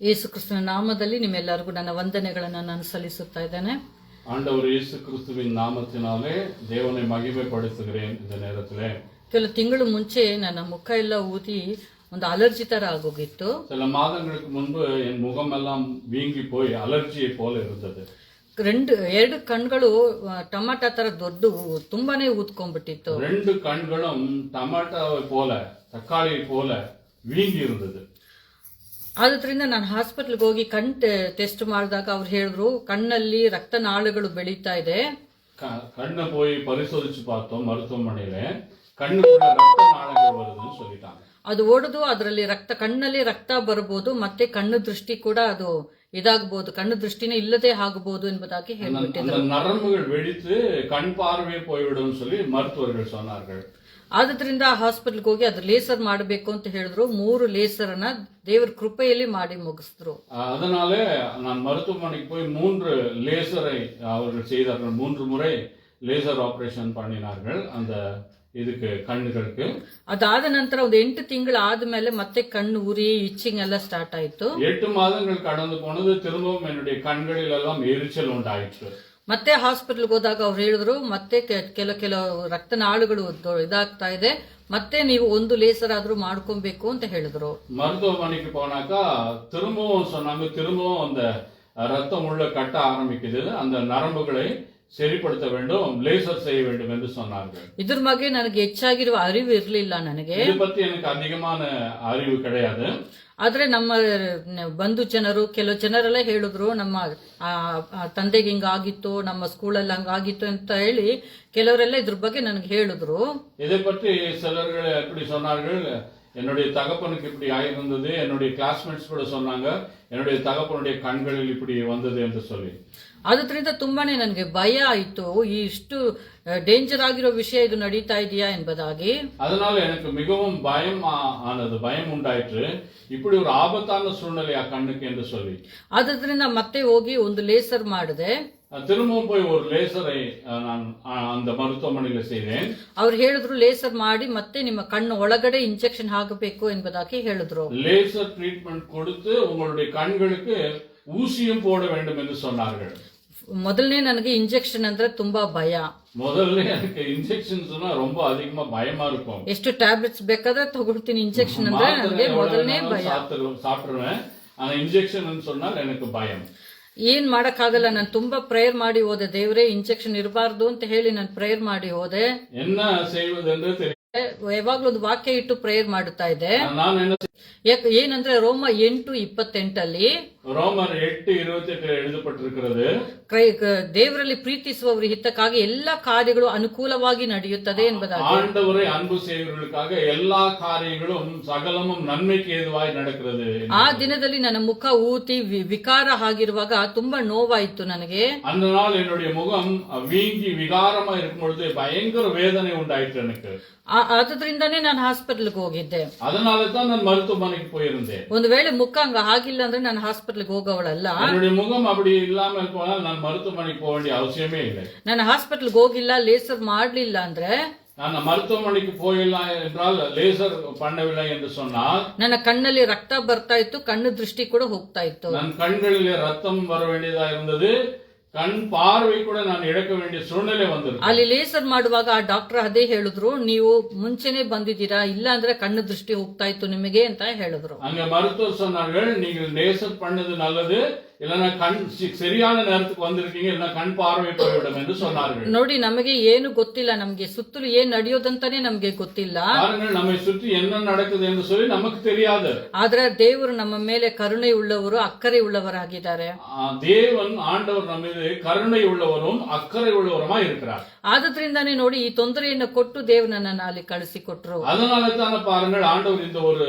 ಯೇಸು ಕ್ರಿಸ್ತನ ನಾಮದಲ್ಲಿ ನಿಮ್ಮೆಲ್ಲರಿಗೂ ನನ್ನ ವಂದನೆಗಳನ್ನು ನಾನು ಸಲ್ಲಿಸುತ್ತಾ ಇದ್ದೇನೆ. ஆண்டவர் இயேசு கிறிஸ்துவின் நாமத்தினாலே தேவனை மகிமைப்படுத்துகிறேன். இந்த நேரத்திலே ಕೆಲವು ತಿಂಗಳು ಮುಂಚೆ ನನ್ನ ಮುಖ ಎಲ್ಲ ಊದಿ ಒಂದು ಅಲರ್ಜಿ ತರ ಆಗೋಗಿತ್ತು. சில மாதங்களுக்கு முன்பு என் முகமெல்லாம் வீங்கி போய் அலர்ஜியை போல இருந்தது. ಎರಡು ಕಣ್ಗಳು ಟೊಮಾಟೊ ತರ ದೊಡ್ಡ ತುಂಬಾನೇ ಊದ್ಕೊಂಡ್ಬಿಟ್ಟಿತ್ತು. ரெண்டு கண்களும் டமாட்டோவை போல தக்காளி போல வீங்கி இருந்தது. ಆದ್ರಿಂದ ನಾನು ಹಾಸ್ಪಿಟಲ್ಗೆ ಹೋಗಿ ಕಣ್ ಟೆಸ್ಟ್ ಮಾಡಿದಾಗ ಅವ್ರು ಹೇಳಿದ್ರು ಕಣ್ಣಲ್ಲಿ ರಕ್ತನಾಳಗಳು ಬೆಳೀತಾ ಇದೆ. கண்ணை போய் பரிசோதிச்சு பார்த்தோம் மருத்துவமனையில, கண்ணுக்குள்ள ரத்த நாளங்கள் வருதுன்னு சொல்லிட்டாங்க. ಅದು ಒಡೆದು ಅದರಲ್ಲಿ ಕಣ್ಣಲ್ಲಿ ರಕ್ತ ಬರಬಹುದು, ಮತ್ತೆ ಕಣ್ಣು ದೃಷ್ಟಿ ಕೂಡ ಅದು ಇದಾಗಬಹುದು, ಕಣ್ಣು ದೃಷ್ಟಿನೇ ಇಲ್ಲದೆ ಆಗಬಹುದು ಎಂಬುದಾಗಿ ಹೇಳಿಬಿಟ್ಟಿದ್ರು. நரம்புகள் வெடித்து கண் பார்வை போய்விடும் சொல்லி மருத்துவர்கள் சொன்னார்கள். ಆದ್ರಿಂದ ಹಾಸ್ಪಿಟಲ್ಗೆ ಹೋಗಿ ಅದು ಲೇಸರ್ ಮಾಡಬೇಕು ಅಂತ ಹೇಳಿದ್ರು. 3 ಲೇಸರ್ ಅನ್ನ ದೇವರ ಕೃಪೆಯಲ್ಲಿ ಮಾಡಿ ಮುಗಿಸಿದ್ರು. அதனால நான் மருத்துவமனைக்கு போய் 3 லேசரை அவர்கள் செய்தார்கள். 3 முறை லேசர் ஆபரேஷன் பண்ணினார்கள் அந்த இதுக்கு கண்ணுகளுக்கு. ಅದಾದ ನಂತರ ಒಂದು 8 ತಿಂಗಳು ಆದ್ಮೇಲೆ ಮತ್ತೆ ಕಣ್ಣು ಉರಿ ಇಚ್ಚಿಂಗ್ ಎಲ್ಲ ಸ್ಟಾರ್ಟ್ ಆಯ್ತು. 8 மாதங்கள் கடந்து போனது. திரும்பவும் என்னுடைய கண்களில் எல்லாம் எரிச்சல் உண்டாயிற்று. ಮತ್ತೆ ಹಾಸ್ಪಿಟಲ್ಗೆ ಹೋದಾಗ ಅವ್ರು ಹೇಳಿದ್ರು ಮತ್ತೆ ಕೆಲವು ರಕ್ತನಾಳುಗಳು ಇದಾಗ್ತಾ ಇದೆ, ಮತ್ತೆ ನೀವು ಒಂದು ಲೇಸರ್ ಆದ್ರೂ ಮಾಡ್ಕೊಬೇಕು ಅಂತ ಹೇಳಿದ್ರು. மருத்துவமனைக்கு போனாக்கா திரும்பவும் சொன்னாங்க, திரும்பவும் அந்த ரத்தம் உள்ள கட்ட ஆரம்பிக்குது, அந்த நரம்புகளை சரிப்படுத்த வேண்டும், லேசர் செய்ய வேண்டும் என்று சொன்னார்கள். ಇದ್ರ ಬಗ್ಗೆ ನನಗೆ ಹೆಚ್ಚಾಗಿರುವ ಅರಿವು ಇರಲಿಲ್ಲ. ನನಗೆ இது பத்தி எனக்கு அதிகமான அறிவு கிடையாது. ಆದ್ರೆ ನಮ್ಮ ಬಂಧು ಜನರು ಕೆಲವು ಜನರೆಲ್ಲ ಹೇಳಿದ್ರು, ನಮ್ಮ ತಂದೆಗೆ ಹಿಂಗಾಗಿತ್ತು, ನಮ್ಮ ಸ್ಕೂಲಲ್ಲಿ ಹಂಗಾಗಿತ್ತು ಅಂತ ಹೇಳಿ ಕೆಲವರೆಲ್ಲ ಇದ್ರ ಬಗ್ಗೆ ನನಗೆ ಹೇಳಿದ್ರು. இதை பற்றி சிலர்கள் எப்படி சொன்னார்கள், என்னுடைய தகப்பனுக்கு இப்படி ஆயிருந்தது, என்னுடைய கிளாஸ்மேட்ஸ் கூட சொன்னாங்க என்னுடைய தகப்பனுடைய கண்களில் இப்படி வந்தது என்று சொல்லி. ಆದ್ರಿಂದ ತುಂಬಾನೇ ನನಗೆ ಭಯ ಆಯ್ತು, ಇಷ್ಟು ಡೇಂಜರ್ ಆಗಿರೋ ವಿಷಯ ಇದು ನಡೀತಾ ಇದೆಯಾ ಎಂಬುದಾಗಿ. அதனால எனக்கு மிகவும் பயம் ஆனது, பயம் உண்டாயிற்று, இப்படி ஒரு ஆபத்தான சூழ்நிலையா கண்ணுக்கு என்று சொல்லி. ಆದ್ರಿಂದ ಮತ್ತೆ ಹೋಗಿ ಒಂದು ಲೇಸರ್ ಮಾಡಿದೆ. திரும்பவும் போய் ஒரு லேசரை நான் அந்த மருத்துவமனையில் செய்தேன். ಅವ್ರು ಹೇಳಿದ್ರು ಲೇಸರ್ ಮಾಡಿ ಮತ್ತೆ ನಿಮ್ಮ ಕಣ್ಣು ಒಳಗಡೆ ಇಂಜೆಕ್ಷನ್ ಹಾಕಬೇಕು ಎಂಬುದಾಗಿ ಹೇಳಿದ್ರು. லேசர் ட்ரீட்மெண்ட் கொடுத்து உங்களுடைய கண்களுக்கு ஊசியும் போட வேண்டும் என்று சொன்னார்கள். ಮೊದಲನೇ ನನಗೆ ಇಂಜೆಕ್ಷನ್ ಅಂದ್ರೆ ತುಂಬಾ ಭಯ. முதல்ல எனக்கு இன்ஜெக்ஷன் சொன்னா ரொம்ப அதிகமா பயமா இருக்கும். ಎಷ್ಟು ಟ್ಯಾಬ್ಲೆಟ್ಸ್ ಬೇಕಾದ್ರೆ ತಗೊಳ್ತೀನಿ, ಇಂಜೆಕ್ಷನ್ ಅಂದ್ರೆ ನನಗೆ ಮೊದಲನೇ ಭಯ. சாப்பிடுவேன், ஆனா இன்ஜெக்ஷன் சொன்னால் எனக்கு பயம். ಏನ್ ಮಾಡಕ್ಕಾಗಲ್ಲ. ನಾನು ತುಂಬಾ ಪ್ರೇಯರ್ ಮಾಡಿ ಹೋದೆ, ದೇವರೇ ಇಂಜೆಕ್ಷನ್ ಇರಬಾರ್ದು ಅಂತ ಹೇಳಿ ನಾನು ಪ್ರೇಯರ್ ಮಾಡಿ ಹೋದೆ. என்ன செய்வதென்று ಯಾವಾಗ್ಲೂ ಒಂದು ವಾಕ್ಯ ಇಟ್ಟು ಪ್ರೇಯರ್ ಮಾಡುತ್ತಾ ಇದ್ದೆ. ಏನಂದ್ರೆ ರೋಮ 8:28 ரோமர் 8:28 எழுதப்பட்டிருக்கிறது, ದೇವರಲ್ಲಿ ಪ್ರೀತಿಸುವವರ ಹಿತಕ್ಕಾಗಿ ಎಲ್ಲಾ ಕಾರ್ಯಗಳು ಅನುಕೂಲವಾಗಿ ನಡೆಯುತ್ತದೆ ಎಂಬುದಾಗಿ. ஆண்டவரை அன்பு செய்வர்களுக்காக எல்லா காரியங்களும் சகலமும் நன்மைக்கு ஏதுவாய் நடக்கிறது. ಆ ದಿನದಲ್ಲಿ ನನ್ನ ಮುಖ ಊತಿ ವಿಕಾರ ಆಗಿರುವಾಗ ತುಂಬಾ ನೋವಾಯಿತು ನನಗೆ. அந்த நாள் என்னுடைய முகம் வீங்கி விகாரமா இருக்கும் பொழுது பயங்கர வேதனை உண்டாயிற்று எனக்கு. ಆದ್ರಿಂದಾನೇ ನಾನು ಹಾಸ್ಪಿಟಲ್ಗೆ ಹೋಗಿದ್ದೆ. அதனால தான் நான் மருத்துவமனைக்கு போயிருந்தேன். ಒಂದು ವೇಳೆ ಮುಖ ಹಂಗ ಆಗಿಲ್ಲ ಅಂದ್ರೆ ನಾನು ಹಾಸ್ಪಿಟಲ್ಗೆ ಹೋಗೋವಳಲ್ಲ. என்னுடைய முகம் அப்படி இல்லாமல் போனால் நான் மருத்துவமனைக்கு போக வேண்டிய அவசியமே இல்லை. ನಾನು ಹಾಸ್ಪಿಟಲ್ಗೆ ಹೋಗಿಲ್ಲ, ಲೇಸರ್ ಮಾಡ್ಲಿಲ್ಲ ಅಂದ್ರೆ, நான் மருத்துவமனைக்கு போயிಲ್ಲ என்றால் லேசர் பண்ணவில்லை என்று சொன்னால் ನನ್ನ ಕಣ್ಣಲ್ಲಿ ರಕ್ತ ಬರ್ತಾ ಇತ್ತು, ಕಣ್ಣು ದೃಷ್ಟಿ ಕೂಡ ಹೋಗ್ತಾ ಇತ್ತು. ನನ್ನ ಕಣ್களிலே ரத்தம் வர வேண்டியதா இருந்தது, கண் பார்வை கூட நான் இழக்க வேண்டிய சூழ்நிலை வந்தது. ಅಲ್ಲಿ ಲೇಸರ್ ಮಾಡುವಾಗ ಆ ಡಾಕ್ಟರ್ ಅದೇ ಹೇಳಿದ್ರು, ನೀವು ಮುಂಚೆನೆ ಬಂದಿದ್ದೀರಾ, ಇಲ್ಲ ಅಂದ್ರೆ ಕಣ್ಣು ದೃಷ್ಟಿ ಹೋಗ್ತಾ ಇತ್ತು ನಿಮಗೆ ಅಂತ ಹೇಳಿದ್ರು. அங்க மருத்துவர் சொன்னார்கள், நீங்கள் லேசர் பண்ணது நல்லது, இல்லனா கண் சரியான நேரத்துக்கு வந்திருக்கீங்க, இல்லனா கண் பார்வை போய்விடும் என்று சொன்னார்கள். ನೋಡಿ, ನಮಗೆ ಏನು ಗೊತ್ತಿಲ್ಲ, ನಮಗೆ ಸುತ್ತಲೂ ಏನ್ ನಡೆಯೋದಂತಾನೆ ನಮಗೆ ಗೊತ್ತಿಲ್ಲ. பாருங்கள், நம்மை சுற்றி என்ன நடக்குது என்று சொல்லி நமக்கு தெரியாது. ಆದ್ರೆ ದೇವರು ನಮ್ಮ ಮೇಲೆ ಕರುಣೆ ಉಳ್ಳವರು, ಅಕ್ಕರೆ ಉಳ್ಳವರಾಗಿದ್ದಾರೆ. தேவன் ஆண்டவர் நம்ம மீது கருணை உள்ளவரும் அக்கறை உள்ளவருமாய் இருக்கிறார். ಆದ್ರಿಂದಾನೇ ನೋಡಿ ಈ ತೊಂದರೆಯನ್ನು ಕೊಟ್ಟು ದೇವರು ನನ್ನನ್ನು ಅಲ್ಲಿ ಕಳಿಸಿಕೊಟ್ರು. அதனால தான பாருங்கள், ஆண்டவர் இந்த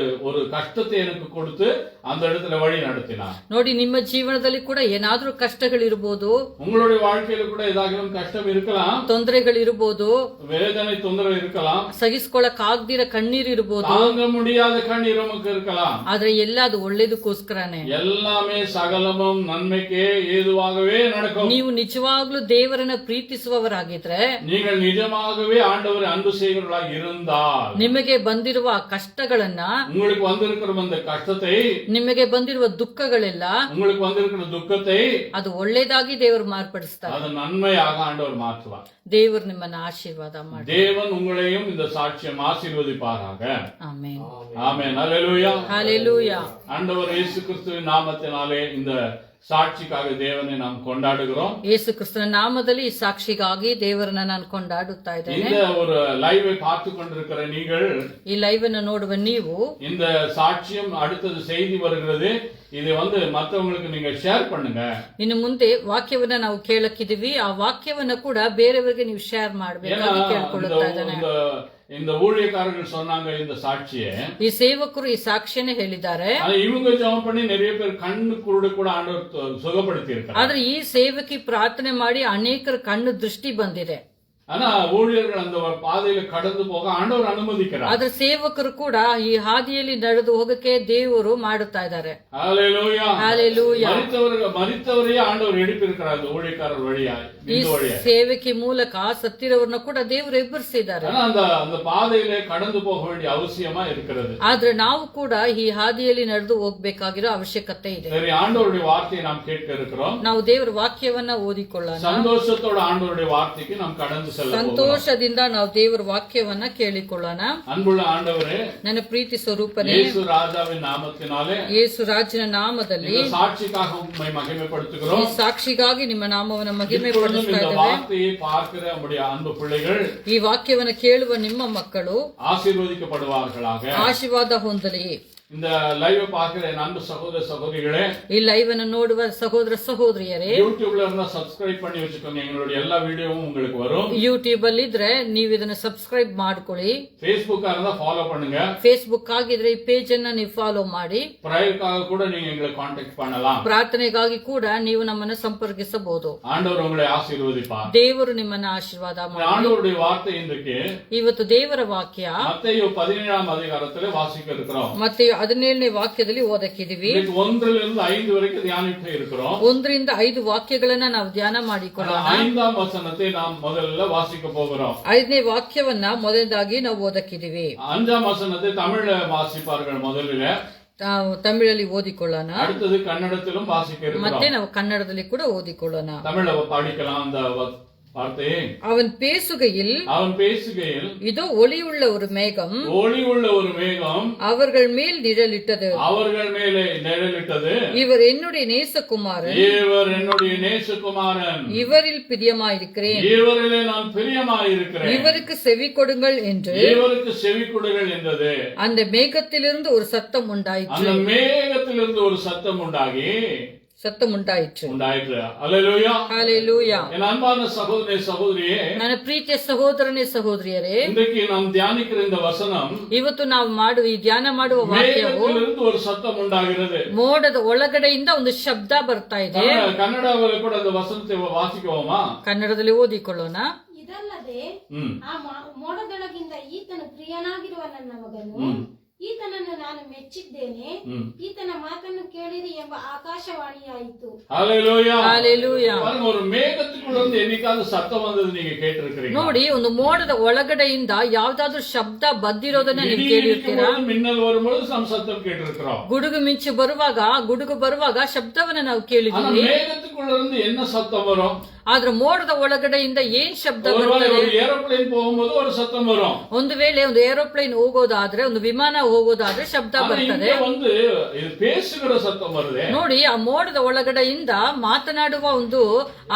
ஒரு கஷ்டத்தை எனக்கு கொடுத்து அந்த இடத்துல வழி நடத்தினார். ನೋಡಿ, ನಿಮ್ಮ ಜೀವನದ ಜೀವನದಲ್ಲಿ ಕೂಡ ಏನಾದ್ರೂ ಕಷ್ಟಗಳಿರ್ಬೋದು, உங்களுடைய வாழ்க்கையில கூட ஏதாகிலும் கஷ்டம் இருக்கலாம், ತೊಂದರೆಗಳಿರ್ಬೋದು, வேதனை தொந்தரவு இருக்கலாம், ಸಹಿಸ್ಕೊಳಕ್ ಆಗ್ದಿರ ಕಣ್ಣೀರ್ ಇರ್ಬೋದು. தாங்க முடியாத கண்ணீர் நமக்கு இருக்கலாம். ಆದ್ರೆ ಎಲ್ಲ ಅದು ಒಳ್ಳೇದಕ್ಕೋಸ್ಕರನೇ. எல்லாமே சகலமும் நன்மைக்கே ஏதுவாகவே நடக்கும். ನೀವು ನಿಜವಾಗ್ಲೂ ದೇವರನ್ನ ಪ್ರೀತಿಸುವವರಾಗಿದ್ರೆ, நீங்கள் நிஜமாகவே ஆண்டவரை அன்பு செய்கிறவர்களாக இருந்தால், ನಿಮಗೆ ಬಂದಿರುವ ಕಷ್ಟಗಳನ್ನ, உங்களுக்கு வந்திருக்கிற அந்த கஷ்டத்தை, ನಿಮಗೆ ಬಂದಿರುವ ದುಃಖಗಳೆಲ್ಲ, உங்களுக்கு வந்திருக்கிற துக்கத்தை, ಅದು ಒಳ್ಳೇದಾಗಿ ದೇವರು ಮಾರ್ಪಡಿಸ್ತಾರೆ. அது நன்மையாக ஆண்டவர் மாற்றுவார். ದೇವರು ನಿಮ್ಮನ್ನ ಆಶೀರ್ವಾದ ಮಾಡಿ. தேவன் உங்களையும் இந்த சாட்சியம் ஆசீர்வதிப்பாராக. ಆಮೆನ್. ஆமென். அல்லேலூயா. ஹalleluya. ஆண்டவர் இயேசு கிறிஸ்துவின் நாமத்தினாலே இந்த சாட்சிக்காக தேவனை நாம் கொண்டாடுகிறோம். ಯೇಸು ಕ್ರಿಸ್ತನ ನಾಮದಲ್ಲಿ ಈ ಸಾಕ್ಷಿಗಾಗಿ ದೇವರನ್ನ ನಾನು ಕೊಂಡಾಡುತ್ತಾ ಇದ್ದೇನೆ. இந்த ஒரு லைவை பார்த்து கொண்டிருக்கிற நீங்கள், ಈ ಲೈವ್ ಅನ್ನು ನೋಡುವ ನೀವು, இந்த சாட்சியம் அடுத்தது செய்தி வருகிறது, இதை மற்றவங்களுக்கு நீங்க ஷேர் பண்ணுங்க. ಇನ್ನು ಮುಂದೆ ವಾಕ್ಯವನ್ನ ನಾವು ಕೇಳಕ್ಕಿದೀವಿ, ಆ ವಾಕ್ಯವನ್ನ ಕೂಡ ಬೇರೆಯವರಿಗೆ ನೀವು ಶೇರ್ ಮಾಡಬೇಕಾಗಿ ಕೇಳ್ಕೊಳ್ಳುತ್ತಾ ಇದ್ದೇನೆ. இந்த ஊழியக்காரர்கள் சொன்னாங்க இந்த சாட்சியை, ಈ ಸೇವಕರು ಈ ಸಾಕ್ಷಿಯನ್ನೇ ಹೇಳಿದ್ದಾರೆ. இவங்க ஜெபம் பண்ணி நிறைய பேர் கண்ணு குருடு கூட ஆண்டவர் சுகப்படுத்தி இருக்காங்க. ಆದ್ರೆ ಈ ಸೇವಕಿ ಪ್ರಾರ್ಥನೆ ಮಾಡಿ ಅನೇಕರ ಕಣ್ಣು ದೃಷ್ಟಿ ಬಂದಿದೆ. ஆனா ஊழியர்கள் அந்த பாதையில கடந்து போக ஆண்டவர் அனுமதிக்கிறார். ಆದ್ರೆ ಸೇವಕರು ಕೂಡ ಈ ಹಾದಿಯಲ್ಲಿ ನಡೆದು ಹೋಗಕ್ಕೆ ದೇವರು ಮಾಡುತ್ತಾ ಇದ್ದಾರೆ. ஹalleluya. ஹalleluya. மரித்தவரையே ஆண்டவர் எழுப்பியிருக்கிறார் இந்த ஊழியக்காரர் வழியா, ಈ ಸೇವಕಿ ಮೂಲಕ ಸತ್ತಿರವರನ್ನ ಕೂಡ ದೇವರು ಎಬ್ಬರಿಸಿದ್ದಾರೆ. அந்த பாதையிலே கடந்து போக வேண்டிய அவசியமா இருக்கிறது. ಆದ್ರೆ ನಾವು ಕೂಡ ಈ ಹಾದಿಯಲ್ಲಿ ನಡೆದು ಹೋಗ್ಬೇಕಾಗಿರೋ ಅವಶ್ಯಕತೆ ಇದೆ. சரி, ஆண்டவருடைய வார்த்தையை நாம் கேட்க இருக்கிறோம். ನಾವು ದೇವರ ವಾಕ್ಯವನ್ನ ಓದಿಕೊಳ್ಳೋಣ. சந்தோஷத்தோட ஆண்டவருடைய வார்த்தைக்கு நாம் கடந்து ಸಂತೋಷದಿಂದ ನಾವು ದೇವರ ವಾಕ್ಯವನ್ನ ಕೇಳಿಕೊಳ್ಳೋಣ. அன்புள்ள ஆண்டவரே, ನನ್ನ ಪ್ರೀತಿ ಸ್ವರೂಪನೇ, ಯೇಸು ರಾಜಾವಿನ ನಾಮத்தினாலே, ಯೇಸು ರಾಜನ ನಾಮದಲ್ಲಿ ಸಾಕ್ಷಿಗಾಗಿ உம்மை மகிமைப்படுத்துகிறோம். ಈ ಸಾಕ್ಷಿಗಾಗಿ ನಿಮ್ಮ ನಾಮವನ್ನು ಮಹಿಮೆಪಡಿಸುತ್ತಾ இந்த ಇದ್ದೇವೆ. வார்த்தையை பார்க்கிற நம்முடைய அன்பு பிள்ளைகள், ಈ ವಾಕ್ಯವನ್ನ ಕೇಳುವ ನಿಮ್ಮ ಮಕ್ಕಳು ஆசீர்வதிக்கப்படுவார்களாக, ಆಶೀರ್ವಾದ ಹೊಂದಲಿ. இந்த லைவ் பார்க்கிற என் அன்பு சகோதர சகோதரிகளே, ಈ ಲೈವ್ ಅನ್ನು ನೋಡುವ ಸಹೋದರ ಸಹೋದರಿಯರೇ, யூடியூப்ல இருந்தா சப்ஸ்கிரைப் பண்ணி வச்சுக்கோங்க, எங்களுடைய எல்லா வீடியோவும் உங்களுக்கு வரும். ಯೂಟ್ಯೂಬ್ ಅಲ್ಲಿ ಇದ್ರೆ ನೀವು ಇದನ್ನ ಸಬ್ಸ್ಕ್ರೈಬ್ ಮಾಡ್ಕೊಳ್ಳಿ. ಫೇಸ್ಬುಕ್ இருந்தா ஃபாலோ பண்ணுங்க. ಫೇಸ್ಬುಕ್ ಆಗಿದ್ರೆ ಈ ಪೇಜ್ ಅನ್ನ ನೀವು ಫಾಲೋ ಮಾಡಿ. பிரேயர்க்காக கூட நீங்க எங்களை கான்டாக்ட் பண்ணலாம். ಪ್ರಾರ್ಥನೆಗಾಗಿ ಕೂಡ ನೀವು ನಮ್ಮನ್ನು ಸಂಪರ್ಕಿಸಬಹುದು. ஆண்டவர் உங்களை ஆசீர்வதிப்பார். ದೇವರು ನಿಮ್ಮನ್ನ ಆಶೀರ್ವಾದ ಮಾಡಿ. ஆண்டவருடைய வார்த்தை இன்றைக்கு ಇವತ್ತು ದೇವರ ವಾಕ್ಯ மத்தேயு 17ஆம் அதிகாரத்திலே வாசிக்க இருக்கிறோம். ಮತ್ತೆ 17ನೇ ವಾಕ್ಯದಲ್ಲಿ ಓದಕ್ಕಿದೀವಿ. 1ರಿಂದ 5 வரைக்கும் தியானித்து இருக்கிறோம். 1ರಿಂದ 5 ವಾಕ್ಯಗಳನ್ನ ನಾವು ಧ್ಯಾನ ಮಾಡಿಕೊಳ್ಳೋಣ. 5ஆம் வசனத்தை நாம் முதல்ல வாசிக்க போகிறோம். 5ನೇ ವಾಕ್ಯವನ್ನ ಮೊದಲದಾಗಿ ನಾವು ಓದಕ್ಕಿದೀವಿ. 5ஆம் வசனத்தை தமிழ்ல வாசிப்பார்கள் முதலில். ತಮಿಳಲ್ಲಿ ಓದಿಕೊಳ್ಳೋಣ. அடுத்தது கன்னடத்திலும் வாசிக்க இருக்கிறோம். ಮತ್ತೆ ನಾವು ಕನ್ನಡದಲ್ಲಿ ಕೂಡ ಓದಿಕೊಳ್ಳೋಣ. தமிழ்ல படிக்கலாம் அந்த வார்த்தையை. அவன் பேசுகையில் இதோ ஒளியுள்ள ஒரு மேகம் அவர்கள் மேல் நிழலிட்டது. இவர் என்னுடைய நேசகுமாரன், இவரில் பிரியமாயிருக்கிறேன், இவருக்கு செவி கொடுங்கள் என்று அந்த மேகத்திலிருந்து ஒரு சத்தம் உண்டாயிற்று. ஹalleluya. என் அன்பான சகோதரனே சகோதரியே, ನನ್ನ ಪ್ರೀತಿಯ ಸಹೋದರನೇ ಸಹೋದರಿಯರೇ, இன்றைக்கு நாம் தியானிக்கிற இந்த வசனம், ಇವತ್ತು ನಾವು ಮಾಡುವ ಈ ಧ್ಯಾನ ಮಾಡುವ ವಾಕ್ಯವು ஒரு சத்தம் உண்டாகிறது. ಮೋಡದ ಒಳಗಡೆಯಿಂದ ಒಂದು ಶಬ್ದ ಬರ್ತಾ ಇದೆ. ಕನ್ನಡದಲ್ಲಿ ಕೂಡ அந்த வசனத்தை வாசிக்குவோமா? ಕನ್ನಡದಲ್ಲಿ ಓದಿಕೊಳ್ಳೋಣ. ಇದಲ್ಲದೆ ಆ ಮೋಡದೊಳಗಿಂದ ಈತನು ಪ್ರಿಯನಾಗಿರುವ ನನ್ನ ಮಗನು, ಈತನನ್ನು ನಾನು ಮೆಚ್ಚಿದ್ದೇನೆ, ಈತನ ಮಾತನ್ನು ಕೇಳಿರಿ ಎಂಬ ಆಕಾಶವಾಣಿಯಾಯಿತು. ஹalleluya. ஒரு மேகத்துக்குள்ள இருந்து என்னைக்காவது சத்தம் வந்தது நீங்க கேட்டிருக்கிறீங்களா? ನೋಡಿ, ಒಂದು ಮೋಡದ ಒಳಗಡೆಯಿಂದ ಯಾವ್ದಾದ್ರೂ ಶಬ್ದ ಬಂದಿರೋದನ್ನ ನೀವು ಕೇಳಿರ್ತೀರಾ? ಮಿನ್ನಲ್ வரும்போது நாம் சத்தம் கேட்டிருக்கிறோம். ಗುಡುಗು ಮಿಂಚು ಬರುವಾಗ ಶಬ್ದವನ್ನ ನಾವು ಕೇಳಿದ್ದೀವಿ. மேகத்துக்குள்ள இருந்து என்ன சத்தம் வரும்? ಆದ್ರೆ ಮೋಡದ ಒಳಗಡೆಯಿಂದ ಏನ್ ಶಬ್ದ ಬರ್ತದೆ? ಏರೋಪ್ಲೇನ್ ಹೋಗುம்போது ஒரு சத்தம் வரும். ಒಂದು ವೇಳೆ ಒಂದು ಏರೋಪ್ಲೇನ್ ಹೋಗೋದಾದ್ರೆ, ಒಂದು ವಿಮಾನ ಹೋಗೋದಾದ್ರೆ ಶಬ್ದ ಬರ್ತದೆ. பேசுகிற சத்தம் வருது. ನೋಡಿ, ಆ ಮೋಡದ ಒಳಗಡೆಯಿಂದ ಮಾತನಾಡುವ ಒಂದು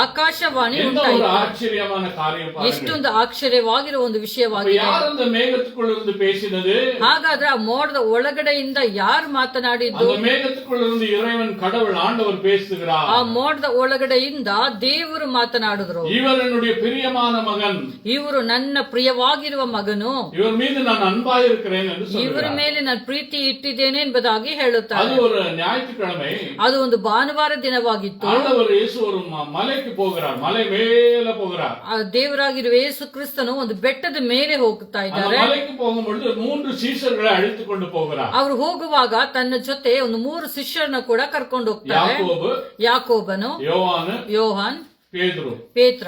ಆಕಾಶವಾಣಿ ಉಂಟಾಯಿತು. ಆಶ್ಚರ್ಯமான காரியம் பாருங்க. ಎಷ್ಟೊಂದು ಆಶ್ಚರ್ಯವಾಗಿರುವ ಒಂದು ವಿಷಯವಾಗಿದೆ. ಯಾರು அந்த மேகத்துக்குள்ள இருந்து பேசினது? ಹಾಗಾದ್ರೆ ಆ ಮೋಡದ ಒಳಗಡೆಯಿಂದ ಯಾರು ಮಾತನಾಡಿದ್ದು? அந்த மேகத்துக்குள்ள இருந்து இறைவன் கடவுள் ஆண்டவர் பேசுகிறார். ಆ ಮೋಡದ ಒಳಗಡೆಯಿಂದ ದೇವರು ಮಾತನಾಡಿದ್ರು. இவர் என்னுடைய பிரியமான மகன், ಇವರು ನನ್ನ ಪ್ರಿಯವಾಗಿರುವ ಮಗನು, இவர் மீது நான் அன்பாயிருக்கிறேன் என்று ಇವರ சொல்கிறார். ಮೇಲೆ ನಾನು ಪ್ರೀತಿ ಇಟ್ಟಿದ್ದೇನೆ ಎಂಬುದಾಗಿ ಹೇಳುತ್ತಾರೆ. அது ஒரு ஞாயிற்றுக்கிழமை. ಅದು ಒಂದು ಭಾನುವಾರ ದಿನವಾಗಿತ್ತು. ஆண்டவர் இயேசு ஒரு மலைக்கு போகிறார், மலை மேல போகிறார். ಆ ದೇವರಾಗಿರುವ ಯೇಸು ಕ್ರಿಸ್ತನು ಒಂದು ಬೆಟ್ಟದ ಮೇಲೆ ಹೋಗ್ತಾ அந்த ಇದ್ದಾರೆ. மலைக்கு போகும்பொழுது 3 சீஷர்களை அழைத்துக் கொண்டு போகிறார். ಅವರು ಹೋಗುವಾಗ ತನ್ನ ಜೊತೆ ಒಂದು 3 ಶಿಷ್ಯರನ್ನ ಕೂಡ ಕರ್ಕೊಂಡು ಹೋಗ್ತಾರೆ. யாக்கோபு, ಯಾಕೋಬನು, யோவானு, ಯೋಹಾನ್, பேதுரு. ಪೇತ್ರ.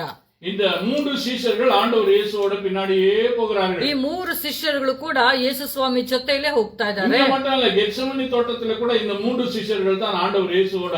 இந்த 3 சீஷர்கள் ஆண்டவர் இயேசுவோட பின்னாடியே போகிறார்கள். ಈ 3 ಶಿಷ್ಯರುಗಳು ಕೂಡ ಯೇಸು ಸ್ವಾಮಿ ಜೊತೆಯಲ್ಲೇ ಹೋಗ್ತಾ ಇದ್ದಾರೆ. இங்க மட்டும் இல்ல, கெத்செமனி தோட்டத்துல கூட இந்த 3 சீஷர்கள் தான் ஆண்டவர் இயேசுவோட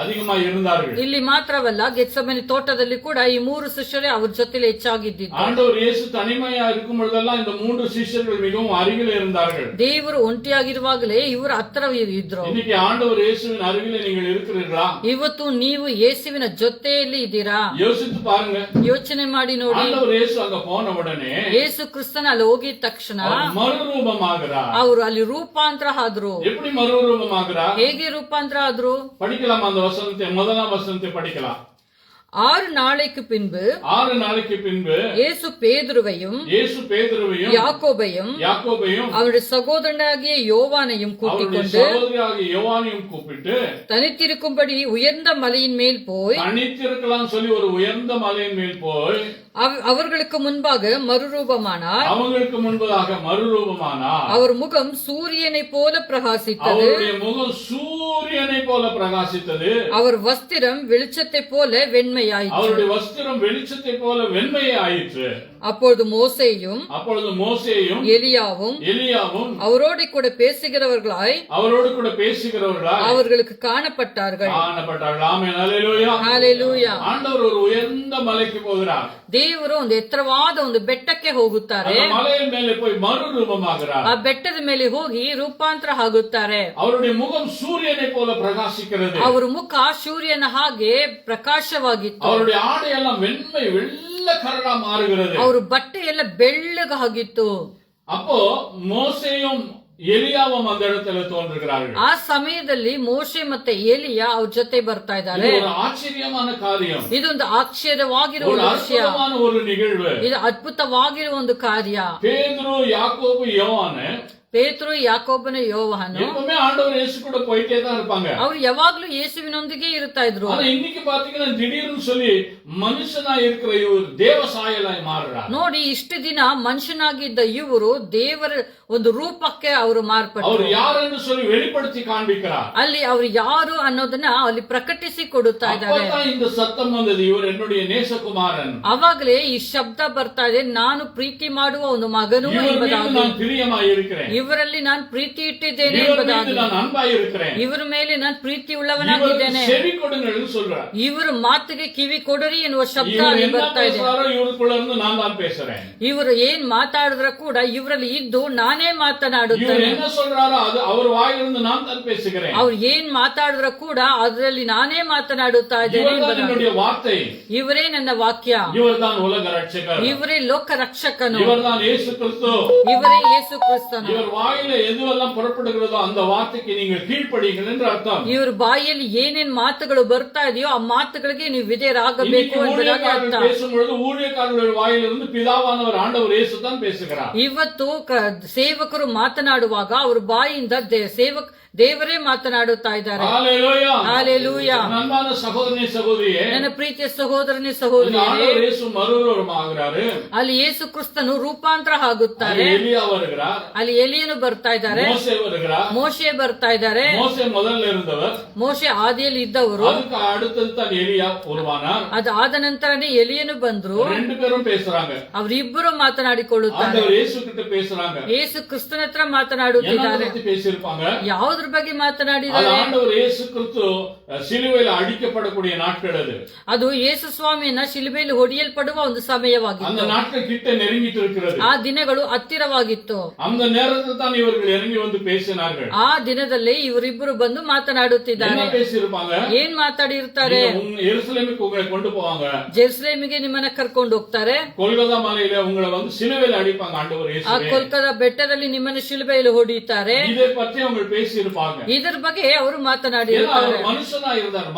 அதிகமா இருந்தார்கள். ಇಲ್ಲಿ ಮಾತ್ರವಲ್ಲ, ಗೆತ್ಸೆಮನೆ ತೋಟದಲ್ಲಿ ಕೂಡ ಈ 3 ಶಿಷ್ಯರೇ ಅವ್ರ ಜೊತೆಲಿ ಹೆಚ್ಚಾಗಿದ್ದಿದ್ದು. ஆண்டவர் இயேசு தனிமையா இருக்கும் பொழுதெல்லாம் இந்த 3 சீஷர்கள் மிகவும் அருகில் இருந்தார்கள். ದೇವರು ಒಂಟಿಯಾಗಿರುವಾಗಲೇ ಇವರು ಹತ್ರ ಇದ್ರು. இன்னைக்கு ஆண்டவர் இயேசுவின் அருகிலே நீங்கள் இருக்கிறீர்களா? ಇವತ್ತು ನೀವು ಯೇಸುವಿನ ಜೊತೆಯಲ್ಲಿ ಇದ್ದೀರಾ? யோசித்து பாருங்க. ಯೋಚನೆ ಮಾಡಿ ನೋಡಿ. ஆண்டவர் இயேசு அங்க போன உடனே ಯೇಸು ಕ್ರಿಸ್ತನ ಅಲ್ಲಿ ಹೋಗಿದ ತಕ್ಷಣ மறுரூபமாகிறார். ಅವರು ಅಲ್ಲಿ ರೂಪಾಂತರ ಆದ್ರು. எப்படி மறுரூபமாகிறார்? ಹೇಗೆ ರೂಪಾಂತರ ಆದ್ರು? படிக்கலாம், அந்த வசனத்தை, முதலாம் வசனத்தை படிக்கலாம். 6 நாளைக்கு பின்பு 6 நாளைக்கு பின்பு இயேசு பேதுருவையும் யாக்கோபையும் அவருடைய சகோதரனாகிய யோவானையும் கூட்டிக் கொண்டு யோவானையும் கூப்பிட்டு தனித்திருக்கும்படி உயர்ந்த மலையின் மேல் போய், தனித்திருக்கலாம் சொல்லி ஒரு உயர்ந்த மலையின் மேல் போய் அவர்களுக்கு முன்பாக மறுரூபமானார். அவங்களுக்கு முன்பதாக மறுரூபமானார். அவர் முகம் சூரியனை போல பிரகாசித்தது. அவருடைய முகம் சூரியனை போல பிரகாசித்தது. அவர் வஸ்திரம் வெளிச்சத்தை போல வெண்மையாயிற்று. அவருடைய வஸ்திரம் வெளிச்சத்தை போல வெண்மையாயிற்று. அப்பொழுது மோசேயும் எலியாவும் அவரோடு கூட பேசுகிறவர்களாய் அவர்களுக்கு காணப்பட்டார்கள். ஆமென். ஹல்லேலூயா. ஹல்லேலூயா. ஆண்டவர் ஒரு உயர்ந்த மலைக்கு போகிறார். ದೇವರು ಒಂದು ಎತ್ತರವಾದ ಒಂದು ಬೆಟ್ಟಕ್ಕೆ ಹೋಗುತ್ತಾರೆ. ಮಲೆಯ ಮೇಲೆ போய் மறுரூபமாகிறார். ಆ ಬೆಟ್ಟದ ಮೇಲೆ ಹೋಗಿ ರೂಪಾಂತರ ಆಗುತ್ತಾರೆ. அவருடைய முகம் சூரியனை போல பிரகாசிக்கிறது. ಅವರ ಮುಖ ಸೂರ್ಯನ ಹಾಗೆ ಪ್ರಕಾಶವಾಗಿತ್ತು. அவருடைய ஆடை எல்லாம் வெண்மை வெள்ள கரடா மாறுகிறது. ಅವರ ಬಟ್ಟೆ ಎಲ್ಲ ಬೆಳ್ಳಗಾಗಿತ್ತು. அப்போ மோசேயும் எலியாவும் அந்த இடத்துல தோன்றுகிறார்கள். ಆ ಸಮಯದಲ್ಲಿ ಮೋಶೆ ಮತ್ತೆ ಎಲಿಯಾ ಅವ್ರ ಜೊತೆ ಬರ್ತಾ ಇದ್ದಾರೆ. ಇದು ಒಂದು ಆಶ್ಚರ್ಯமான ಕಾರಿயம். ಇದೊಂದು ಆಶ್ಚರ್ಯವಾಗಿರುವ ವಿಷಯ. ஒரு நிகழ்வு. ಇದು ಅದ್ಭುತವಾಗಿರುವ ಒಂದು ಕಾರ್ಯ. பேதுரு, யாக்கோபு, யோவான், ಪೇತ್ರು, ಯಾಕೋಬನ, ಯೋಹಾನು எப்பவுமே ஆண்டவர் இயேசு கூட போயிட்டே தான் இருப்பாங்க. ಅವರು ಯಾವಾಗ್ಲೂ ಯೇಸುವಿನೊಂದಿಗೆ ಇರ್ತಾ ಇದ್ರು. ஆனா இன்னைக்கு பாத்தீங்கன்னா திடீர்னு சொல்லி மனுஷனா இருக்கிற இவர் தேவ சாயலாய் மாறுறார். ನೋಡಿ, ಇಷ್ಟು ದಿನ ಮನುಷ್ಯನಾಗಿದ್ದ ಇವರು ದೇವರ ಒಂದು ರೂಪಕ್ಕೆ ಅವರು ಮಾರ್ಪಟ್ಟರು. ಅವರು ಯಾರನ್ನು சொல்லி வெளிப்படுத்தி காண்பிக்கிறார். ಅಲ್ಲಿ ಅವರು ಯಾರು ಅನ್ನೋದನ್ನ ಅಲ್ಲಿ ಪ್ರಕಟಿಸಿ ಕೊಡುತ್ತಾ ಇದ್ದಾರೆ. அப்பதான் இந்த சத்தம் வந்தது, இவர் என்னுடைய நேசகுமாரன். ಅವಾಗಲೇ ಈ ಶಬ್ದ ಬರ್ತಾ ಇದೆ, ನಾನು ಪ್ರೀತಿ ಮಾಡುವ ಒಂದು ಮಗನು ಎಂಬುದಾಗಿ. நான் பிரியமாய் இருக்கிறேன். ಇವರಲ್ಲಿ ನಾನು ಪ್ರೀತಿ ಇಟ್ಟಿದ್ದೇನೆ ಎಂಬುದಾಗಿ. நான் அன்பாய் இருக்கிறேன். ಇವರ ಮೇಲೆ ನಾನು ಪ್ರೀತಿ ಉಳ್ಳವನಾಗಿದ್ದೇನೆ. செவி கொடுங்கள் சொல்றார். ಇವರ ಮಾತಿಗೆ ಕಿವಿ ಕೊಡರಿ ಎನ್ನುವ ಶಬ್ದ ಅಲ್ಲಿ ಬರ್ತಾ ಇದೆ. ಇವ್ರக்குள்ள ಇருந்து நான் தான் பேசுறேன். ಇವರು ಏನ್ ಮಾತಾಡಿದ್ರು ಕೂಡ ಇವರಲ್ಲಿ ಇದ್ದು ನಾನೇ ಮಾತನಾಡುತ್ತೇನೆ. ಇವರು என்ன சொல்றாரோ ಅದು ಅವರ ಬಾಯಿಲಿருந்து நான் தான் பேசுகிறேன். ಅವ್ರು ಏನ್ ಮಾತಾಡಿದ್ರು ಕೂಡ ಅದರಲ್ಲಿ ನಾನೇ ಮಾತನಾಡುತ್ತಾ ಇದ್ದೇನೆ ಎಂಬುದಾಗಿ. ವಾರ್ತೆ ಇವರೇ ನನ್ನ ವಾಕ್ಯ. ಇವರ್தான் உலக ரட்சகர். ಇವರೇ ಲೋಕ ರಕ್ಷಕನು. ಇವರ್தான் ಯೇಸು ಕ್ರಿಸ್ತ. ಇವರೇ ಯೇಸು ಕ್ರಿಸ್ತನು. இவர் வாயில எதுவெல்லாம் புறப்படுகிறதோ அந்த வார்த்தைக்கு நீங்கள் கீழ்ப்படியுங்கள் என்று அர்த்தம். ಇವ್ರ ಬಾಯಲ್ಲಿ ಏನೇನ್ ಮಾತುಗಳು ಬರ್ತಾ ಇದೆಯೋ ಆ ಮಾತುಗಳಿಗೆ ನೀವು ವಿಧೇಯರಾಗಬೇಕು ಎಂಬುದಾಗಿ ಅರ್ಥ. பேசும்பொழுது ஊழியக்காரர்களுடைய வாயிலிருந்து பிதாவானவர் ஆண்டவர் இயேசு தான் பேசுகிறார். ಇವತ್ತು ಸೇವಕರು ಮಾತನಾಡುವಾಗ ಅವ್ರ ಬಾಯಿಂದ ದೇವರೇ ಮಾತನಾಡುತ್ತಾ ಇದ್ದಾರೆ. ஹல்லேலூயா. அன்பான சகோதரனே சகோதரியே, ನನ್ನ ಪ್ರೀತಿಯ ಸಹೋದರನೇ ಸಹೋದರಿಯರೇ, ಯೇಸು மறுரூபமாகிறாரு. ಅಲ್ಲಿ ಯೇಸು ಕ್ರಿಸ್ತನು ರೂಪಾಂತರ ಆಗುತ್ತಾರೆ. எலியா வருகிறார். ಅಲ್ಲಿ ಎಲಿಯನು ಬರ್ತಾ ಇದ್ದಾರೆ. மோசே வருகிறார். ಮೋಶೆ ಬರ್ತಾ ಇದ್ದಾರೆ. மோசே முதல்ல இருந்தவர். ಮೋಶೆ ಆದಿಯಲ್ಲಿ ಇದ್ದವರು. அதுக்கு அடுத்தது தான் எலியா உருவானார். ಅದು ಆದ ನಂತರನೇ ಎಲಿಯನು ಬಂದ್ರು. ரெண்டு பேரும் பேசுறாங்க. ಅವರಿಬ್ಬರು ಮಾತನಾಡಿಕೊಳ್ಳುತ್ತಾರೆ. ಯೇಸು கிட்ட பேசுறாங்க. ಯೇಸು ಕ್ರಿಸ್ತನ ಹತ್ರ ಮಾತನಾಡುತ್ತಿದ್ದಾರೆ. பேசியிருப்பாங்க. ಯಾವುದ್ರ ಬಗ್ಗೆ ಮಾತನಾಡಿದ್ದಾರೆ? ஆண்டவர் இயேசு கிறிஸ்து சிலுவையில் அடிக்கப்படக்கூடிய நாட்கள் அது. ಅದು ಯೇಸು ಸ್ವಾಮಿಯನ್ನ ಶಿಲುಬೆಯಲ್ಲಿ ಹೊಡೆಯಲ್ಪಡುವ ಒಂದು ಸಮಯವಾಗಿತ್ತು. அந்த நாட்கள் கிட்ட நெருங்கிட்டு இருக்கிறது. ಆ ದಿನಗಳು ಹತ್ತಿರವಾಗಿತ್ತು. அந்த நேரத்தில் தான் இவர்கள் இறங்கி வந்து பேசினார்கள். ಆ ದಿನದಲ್ಲಿ ಇವರಿಬ್ಬರು ಬಂದು ಮಾತನಾಡುತ್ತಿದ್ದಾರೆ. என்ன பேசியிருப்பாங்க? ಏನ್ ಮಾತಾಡಿರ್ತಾರೆ? ಯೆರೂಸಲೇಮಿಗೆ உங்களை கொண்டு போவாங்க. ಜೆರುಸಲೇಮಿಗೆ ನಿಮ್ಮನ್ನ ಕರ್ಕೊಂಡು ಹೋಗ್ತಾರೆ. கொல்கதா மலையில உங்களை வந்து சிலுவையில் அடிப்பாங்க ஆண்டவர் இயேசு. ಆ ಕೊಲ್ಕತ್ತಾ ಬೆಟ್ಟದ ಬೆಟ್ಟದಲ್ಲಿ ನಿಮ್ಮನ್ನು ಶಿಲುಬೆಯಲ್ಲಿ ಹೊಡೆಯುತ್ತಾರೆ. இதை பற்றி அவங்க பேசி இருப்பாங்க. ಇದರ ಬಗ್ಗೆ ಅವರು ಮಾತನಾಡಿ ஏன்னா அவர் மனுஷனா இருந்தார்,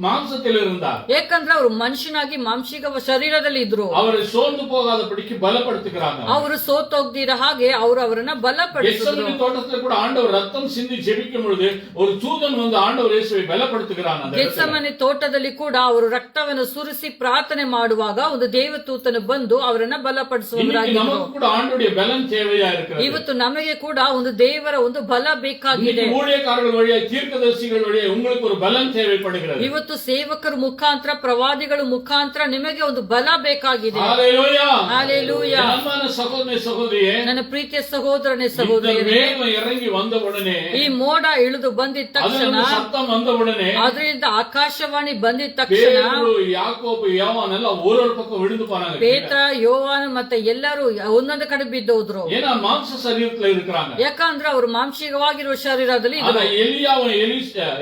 மாம்சத்தில் இருந்தார். ಯಾಕಂದ್ರೆ ಅವರು ಮನುಷ್ಯನಾಗಿ ಮಾಂಸಿಕ ಶರೀರದಲ್ಲಿ ಇದ್ರು. அவரை சோர்ந்து போகாதபடிக்கு பலப்படுத்துகிறாங்க. ಅವರು ಸೋತೋಗ್ದಿರ ಹಾಗೆ ಅವರು ಅವರನ್ನ ಬಲಪಡಿಸಿದ್ರು. கெத்செமனே தோட்டத்துல கூட ஆண்டவர் ரத்தம் சிந்தி ஜெபிக்கும் பொழுது ஒரு தூதன் வந்து ஆண்டவர் இயேசுவை பலப்படுத்துகிறான். ಗೆತ್ಸೆಮನೆ ತೋಟದಲ್ಲಿ ಕೂಡ ಅವರು ರಕ್ತವನ್ನು ಸುರಿಸಿ ಪ್ರಾರ್ಥನೆ ಮಾಡುವಾಗ ಒಂದು ದೇವದೂತನು ಬಂದು ಅವರನ್ನ ಬಲಪಡಿಸುವವರಾಗಿದ್ರು. நமக்கு கூட ஆண்டவருடைய பலம் தேவையா இருக்கிறது. ಇವತ್ತು ನಮಗೆ ಕೂಡ ಒಂದು ದೇವರ ಒಂದು ಬಲ ಬೇಕಾಗಿದೆ. ஊழியக்காரர்கள் வழியா தீர்க்கதரிசிகள் வழியா உங்களுக்கு ஒரு பலம் தேவைப்படுகிறது. ಇವತ್ತು ಸೇವಕರ ಮುಖಾಂತರ ಪ್ರವಾದಿಗಳ ಮುಖಾಂತರ ನಿಮಗೆ ಒಂದು ಬಲ ಬೇಕಾಗಿದೆ. ஹalleluya ஹalleluya. அன்பான சகோதரனே சகோதரியே, ನನ್ನ ಪ್ರೀತಿಯ ಸಹೋದರನೇ ಸಹೋದರಿಯರೇ, மேகம் இறங்கி வந்த உடனே, ಈ ಮೋಡ ಇಳಿದು ಬಂದಿದ ತಕ್ಷಣ, சத்தம் வந்த உடனே, ಅದರಿಂದ ಆಕಾಶವಾಣಿ ಬಂದಿದ ತಕ್ಷಣ பேதுரு, யாக்கோபு, யோவான் எல்லாம் ஒரு பக்கம் விழுந்து போனாங்க. ಪೇತ್ರ, ಯೋವಾನ ಮತ್ತೆ ಎಲ್ಲರೂ ಒಂದೊಂದು ಕಡೆ ಬಿದ್ದೋದ್ರು. ஏன்னா மாம்ச சரீரத்துல இருக்கிறாங்க. ಯಾಕಂದ್ರೆ ಅವರು ಮಾಂಸಿಕವಾಗಿರುವ ಶರೀರದಲ್ಲಿ ஆனா எலியாவும்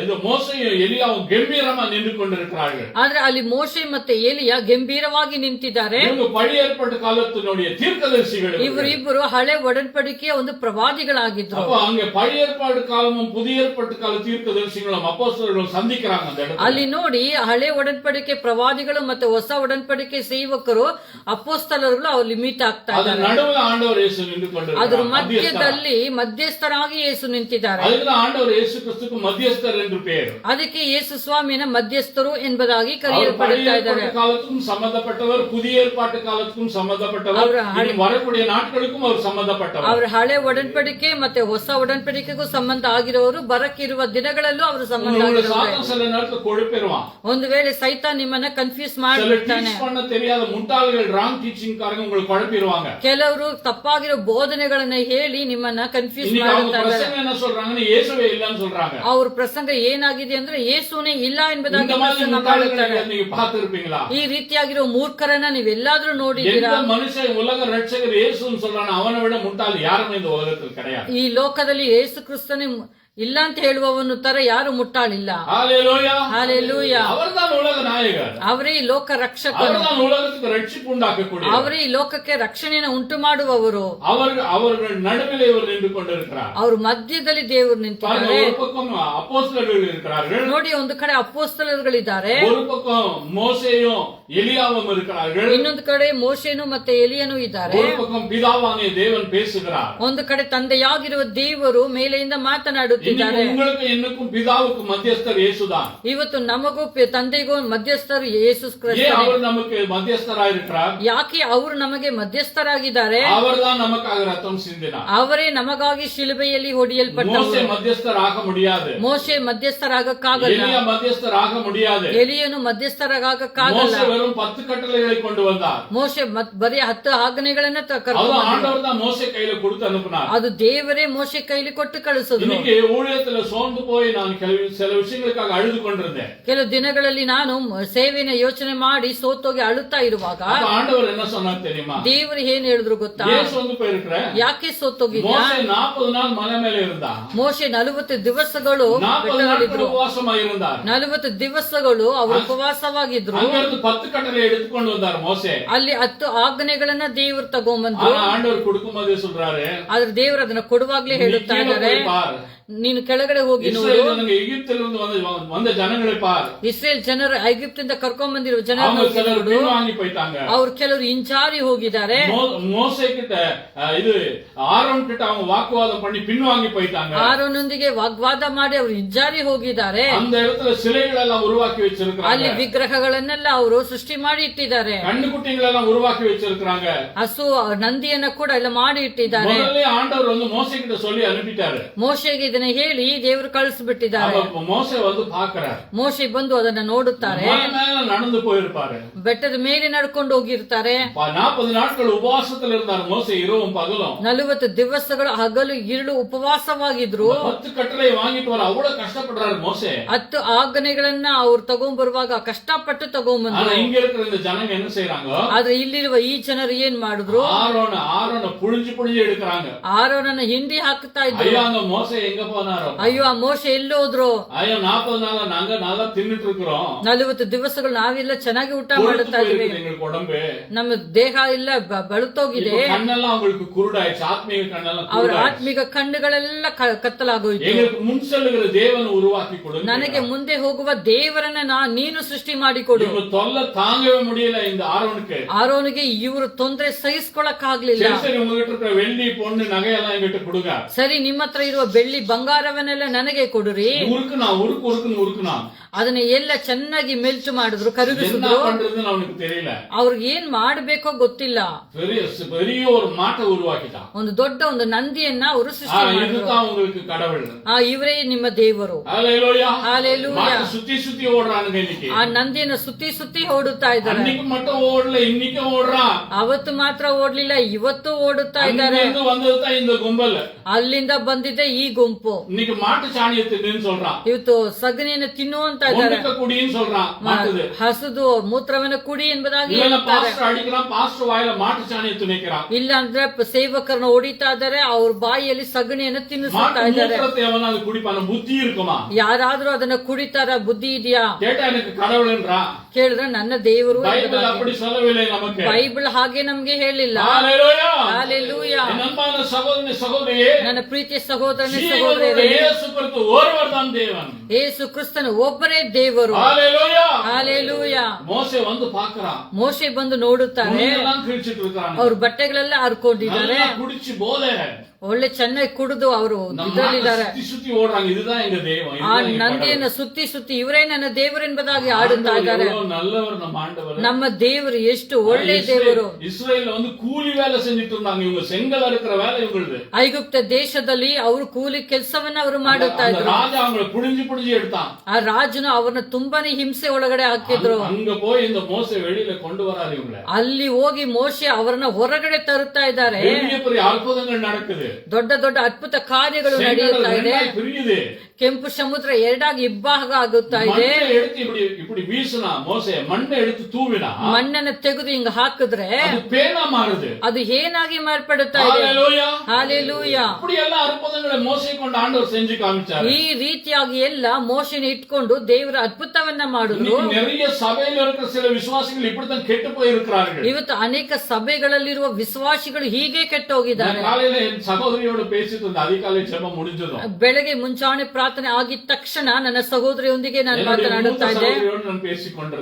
இது மோசேயும் எலியாவும் கம்பீரமா நின்று கொண்டிருக்கிறார்கள். ಆದ್ರೆ ಅಲ್ಲಿ ಮೋಶೆ ಮತ್ತೆ ಏಲಿಯ ಗಂಭೀರವಾಗಿ ನಿಂತಿದ್ದಾರೆ. இவங்க பழைய ஏற்பாட்டு காலத்தினுடைய தீர்க்கதரிசிகள். ಇವರಿಬ್ಬರು ಹಳೆ ಒಡன்பಡಿಕೆಯ ಒಂದು ಪ್ರವಾದಿಗಳಾಗಿದ್ರು. அப்ப அங்க பழைய ஏற்பாடு காலமும் புதிய ஏற்பாட்டு கால தீர்க்கதரிசிகளும் அப்போஸ்தலர்களும் சந்திக்கிறாங்க அந்த இடத்துல. ಅಲ್ಲಿ ನೋಡಿ ಹಳೆ ಒಡன்பಡಿಕೆ ಪ್ರವಾದಿಗಳು ಮತ್ತೆ ಹೊಸ ಒಡன்பಡಿಕೆ ಸೇವಕರು ಅಪೋಸ್ತಲರುಗಳು ಅಲ್ಲಿ ಮೀಟ್ ಆಗ್ತಾ ಅದರ ಇದ್ದಾರೆ. ನಡುವೆ ಆಂಡவர் ಯೇಸು ನಿಂತುಕೊಂಡಿದ್ದಾರೆ. ಅದರ ಮಧ್ಯದಲ್ಲಿ ಮಧ್ಯಸ್ಥರಾಗಿ ಯೇಸು ನಿಂತಿದ್ದಾರೆ. ಅದಕ್ಕೆ ಆಂಡவர் ಯೇಸು ಕ್ರಿಸ್ತಕ್ಕೆ ಮಧ್ಯಸ್ಥರು ಎಂದು பேர். ಅದಕ್ಕೆ ಯೇಸು ಸ್ವಾಮಿನ ಮಧ್ಯಸ್ಥರು ಎಂಬುದಾಗಿ ಕರೆಯಲ್ಪಡುತ್ತಾ ಇದ್ದಾರೆ. காலத்துக்கும் சம்பந்தப்பட்டவர், புதிய ஏற்பாட்டு காலத்துக்கும் சம்பந்தப்பட்டவர், இனி வரக்கூடிய நாட்களுக்கும் அவர் சம்பந்தப்பட்டவர். ಅವರು ಹಳೆ ಒಡன்பಡಿಕೆ ಮತ್ತೆ ಹೊಸ ಒಡன்பಡಿಕೆಗೂ ಸಂಬಂಧ ಆಗಿರುವವರು, ಬರಕ್ಕಿರುವ ದಿನಗಳಲ್ಲೂ ಅವರು ಸಂಬಂಧ ಆಗಿರುವರು. சில நேரத்துல கொழுப்பிடுவான். ಒಂದು ವೇಳೆ ಸೈತಾನ್ ನಿಮ್ಮನ್ನ ಕನ್ಫ್ಯೂಸ್ ಮಾಡಿಬಿಡ್ತಾನೆ. பண்ண தெரியாத முட்டாள்கள், ராங் டீச்சிங் காரங்க உங்களுக்கு குழப்பிடுவாங்க. ಕೆಲವರು ತಪ್ಪಾಗಿರೋ ಬೋಧನೆಗಳನ್ನ ಹೇಳಿ ನಿಮ್ಮನ್ನ ಕನ್ಫ್ಯೂಸ್ ಮಾಡುತ್ತಾರೆ. பிரசங்க என்ன சொல்றாங்கன்னா இயேசுவே இல்லன்னு சொல்றாங்க. ಅವ್ರ ಪ್ರಸಂಗ ಏನಾಗಿದೆ ಅಂದ್ರೆ ಯೇಸುನೇ ಇಲ್ಲ ಎಂಬುದಾಗಿ நீங்க பார்த்திருப்பீங்களா? ಈ ರೀತಿಯಾಗಿರೋ ಮೂರ್ಖರನ್ನ ನೀವೆಲ್ಲಾದ್ರೂ ನೋಡಿದ್ದೀರಾ? மனுஷன் உலக ரட்சகர் இயேசுன்னு சொல்றானே அவனை விட முட்டாள் யாரும் இந்த உலகத்தில் கிடையாது. ಈ ಲೋಕದಲ್ಲಿ ಯೇಸು ಕ್ರಿಸ್ತನೇ ಇಲ್ಲ ಅಂತ ಹೇಳುವವನು ತರ ಯಾರು ಮುಟ್ಟಾಳಿಲ್ಲ. ஹalleluya ஹalleluya. அவர்தான் உலக நாயகர். ಅವರೇ ಈ ಲೋಕ ರಕ್ಷಕರು. அவர்தான் உலகத்துக்கு ரட்சிப்பு உண்டாக்கக்கூடியவர். ಅವರೇ ಈ ಲೋಕಕ್ಕೆ ರಕ್ಷಣೆಯನ್ನು ಉಂಟು ಮಾಡುವವರು. அவர்கள் நடுவிலே இவர் நின்று கொண்டிருக்கிறார். ಅವ್ರ ಮಧ್ಯದಲ್ಲಿ ದೇವರು ನಿಂತಿದ್ದಾರೆ. ஒரு பக்கம் அப்போஸ்தலர்கள் இருக்கிறார்கள். ನೋಡಿ, ಒಂದು ಕಡೆ ಅಪೊಸ್ತಲರುಗಳಿದ್ದಾರೆ. ஒரு பக்கம் மோசேயும் எலியாவும் இருக்கிறார்கள். ಇನ್ನೊಂದು ಕಡೆ ಮೋಶೆನು ಮತ್ತೆ ಎಲಿಯನು ಇದ್ದಾರೆ. ஒரு பக்கம் பிதாவாகிய தேவன் பேசுகிறார். ಒಂದು ಕಡೆ ತಂದೆಯಾಗಿರುವ ದೇವರು ಮೇಲೆಯಿಂದ ಮಾತನಾಡುತ್ತಿದ್ದಾರೆ. உங்களுக்கு என்னக்கும் பிதாவுக்கு மத்தியஸ்தர் இயேசுதான். ಇವತ್ತು ನಮಗೂ ತಂದೆಗೂ ಮಧ್ಯಸ್ಥರು ಯೇಸು ಕ್ರಿಸ್ತ. அவர் நமக்கு மத்தியஸ்தராய் இருக்கிறார். ಯಾಕೆ ಅವರು ನಮಗೆ ಮಧ್ಯಸ್ಥರಾಗಿದ್ದಾರೆ? அவர்தான் நமக்காக ரத்தம் சிந்தினார். ಅವರೇ ನಮಗಾಗಿ ಶಿಲುಬೆಯಲ್ಲಿ ಹೊಡೆಯಲ್ಪಟ್ಟವರು. மோசே மத்தியஸ்தராக முடியாது. ಮೋಶೆ ಮಧ್ಯಸ್ಥರಾಗಕ್ಕಾಗಲ್ಲ. எலியா மத்தியஸ்தராக முடியாது. ಎಲಿಯನು ಮಧ್ಯಸ್ಥರಾಗಕ್ಕಾಗಲ್ಲ. மோசே வெறும் 10 கட்டளைகளை கொண்டு வந்தார். ಮೋಶೆ ಬರೀ 10 ಆಜ್ಞೆಗಳನ್ನ ಕರ್ಕೊಂಡು ஆண்டவர் தான் மோசே கையில கொடுத்து அனுப்பினார். ಅದು ದೇವರೇ ಮೋಶೆ ಕೈಲಿ ಕೊಟ್ಟು ಕಳಿಸಿದ್ರು. இன்னைக்கு ஊழியத்துல சோர்ந்து போய் நான் சில விஷயங்களுக்காக அழுது கொண்டிருந்தேன். ಕೆಲವು ದಿನಗಳಲ್ಲಿ ನಾನು ಸೇವೆನ ಯೋಚನೆ ಮಾಡಿ ಸೋತೋಗಿ ಅಳುತ್ತಾ ಇರುವಾಗ ஆண்டவர் என்ன சொன்னார் தெரியுமா? ದೇವರು ಏನ್ ಹೇಳಿದ್ರು ಗೊತ್ತಾ? ஏன் சோர்ந்து போயிருக்கிற? ಯಾಕೆ ಸೋತೋಗಿದ್ಯಾ? மோசே 40 நாள் மலை மேல இருந்தார். ಮೋಶೆ 40 ದಿವಸಗಳು 40 நாள் உபவாசமாக இருந்தார். 40 ದಿವಸಗಳು ಅವರು ಉಪವಾಸವಾಗಿದ್ರು. அங்கிருந்து 10 கட்டளை எடுத்துக்கொண்டு வந்தார் மோசே. ಅಲ್ಲಿ 10 ಆಜ್ಞೆಗಳನ್ನ ದೇವರು ತಗೊಂಡ್ಬಂದ್ರು. ஆண்டவர் கொடுக்கும்போது சொல்றாரு, ಆದ್ರೆ ದೇವರು ಅದನ್ನ ಕೊಡುವಾಗ್ಲೇ ಹೇಳುತ್ತಾ ಇದ್ದಾರೆ, ನೀನು ಕೆಳಗಡೆ ಹೋಗಿ ನೋಡು, ಈಜಿಪ್ತಿನಿಂದ வந்த ஜனங்களை பார். ಇಸ್ರೇಲ್ ಜನರು ಐಗುಪ್ತಿಂದ ಕರ್ಕೊಂಡ್ ಬಂದಿರುವ ಜನರನ್ನು ನೋಡು. ಅವ್ರು ಕೆಲವರು ಹಿಂಜಾರಿ ಹೋಗಿದ್ದಾರೆ. மோசே கிட்ட இது ஆரோன் கிட்ட அவங்க வாக்குவாதம் பண்ணி பின்வாங்கி போயிட்டாங்க. ಆರೋನೊಂದಿಗೆ ವಾಗ್ವಾದ ಮಾಡಿ ಅವರು ಹಿಂಜಾರಿ ಹೋಗಿದ್ದಾರೆ. அந்த இடத்துல சிலைகளெல்லாம் உருவாக்கி வச்சிருக்காங்க. ಅಲ್ಲಿ ವಿಗ್ರಹಗಳನ್ನೆಲ್ಲ ಅವರು ಸೃಷ್ಟಿ ಮಾಡಿ ಇಟ್ಟಿದ್ದಾರೆ. கண்ணுக்குட்டிகளெல்லாம் உருவாக்கி வச்சிருக்காங்க. ಹಸು ನಂದಿಯನ್ನ ಕೂಡ ಎಲ್ಲ ಮಾಡಿ ಇಟ್ಟಿದ್ದಾರೆ. ಮೊದಲೇ ಆಂಡவர் வந்து மோசே கிட்ட சொல்லி அனுப்பிட்டாரு. ಮೋಶೆಗೆ ಇದನ್ನ ಹೇಳಿ ದೇವರು ಕಳಿಸಿಬಿಟ್ಟಿದ್ದಾರೆ. மோசே வந்து பார்க்கறார். ಮೋಶೆ ಬಂದು ಅದನ್ನ ನೋಡುತ್ತಾರೆ. நடந்து போயிருப்பாரு. ಬೆಟ್ಟದ ಮೇಲೆ ನಡ್ಕೊಂಡು ಹೋಗಿರ್ತಾರೆ. 40 நாட்கள் உபவாசத்தில் இருந்தார் மோசே இரவும் பகலும். 40 ದಿವಸಗಳು ಹಗಲು ಇರುಳು ಉಪವಾಸವಾಗಿದ್ರು. 10 ಕಟ್ಟಳೆ வாங்கிட்டு வர அவ்வளவு கஷ்டப்படுறாரு மோசே. 10 ಆಜ್ಞೆಗಳನ್ನ ಅವ್ರು ತಗೊಂಡ್ ಬರುವಾಗ ಕಷ್ಟಪಟ್ಟು ತಗೊಂಡ್ಬಂದ್ರು. இங்க இருக்கிற இந்த ஜனங்க என்ன செய்யறாங்க? ಆದ್ರೆ ಇಲ್ಲಿರುವ ಈ ಜನರು ಏನ್ ಮಾಡಿದ್ರು? ஆரோன புழிஞ்சு எடுக்கறாங்க. ಆರೋನನ್ನ ಹಿಂಡಿ ಹಾಕ್ತಾ ಇದ್ರು. ஐயா, அங்க மோசே எங்க எங்க போனாரோ? ಅಯ್ಯೋ ಆ ಮೋಶೆ ಎಲ್ಲೋದ್ರು? ஐயோ 40 நாளா நாங்க நல்லா தின்னுட்டு இருக்கிறோம். 40 ದಿವಸಗಳು ನಾವೆಲ್ಲ ಚೆನ್ನಾಗಿ ಊಟ ಮಾಡುತ್ತಾ ಇದೀವಿ. எங்களுக்கு உடம்பு, ನಮ್ಮ ದೇಹ ಎಲ್ಲ ಬಳುತ್ತೋಗಿದೆ. கண்ணெல்லாம் உங்களுக்கு குருடாயிடுச்சு, ஆத்மீக கண்ணெல்லாம் ಅವರ ಆತ್ಮಿಕ ಕಣ್ಣುಗಳೆಲ್ಲ ಕತ್ತಲಾಗೋಯ್ತು. எங்களுக்கு முன் செல்லுகிற தேவனை உருவாக்கி கொடு. ನನಗೆ ಮುಂದೆ ಹೋಗುವ ದೇವರನ್ನ ನೀನು ಸೃಷ್ಟಿ ಮಾಡಿಕೊಡು. இவங்க தொல்லை தாங்கவே முடியல இந்த ஆரோனுக்கு. ಆರೋನಿಗೆ ಇವರು ತೊಂದರೆ ಸಹಿಸ್ಕೊಳಕ್ ಆಗ್ಲಿಲ್ಲ. சரி உங்ககிட்ட இருக்கிற வெள்ளி பொண்ணு நகையெல்லாம் என்கிட்ட கொடுங்க. ಸರಿ, ನಿಮ್ಮ ಹತ್ರ ಇರುವ ಬೆಳ್ಳಿ ಬಂಗಾರವನ್ನೆಲ್ಲ ನನಗೆ ಕೊಡುರಿ. உருக்குனா ಅದನ್ನ ಎಲ್ಲ ಚೆನ್ನಾಗಿ ಮೆಲ್ಟು ಮಾಡಿದ್ರು, ಕರಗಿಸಿದ್ರು. அவனுக்கு தெரியல, ಅವ್ರಿಗೆ ಏನ್ ಮಾಡ್ಬೇಕೋ ಗೊತ್ತಿಲ್ಲ. பெரிய ஒரு மாட்டை உருவாக்கிட்டான். ಒಂದು ದೊಡ್ಡ ಒಂದು ನಂದಿಯನ್ನ ಅವರು ಸೃಷ್ಟಿ ಮಾಡಿದ್ರು. இதுதான் உங்களுக்கு கடவுள். ಇವರೇ ನಿಮ್ಮ ದೇವರು. ஹalleluya. ஹalleluya. சுத்தி சுத்தி ஓடுறானுங்க இன்னைக்கு. ಆ ನಂದಿಯನ್ನ ಸುತ್ತಿ ಸುತ್ತಿ ಓಡುತ್ತಾ ಇದ್ದಾರೆ. அன்னைக்கு மட்டும் ஓடல, இன்னைக்கு ஓடுறான். ಅವತ್ತು ಮಾತ್ರ ಓಡ್ಲಿಲ್ಲ, ಇವತ್ತು ಓಡುತ್ತಾ ಇದ್ದಾರೆ. அங்கிருந்து வந்ததுதான் இந்த கும்பல். ಅಲ್ಲಿಂದ ಬಂದಿದೆ ಈ ಗುಂಪು. இன்னைக்கு மாட்டு சாணியை தின்னுன்னு சொல்றான். ಇವತ್ತು ಸಗಣಿಯನ್ನು ತಿನ್ನುವಂತ ಇದ್ದಾರೆ. குடின்னு சொல்றான். மாட்டுது ಹಸುದು ಮೂತ್ರವನ್ನ ಕುಡಿ ಎಂಬುದಾಗಿ பாஸ்டர் அடிக்கிறான், பாஸ்டர் வாயில மாட்டு சாணியை துணிக்கிறான். ಇಲ್ಲ ಅಂದ್ರೆ ಸೇವಕರನ್ನ ಹೊಡಿತಾ ಇದ್ದಾರೆ, ಅವ್ರ ಬಾಯಿಯಲ್ಲಿ ಸಗಣಿಯನ್ನು ತಿನ್ನಿಸ್ತಾ ಇದ್ದಾರೆ. குடிப்பான புத்தி இருக்குமா? ಯಾರಾದ್ರೂ ಅದನ್ನ ಕುಡಿತಾರ? ಬುದ್ಧಿ ಇದೆಯಾ? கேட்டா எனக்கு கடவுள்ன்றா. ಕೇಳಿದ್ರೆ ನನ್ನ ದೇವರು. பைபிள் அப்படி சொல்லவில்லை நமக்கு. ಬೈಬಲ್ ಹಾಗೆ ನಮ್ಗೆ ಹೇಳಿಲ್ಲ. ஹalleluya. ஹalleluya. அன்பான சகோதரனே சகோதரியே, ನನ್ನ ಪ್ರೀತಿಯ ಸಹೋದರನೇ ಸಹೋದರಿಯರೇ, ಯೇಸು ಕ್ರಿಸ್ತ ஒருவர்தான் தேவன். ಯೇಸು ಕ್ರಿಸ್ತನು ಒಬ್ಬರೇ ದೇವರು. ஹalleluya. ஹalleluya. ಮೋಸೆ வந்து பார்க்கறான். ಮೋಶೆ ಬಂದು ನೋಡುತ್ತಾರೆ. எல்லாம் கிழிச்சிட்டு இருக்காங்க. ಅವ್ರ ಬಟ್ಟೆಗಳೆಲ್ಲ ಹರ್ಕೊಂಡಿದ್ದಾರೆ. குடிச்சு போதை ಒಳ್ಳೆ ಚೆನ್ನಾಗಿ ಕುಡಿದು ಅವರು ಇದರಲ್ಲಿದ್ದಾರೆ. ಸುತ್ತಿ ಓಡ್றாங்க. இதுதான் எங்க தெய்வம். ಆ ನಂದಿಯನ್ನು ಸುತ್ತಿ ಸುತ್ತಿ ಇವರೇ ನನ್ನ ದೇವರೆಂಬುದಾಗಿ ಆಡುತ್ತಾ ಇದ್ದಾರೆ. நல்லவர் நம்ம ஆண்டவர். ನಮ್ಮ ದೇವರು ಎಷ್ಟು ಒಳ್ಳೆ ದೇವರು. இஸ்ரேல்ல வந்து கூலி வேலை செஞ்சிட்டு இருந்தாங்க. இவங்க செங்கல் அறுக்கிற வேலை இவங்களுது. ಐಗುಪ್ತ ದೇಶದಲ್ಲಿ ಅವರು ಕೂಲಿ ಕೆಲಸವನ್ನ ಅವರು ಮಾಡುತ್ತಾ ಇದ್ರು. ராஜா அவங்களை புடிஞ்சு புடிஞ்சு எடுத்தான். ಆ ರಾಜನು ಅವರನ್ನ ತುಂಬಾನೇ ಹಿಂಸೆ ಒಳಗಡೆ ಹಾಕಿದ್ರು. அங்க போய் இந்த மோசே வெளியில கொண்டு வராரு இவங்களை. ಅಲ್ಲಿ ಹೋಗಿ ಮೋಶೆ ಅವರನ್ನ ಹೊರಗಡೆ ತರುತ್ತಾ ಇದ್ದಾರೆ. பெரிய பெரிய அற்புதங்கள் நடக்குது. ದೊಡ್ಡ ದೊಡ್ಡ ಅದ್ಭುತ ಕಾರ್ಯಗಳು ನಡೆಯುತ್ತಾ ಇದೆ. பிரியுது. ಕೆಂಪು ಸಮುದ್ರ ಎರಡಾಗಿ ಇಬ್ಬಾಗ ಆಗುತ್ತಾ ಇದೆ. இப்படி வீசினா மோசே மண்ணை எடுத்து தூவினா ಮಣ್ಣನ್ನು ತೆಗೆದು ಹಿಂಗ ಹಾಕಿದ್ರೆ அது பேனா மாறுது. ಅದು ಏನಾಗಿ ಮಾರ್ಪಡುತ್ತಾ ಇದೆ. ஹalleluya. ஹalleluya. இப்படி எல்லா அற்புதங்களை மோசே கொண்டு ஆண்டவர் செஞ்சு காமிச்சாரு. ಈ ರೀತಿಯಾಗಿ ಎಲ್ಲ ಮೋಶೆನ ಇಟ್ಕೊಂಡು ದೇವರ ಅದ್ಭುತವನ್ನ ಮಾಡಿದ್ರು. நிறைய சபையில இருக்கிற சில விசுவாசிகள் இப்படித்தான் கெட்டு போய் இருக்கிறார்கள். ಇವತ್ತು ಅನೇಕ ಸಭೆಗಳಲ್ಲಿರುವ ವಿಶ್ವಾಸಿಗಳು ಹೀಗೆ ಕೆಟ್ಟೋಗಿದ್ದಾರೆ. காலையில என் சகோதரியோட பேசிட்டு இருந்த அதிகாலை ஜெபம் முடிஞ்சதும் ಬೆಳಗ್ಗೆ ಮುಂಚಾನೆ ಪ್ರಾರ್ಥನೆ ಆಗಿದ ತಕ್ಷಣ ನನ್ನ ಸಹೋದರಿಯೊಂದಿಗೆ ನಾನು ಮಾತನಾಡುತ್ತಾ ಇದ್ದೆ.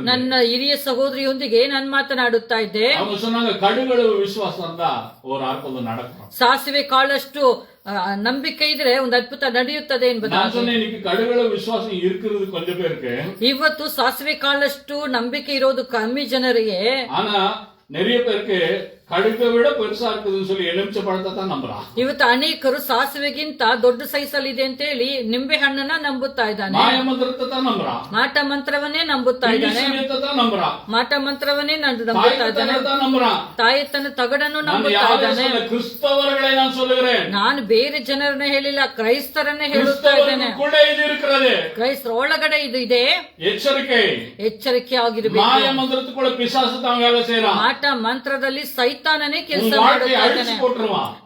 ನನ್ನ ಹಿರಿಯ ಸಹೋದರಿಯೊಂದಿಗೆ ನಾನು ಮಾತನಾಡುತ್ತಾ ಇದ್ದೆ. அவங்க சொன்னாங்க கடுகளவு விசுவாசம் இருந்தா ஒரு அற்புதம் நடக்கும். ಸಾಸಿವೆ ಕಾಳಷ್ಟು ನಂಬಿಕೆ ಇದ್ರೆ ಒಂದು ಅದ್ಭುತ ನಡೆಯುತ್ತದೆ ಎಂಬುದಾಗಿ. கடுகளவு விசுவாசம் இருக்கிறது கொஞ்சம் பேருக்கு. ಇವತ್ತು ಸಾಸಿವೆ ಕಾಳಷ್ಟು ನಂಬಿಕೆ ಇರೋದು ಕಮ್ಮಿ ಜನರಿಗೆ. ஆனா நிறைய பேருக்கு கடுக்கை விட பெருசா இருக்குதுன்னு சொல்லி எலுமிச்சை பழத்தை தான் நம்புறான். ಇವತ್ತು ಅನೇಕರು ಸಾಸಿವೆಗಿಂತ ದೊಡ್ಡ ಸೈಜ್ ಅಲ್ಲಿ ಇದೆ ಅಂತ ಹೇಳಿ ನಿಂಬೆ ಹಣ್ಣನ್ನ ನಂಬುತ್ತಾ ಇದ್ದಾನೆ. மாய மந்திரத்தை தான் நம்புறான். ಮಾಟ ಮಂತ್ರವನ್ನೇ ನಂಬುತ್ತಾ ಇದ್ದಾನೆ. தான் நம்புறான். ಮಾಟ ಮಂತ್ರವನ್ನೇ ನಂಬುತ್ತಾ ಇದ್ದಾನೆ. நம்புறான். ತಾಯಿ ತನ್ನ ತಗಡನ್ನು ನಂಬುತ್ತಾ ಇದ್ದಾನೆ. கிறிஸ்தவர்களை நான் சொல்லுகிறேன். ನಾನು ಬೇರೆ ಜನರನ್ನ ಹೇಳಿಲ್ಲ, ಕ್ರೈಸ್ತರನ್ನೇ ಹೇಳುತ್ತಾ ಇದ್ದೇನೆ. ಕ್ರೈಸ್ತರ ಒಳಗಡೆ ಇದು ಇದೆ. ಎಚ್ಚರಿಕೆ ಆಗಿರಬೇಕು. மாய மந்திரத்துக்குள்ள பிசாசு தான் வேலை செய்றான். ಮಾಟ ಮಂತ್ರದಲ್ಲಿ ಸೈತಾನನೇ ಕೆಲಸ ಮಾಡುತ್ತಾ ಇದ್ದಾನೆ.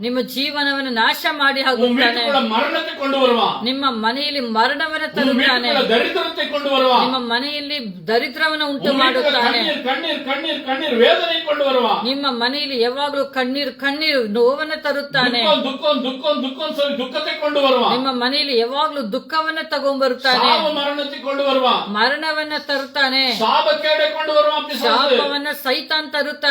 ನಿಮ್ಮ ಜೀವನವನ್ನು ನಾಶ ಮಾಡಿ ಹಾಕುತ್ತಾನೆ. மரணத்தை கொண்டு வருவான். ನಿಮ್ಮ ಮನೆಯಲ್ಲಿ ಮರಣವನ್ನು ತರುತ್ತಾನೆ. ದರಿದ್ರತೆ கொண்டு வருவான். ನಿಮ್ಮ ಮನೆಯಲ್ಲಿ ದರಿದ್ರವನ್ನು ಉಂಟು ಮಾಡುತ್ತಾನೆ. ಕಣ್ಣೀರ್ ಕಣ್ಣೀರ್ ಕಣ್ಣೀರ್ ವೇದನೆ கொண்டு வருவான். ನಿಮ್ಮ ಮನೆಯಲ್ಲಿ ಯಾವಾಗಲೂ ಕಣ್ಣೀರು ನೋವನ್ನು ತರುತ್ತಾನೆ. ದುಃಖಂ ದುಃಖಂ ದುಃಖಂ சொல்லி ದುಃಖத்தை கொண்டு வருவான். ನಿಮ್ಮ ಮನೆಯಲ್ಲಿ ಯಾವಾಗಲೂ ದುಃಖವನ್ನು ತಗೊಂಡ್ಬರುತ್ತಾನೆ. ಮರಣத்தை கொண்டு வருவான். ಮರಣವನ್ನ ತರುತ್ತಾನೆ. சாபக்கேடை கொண்டு வருவான். ಶಾಪವನ್ನ ಸೈತಾನ್ ತರುತ್ತಾನೆ.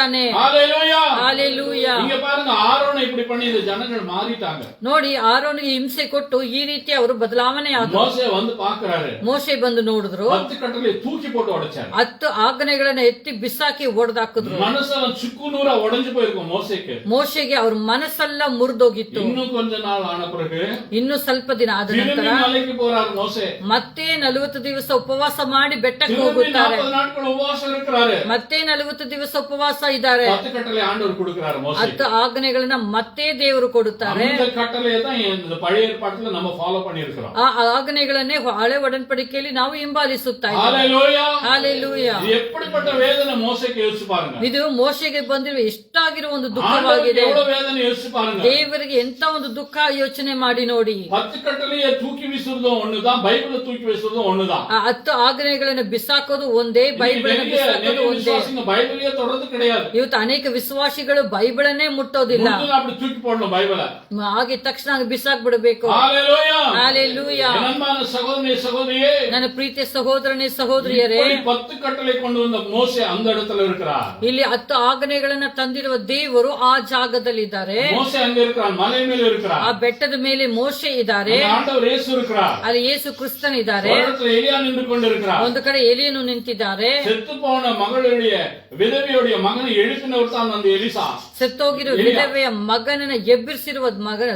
ஹalleluya. இங்க பாருங்க, ஆரோனை இப்படி பண்ணி இந்த ஜனங்கள் மாறிட்டாங்க. ನೋಡಿ, ಆರೋನಿಗೆ ಹಿಂಸೆ ಕೊಟ್ಟು ಈ ರೀತಿ ಅವರು ಬದಲಾವಣೆ ಆದ್ರು. மோசே வந்து பார்க்கறாரு. ಮೋಶೆ ಬಂದು ನೋಡಿದ್ರು. 10 ಕಟ್ಟಲೆ தூக்கி போட்டு உடைச்சாரு. 10 ಆಜ್ಞೆಗಳನ್ನ ಎತ್ತಿ ಬಿಸಾಕಿ ಒಡೆದಾಕಿದ್ರು. மனசெல்லாம் சுக்குநூறா உடைஞ்சு போயிருக்கும் மோசேக்கு. ಮೋಶೆಗೆ ಅವ್ರ ಮನಸ್ಸೆಲ್ಲ ಮುರಿದೋಗಿತ್ತು. இன்னும் கொஞ்ச நாள் ஆன பிறகு ಇನ್ನು ಸ್ವಲ್ಪ ದಿನ ಆದ ನಂತರ மலைக்கு போறாரு மோசே. மோசே. ಮತ್ತೆ 40 ದಿವಸ ಉಪವಾಸ ಮಾಡಿ ಬೆಟ್ಟಕ್ಕೆ திரும்பி ಹೋಗುತ್ತಾರೆ. 40 நாட்கள் உபவாசம் இருக்கிறாரு. ಮತ್ತೆ 40 ದಿವಸ ಉಪವಾಸ ಇದ್ದಾರೆ. 10 கட்டளை ஆண்டவர் கொடுக்கிறாரு மோசே. 10 ಆಜ್ಞೆಗಳನ್ನ ಮತ್ತೆ ದೇವರು ಕೊಡುತ್ತಾರೆ. அந்த கட்டளையை தான் இந்த பழைய ஏற்பாட்டுல நம்ம ஃபாலோ பண்ணி இருக்கிறோம். ಆ ಆಜ್ಞೆಗಳನ್ನೇ ಹಳೆ ಒಡன்பಡಿಕೆಯಲ್ಲಿ ನಾವು ಹಿಂಬಾಲಿಸುತ್ತಾ ಇದ್ದೇವೆ. ஹalleluya. ಹಾಲೆಲೂಯಾ. இது எப்படிப்பட்ட வேதனை மோசேக்கு யோசிச்சு பாருங்க. ಇದು ಮೋಶೆಗೆ ಬಂದಿರುವ ಎಷ್ಟಾಗಿರುವ ಒಂದು ದುಃಖವಾಗಿದೆ. எவ்வளவு வேதனை யோசிச்சு பாருங்க. ದೇವರಿಗೆ ಎಂತ ಒಂದು ದುಃಖ ಯೋಚನೆ ಮಾಡಿ ನೋಡಿ. 10 கட்டளையை தூக்கி வீசுறதும் ஒண்ணுதான், பைபிளை தூக்கி வீசுறதும் ஒண்ணுதான். ಆ 10 ಆಜ್ಞೆಗಳನ್ನು ಬಿಸಾಕೋದು ಒಂದೇ, ಬೈಬಲನ್ನು ಬಿಸಾಕೋದು ಒಂದೇ. பைபிளையே தொடர்ந்து கிடையாது. ಇವತ್ತು ಅನೇಕ ವಿಶ್ವಾಸಿಗಳು ಬೈಬಲನ್ನೇ ಮುಟ್ಟೋದಿಲ್ಲ. அப்படி தூக்கி போடணும் பைபிளை. ಹಾಗೆ ತಕ್ಷಣ ಬಿಸಾಕ್ ಬಿಡಬೇಕು. ஹalleluya. ಹಾಲೆಲೂಯಾ. அன்பான சகோதரனே சகோதரியே, ನನ್ನ ಪ್ರೀತಿಯ ಸಹೋದರನೇ ಸಹೋದರಿಯರೇ, 10 கட்டளை கொண்டு வந்த மோசே அந்த இடத்துல இருக்கிறார். ಇಲ್ಲಿ 10 ಆಜ್ಞೆಗಳನ್ನ ತಂದಿರುವ ದೇವರು ಆ ಜಾಗದಲ್ಲಿದ್ದಾರೆ. மோசே அங்க இருக்கிறார், மலை மேல இருக்கிறார். ಆ ಬೆಟ್ಟದ ಮೇಲೆ ಮೋಶೆ ಇದ್ದಾರೆ. ஆண்டவர் இயேசு இருக்கிறார். ಅಲ್ಲಿ ಯೇಸು ಕ್ರಿಸ್ತನಿದ್ದಾರೆ. ஒரு இடத்துல எலியா நின்று கொண்டிருக்கிறார். ಒಂದು ಕಡೆ ಎಲಿಯನು ನಿಂತಿದ್ದಾರೆ. செத்து போன மகளுடைய விதவையுடைய மகனை எழுப்பினவர் தான் அந்த எலிசா. ಸತ್ತೋಗಿರುವ ವಿಧವೆಯ ಮಗನನ್ನ ಎಬ್ಬಿಸಿರುವ ಮಗನ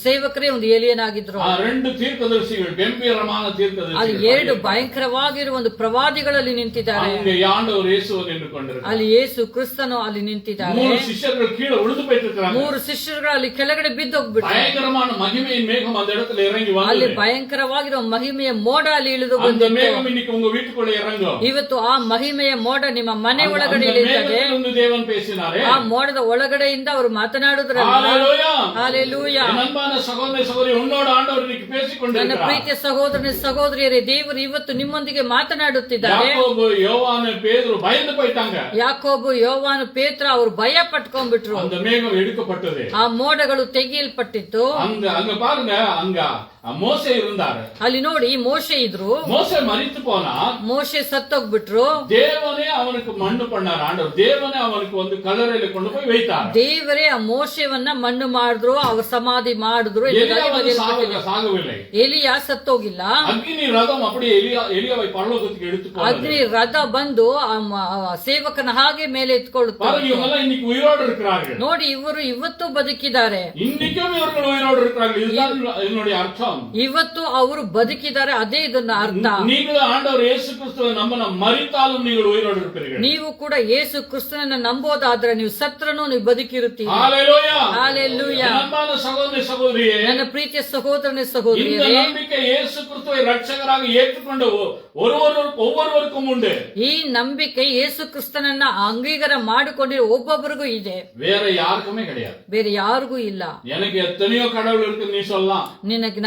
ಸೇವಕರೇ ಒಂದು ಏಲಿಯನಾಗಿದ್ರು. 2 தீர்க்கதரிசிகள், கம்பீரமான ಅಲ್ಲಿ தீர்க்கதரிசிகள், 2 ಭಯಂಕರವಾಗಿರುವ ಒಂದು ಪ್ರವಾದಿಗಳಲ್ಲಿ ನಿಂತಿದ್ದಾರೆ. அங்கே ஆண்டவர் இயேசு நின்று கொண்டிருக்கிறார். ಅಲ್ಲಿ ಯೇಸು ಕ್ರಿಸ್ತನು ಅಲ್ಲಿ ನಿಂತಿದ್ದಾರೆ. 3 சிஷ்யர்கள் கீழே விழுந்து போயிட்டு இருக்காங்க. 3 ಶಿಷ್ಯರು ಅಲ್ಲಿ ಕೆಳಗಡೆ ಬಿದ್ದೋಗ್ಬಿಟ್ರು. பயங்கரமான மகிமையின் மேகம் அந்த இடத்துல இறங்கி ಅಲ್ಲಿ வந்தது. ಭಯಂಕರವಾಗಿರುವ ಮಹಿಮೆಯ ಮೋಡ ಅಲ್ಲಿ ಇಳಿದು அந்த ಬಂದಿತ್ತು. மேகம் இன்னைக்கு உங்க வீட்டுக்குள்ள இறங்கும். ಇವತ್ತು ಆ ಮಹಿಮೆಯ ಮೋಡ ನಿಮ್ಮ ಮನೆ ಒಳಗಡೆ ಇಳಿಯುತ್ತದೆ. மேகத்திலிருந்து தேவன் பேசினாரே, ಆ ಮೋಡದ ಒಳಗಡೆಯಿಂದ ಅವರು ಮಾತನಾಡುದ್ರಲ್ಲ. ஹalleluya. ಹಾಲೆಲೂಯಾ. அன்பான சகோதர சகோதரி, உன்னோட ஆண்டவர் இன்னைக்கு பேசிக் ನನ್ನ கொண்டிருக்கிறார். ಪ್ರೀತಿಯ ಸಹೋದರನೇ ಸಹೋದರಿಯರೇ, ದೇವರು ಇವತ್ತು ನಿಮ್ಮೊಂದಿಗೆ ಮಾತನಾಡುತ್ತಿದ್ದಾರೆ. யாக்கோபு, யோவானு, பேதுரு பயந்து போயிட்டாங்க. ಯಾಕೋಬು, ಯೋವಾನು, ಪೇತ್ರ ಅವರು ಭಯ ಪಟ್ಕೊಂಡ್ಬಿಟ್ರು. அந்த மேகம் எடுக்கப்பட்டது. ಆ ಮೋಡಗಳು ತೆಗೆಯಲ್ಪಟ್ಟಿತ್ತು. அங்க பாருங்க, அங்க மோசே இருந்தாரு. ಅಲ್ಲಿ ನೋಡಿ ಮೋಶೆ ಇದ್ರು. மோசே மரித்து போனா, ಮೋಶೆ ಸತ್ತೋಗ್ಬಿಟ್ರು. தேவனே அவனுக்கு மண்ணு பண்ணார். ஆண்டவர் தேவனே அவனுக்கு வந்து கல்லறையில கொண்டு போய் வைத்தார். ದೇವರೇ ಆ ಮೋಶೆವನ್ನ ಮಣ್ಣು ಮಾಡಿದ್ರು, ಅವ್ರ ಸಮಾಧಿ ಮಾಡಿದ್ರು. சாகவில்லை. ಎಲಿಯಾ ಸತ್ತೋಗಿಲ್ಲ. அக்னி ரதம் அப்படியே எலியாவை பரலோகத்துக்கு எடுத்து போனது. ಅಗ್ನಿ ರಥ ಬಂದು ಆ ಸೇವಕನ ಹಾಗೆ ಮೇಲೆ ಎತ್ಕೊಳ್ಳುತ್ತಾರೆ. பாருங்க, இவங்க எல்லாம் இன்னைக்கு உயிரோடு இருக்கிறார்கள். ನೋಡಿ, ಇವರು ಇವತ್ತು ಬದುಕಿದ್ದಾರೆ. இன்னைக்கும் இவர்கள் உயிரோடு இருக்கிறார்கள். இதுதான் என்னுடைய அர்த்தம். ಇವತ್ತು ಅವರು ಬದುಕಿದ್ದಾರೆ, ಅದೇ ಇದನ್ನ ಅರ್ಥ. நீங்களும் ஆண்டவர் இயேசு கிறிஸ்துவை நம்பின மரித்தாலும் நீங்கள் உயிரோடு இருப்பீர்கள். ನೀವು ಕೂಡ ಯೇಸು ಕ್ರಿಸ್ತನನ್ನ ನಂಬೋದಾದ್ರೆ ನೀವು ಸತ್ರನು ನೀವು ಬದುಕಿರುತ್ತೀರಿ. ஹalleluya. ಹಾಲೆಲೂಯಾ. அன்பான சகோதர சகோதரியே, ನನ್ನ ಪ್ರೀತಿಯ ಸಹೋದರನೇ இந்த ಸಹೋದರಿಯರೇ, நம்பிக்கை இயேசு கிறிஸ்துவை ரட்சகராக ஏற்றுக்கொண்ட ஒவ்வொருவருக்கும் உண்டு. ಈ ನಂಬಿಕೆ ಯೇಸು ಕ್ರಿಸ್ತನನ್ನ ಅಂಗೀಕಾರ ಮಾಡಿಕೊಂಡಿರೋ ಒಬ್ಬೊಬ್ಬರಿಗೂ ಇದೆ, வேற யாருக்குமே கிடையாது. ಬೇರೆ ಯಾರಿಗೂ ಇಲ್ಲ. எனக்கு எத்தனையோ கடவுள் இருக்கு நீ சொல்லலாம்.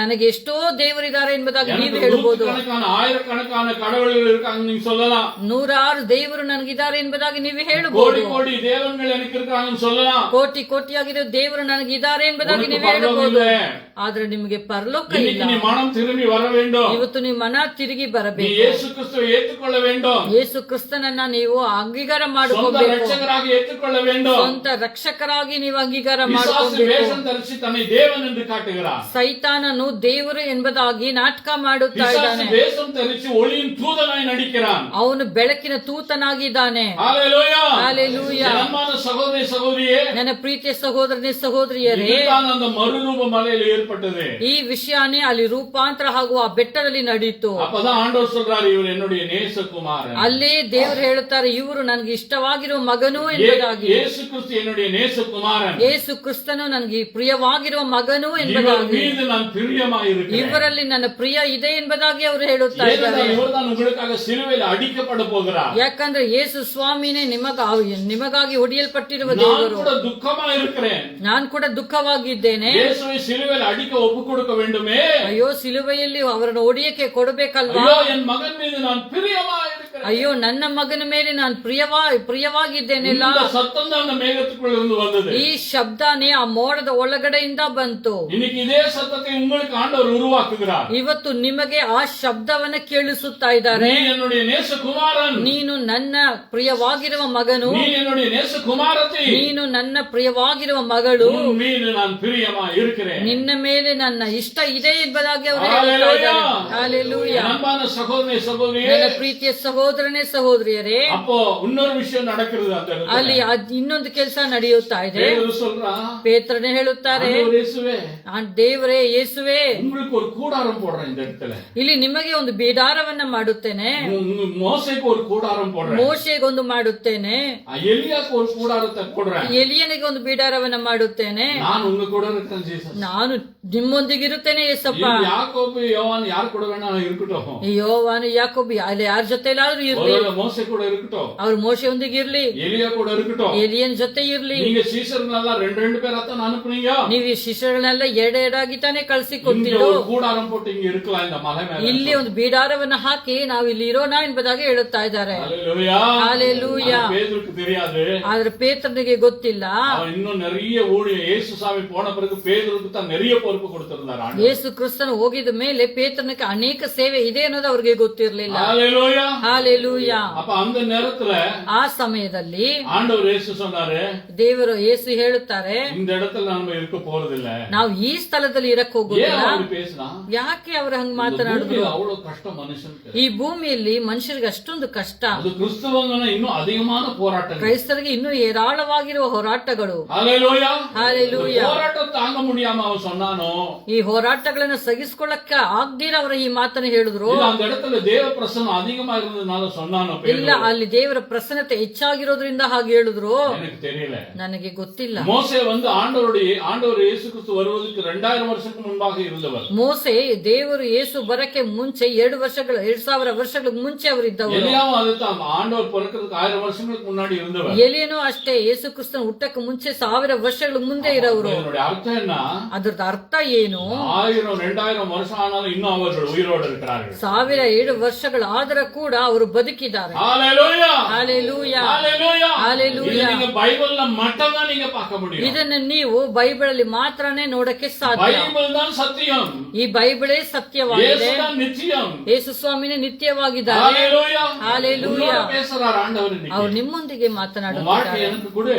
ನನಗೆ ಎಷ್ಟೋ ದೇವರಿದ್ದಾರೆ ಎಂಬುದಾಗಿ ನೀವು எனக்கு ಹೇಳ್ಬೋದು. நூற்றுக்கணக்கான ஆயிரக்கணக்கான கடவுள்கள் இருக்காங்க நீங்க சொல்லலாம். 106 ದೇವರು ನನಗಿದ್ದಾರೆ ಎಂಬುದಾಗಿ ನೀವು கோடி ಹೇಳಬಹುದು. கோடி தேவன்கள் எனக்கு இருக்காங்கன்னு சொல்லலாம். ಕೋಟಿ ಕೋಟಿಯಾಗಿರೋ ದೇವರು ನನಗಿದ್ದಾರೆ ಎಂಬುದಾಗಿ உனக்கு ನೀವು பரலோகம் ಹೇಳಬಹುದು. இல்லை. ಆದ್ರೆ ನಿಮಗೆ ಪರಲೋಕ இன்னைக்கு ಇಲ್ಲ. நீ மனம் திரும்பி வர வேண்டும். ಇವತ್ತು ನೀವು ಮನ ತಿರುಗಿ நீ ಬರಬೇಕು. இயேசு கிறிஸ்துவை ஏற்றுக்கொள்ள வேண்டும். ಯೇಸು ಕ್ರಿಸ್ತನನ್ನ ನೀವು ಅಂಗೀಕಾರ சொந்த ಮಾಡಿಕೊಳ್ಬೇಕು. ரட்சகராக ஏற்றுக்கொள்ள வேண்டும். ಸ್ವಂತ ರಕ್ಷಕರಾಗಿ ನೀವು ಅಂಗೀಕಾರ பிசாசு ಮಾಡಿಕೊಳ್ಬೇಕು. வேஷம் தரிசி தன்னை தேவன் என்று காட்டுகிறார். ಸೈತಾನನು ದೇವರು ಎಂಬುದಾಗಿ ನಾಟಕ ಮಾಡುತ್ತಾ பிசாசு ಇದ್ದಾನೆ. வேஷம் தரிசி ஒளியின் தூதனாய் நடிக்கிறான். ಅವನು ಬೆಳಕಿನ ತೂತನಾಗಿದ್ದಾನೆ. ஹalleluya. ಹಾಲೆಲೂಯಾ. அன்பான சகோதர சகோதரியே, ನನ್ನ ಪ್ರೀತಿಯ ಸಹೋದರನೇ ಸಹೋದರಿಯರೇ, இதுதான் அந்த மறுரூப மலையில் ஏற்பட்டது. ಈ ವಿಷಯನೇ ಅಲ್ಲಿ ರೂಪಾಂತರ ಹಾಗೂ ಆ ಬೆಟ್ಟದಲ್ಲಿ ನಡೀತು. அப்பதான் ஆண்டவர் சொல்றாரு, இவர் என்னுடைய நேசகுமாரன். ಅಲ್ಲೇ ದೇವರು ಹೇಳುತ್ತಾರೆ, ಇವರು ನನಗೆ ಇಷ್ಟವಾಗಿರುವ ಮಗನು ಎಂಬುದಾಗಿ. இயேசு கிறிஸ்து என்னுடைய நேசகுமாரன். ಯೇಸು ಕ್ರಿಸ್ತನು ನನಗೆ ಪ್ರಿಯವಾಗಿರುವ ಮಗನು இவர் ಎಂಬುದಾಗಿ. மீது நான் பிரியமாய் இருக்கிறேன். ಇವರಲ್ಲಿ ನನ್ನ ಪ್ರಿಯ ಇದೆ ಎಂಬುದಾಗಿ ಅವರು ಹೇಳುತ್ತಾ ಇದ್ದಾರೆ. இவர்தான் உங்களுக்காக சிலுவையில் அடிக்கப்பட போகிறார். ಯಾಕಂದ್ರೆ ಯೇಸು ಸ್ವಾಮಿನೇ ನಿಮಗಾಗಿ ಹೊಡೆಯಲ್ಪಟ್ಟಿರುವ நான் ದೇವರು. கூட துக்கமா இருக்கிறேன். ನಾನು ಕೂಡ ದುಃಖವಾಗಿದ್ದೇನೆ. இயேசுவை சிலுவையில் அடிக்க ஒப்பு கொடுக்க வேண்டுமே. ಅಯ್ಯೋ, ಸಿಲುಬೆಯಲ್ಲಿ ಅವರನ್ನು ಹೊಡೆಯಕ್ಕೆ ಕೊಡಬೇಕಲ್ವಾ? ஐயோ, என் மகன் மீது நான் பிரியமா இருக்கிறேன். ಅಯ್ಯೋ, ನನ್ನ ಮಗನ ಮೇಲೆ ನಾನು ಪ್ರಿಯವಾಗಿದ್ದೇನೆಲ್ಲ. இந்த சத்தம் தான் அந்த மேகத்துக்குள்ள இருந்து வந்தது. ಈ ಶಬ್ದನೇ ಆ ಮೋಡದ ಒಳಗಡೆಯಿಂದ ಬಂತು. இன்னைக்கு இதே சத்தத்தை உங்களுக்கு ஆண்டவர் உருவாக்குகிறார். ಇವತ್ತು ನಿಮಗೆ ಆ ಶಬ್ದವನ್ನ ಕೇಳಿಸುತ್ತಾ ಇದ್ದಾರೆ. நீ என்னுடைய நேசகுமாரன். ನೀನು ನನ್ನ ಪ್ರಿಯವಾಗಿರುವ ಮಗನು. நீ என்னுடைய நேசகுமாரத்தி. ನೀನು ನನ್ನ ಪ್ರಿಯವಾಗಿರುವ ಮಗಳು. உன் மீது நான் பிரியமா இருக்கிறேன். ನಿನ್ನ ಮೇಲೆ ನನ್ನ ಇಷ್ಟ ಇದೆ ಎಂಬುದಾಗಿ ಅವರು ಹೇಳುತ್ತಾ ಇದ್ದಾರೆ. ஹalleluya. அன்பான சகோதரனே சகோதரியே, ನನ್ನ ಪ್ರೀತಿಯ ಸಹೋದರನೇ ಸಹೋದರಿಯರೇ, அப்போ இன்னொரு விஷயம் நடக்கிறது அந்த இடத்துல. ಅಲ್ಲಿ ಇನ್ನೊಂದು ಕೆಲಸ ನಡೆಯುತ್ತಾ ಇದೆ. பேதுரு சொல்றான், ಪೇತ್ರನೇ ಹೇಳುತ್ತಾರೆ, ஆண்டவர் இயேசுவே, ದೇವರೇ ಯೇಸುವೆ, உங்களுக்கு ஒரு கூடாரம் போடுறேன் இந்த இடத்துல. ಇಲ್ಲಿ ನಿಮಗೆ ಒಂದು ಬಿಡಾರವನ್ನ ಮಾಡುತ್ತೇನೆ, மோசேக்கு ஒரு கூடாரம் போடுறேன், ಮೋಶೆಗೆ ಒಂದು ಮಾಡುತ್ತೇನೆ, எலியாக்கு ஒரு கூடாரத்தை போடுறேன், ಎಲಿಯನಿಗೆ ಒಂದು ಬಿಡಾರವನ್ನ ಮಾಡುತ್ತೇನೆ, நான் உங்க கூட இருக்கேன் ஜீசஸ். ನಾನು ನಿಮ್ಮೊಂದಿಗಿರುತ್ತೇನೆ ಯೇಸಪ್ಪ. யாக்கோபு யோவான் யார் கூட வேணா இருக்கட்டும், ಯೋವಾನು ಯಾಕೋಬು ಅಲ್ಲಿ ಯಾರ ಜೊತೆಲಾದ್ರೂ ಇರ್ಲಿ, ஒருவேளை மோசே கூட இருக்கட்டும், ಅವ್ರು ಮೋಶೆಯೊಂದಿಗೆ ಇರ್ಲಿ, எலியா கூட இருக்கட்டும், ಎಲಿಯನ್ ಜೊತೆ ಇರ್ಲಿ. நீங்க சீசர்களெல்லாம் ரெண்டு பேராத்தான் அனுப்புனீங்க. ನೀವು ಈ ಶಿಷ್ಯರನ್ನೆಲ್ಲ ಎರಡೆರಡಾಗಿ ತಾನೇ இங்க ಕಳಿಸಿಕೊಟ್ಟಿದ್ದು. ஒரு கூடாரம் போட்டு இங்க இருக்கலாம் இந்த மலை மேல. ಇಲ್ಲಿ ಒಂದು ಬಿಡಾರವನ್ನ ಹಾಕಿ ನಾವು ಇಲ್ಲಿ ಇರೋಣ ಎಂಬುದಾಗಿ ಹೇಳುತ್ತಾ ಇದ್ದಾರೆ. ஹalleluya. ஹalleluya. அது பேதுருக்கு தெரியாது, ಆದ್ರೆ ಪೇತ್ರನಿಗೆ ಗೊತ್ತಿಲ್ಲ. அவன் இன்னும் நிறைய ஊழியம் இயேசு சாமி போன பிறகு பேதுருக்கு தான் நிறைய பொறுப்பு கொடுத்திருந்தார் ஆண்டவர். ಯೇಸು ಕ್ರಿಸ್ತನು ಹೋಗಿದ ಮೇಲೆ ಪೇತ್ರನಿಗೆ ಅನೇಕ ಸೇವೆ ಇದೆ ಅನ್ನೋದು ಅವ್ರಿಗೆ ಗೊತ್ತಿರಲಿಲ್ಲ. ஹalleluya. ಹಾಲೆಲೂಯಾ. அப்ப அந்த நேரத்துல ಆ ಸಮಯದಲ್ಲಿ ஆண்டவர் இயேசு சொன்னாரு, ದೇವರು ಯೇಸು ಹೇಳುತ್ತಾರೆ, இந்த இடத்துல நாம இருக்க போறதில்ல. ನಾವು ಈ ಸ್ಥಳದಲ್ಲಿ ಇರಕ್ ஏன் ಹೋಗುದಿಲ್ಲ. அப்படி பேசினா? ಯಾಕೆ ಅವ್ರು ಹಂಗ್ இந்த ಮಾತನಾಡಿದ್ರು? பூமியில அவ்வளவு கஷ்டம் மனுஷனுக்கு. ಈ ಭೂಮಿಯಲ್ಲಿ ಮನುಷ್ಯರಿಗೆ ಅಷ್ಟೊಂದು ಕಷ್ಟ, அது கிறிஸ்தவங்கன்னா இன்னும் அதிகமான போராட்டம். ಕ್ರೈಸ್ತರಿಗೆ ಇನ್ನೂ ಹೇರಾಳವಾಗಿರುವ ಹೋರಾಟಗಳು. ஹalleluya. ಹಾಲೆಲೂಯಾ. போராட்டம் தாங்க முடியாம அவன் சொன்னானோ, ಈ ಹೋರಾಟಗಳನ್ನ ಸಗಿಸ್ಕೊಳ್ಳಕ್ಕ ಆಗ್ದಿರ ಅವರ ಈ ಮಾತನ್ನ ಹೇಳಿದ್ರು. இல்ல அந்த இடத்துல தேவ பிரசன்னம் அதிகமா இருந்ததுனால சொன்னானோ ಇಲ್ಲ, பேதுரு? ಅಲ್ಲಿ ದೇವರ ಪ್ರಸನ್ನತೆ ಹೆಚ್ಚಾಗಿರೋದ್ರಿಂದ ಹಾಗೆ ಹೇಳಿದ್ರು. எனக்கு தெரியல. ನನಗೆ ಗೊತ್ತಿಲ್ಲ. மோசே வந்து ஆண்டவர் இயேசு கிறிஸ்து வருவதற்கு 2000 வருஷத்துக்கு முன்பாக இருந்தவர். ಮೋಸೆ ದೇವರು ಯೇಸು ಬರಕ್ಕೆ ಮುಂಚೆ 2000 ವರ್ಷಗಳ ಮುಂಚೆ ಅವರಿದ್ದವರು. எலியாவும் அதுதான், ஆண்டவர் பிறக்கிறதுக்கு 1000 வருஷங்களுக்கு முன்னாடி இருந்தவர். ಎಲಿಯನು ಅಷ್ಟೇ ಯೇಸು ಕ್ರಿಸ್ತನ ಹುಟ್ಟಕ್ಕೆ ಮುಂಚೆ 1000 ವರ್ಷಗಳ ಮುಂದೆ ಇರೋರು. இதனுடைய அர்த்தம் என்ன? ಅದ್ರದ್ದು ಅರ್ಥ ಏನು? 1000 2000 வருஷம் ஆனாலும் இன்னும் அவர்கள் உயிரோடு இருக்கிறார்கள். 1007 ವರ್ಷಗಳಾದರೂ ಕೂಡ ಅವರು ಬದುಕಿದ್ದಾರೆ. ஹalleluya. ಹಾಲೆಲೂಯಾ. ஹalleluya. ஹalleluya. இது நீங்க பைபிள்ல மட்டும் தான் நீங்க பார்க்க முடியும். ಇದನ್ನ ನೀವು ಬೈಬಲ್ ಅಲ್ಲಿ ಮಾತ್ರನೇ ನೋಡಕ್ಕೆ ಸಾಧ್ಯ. பைபிள் தான் சத்தியம். ಈ ಬೈಬಲೇ ಸತ್ಯವಾಗಿದೆ. இயேசு தான் நித்தியம். ಯೇಸು ಸ್ವಾಮಿನೇ ನಿತ್ಯವಾಗಿದ್ದಾರೆ. ஹalleluya. ஹalleluya. உங்களோட பேசுறார் ஆண்டவர் இன்னைக்கு. ಅವರು ನಿಮ್ಮೊಂದಿಗೆ உன் வாழ்க்கை ಮಾತನಾಡುತ್ತಿದ್ದಾರೆ. எனக்கு கொடு.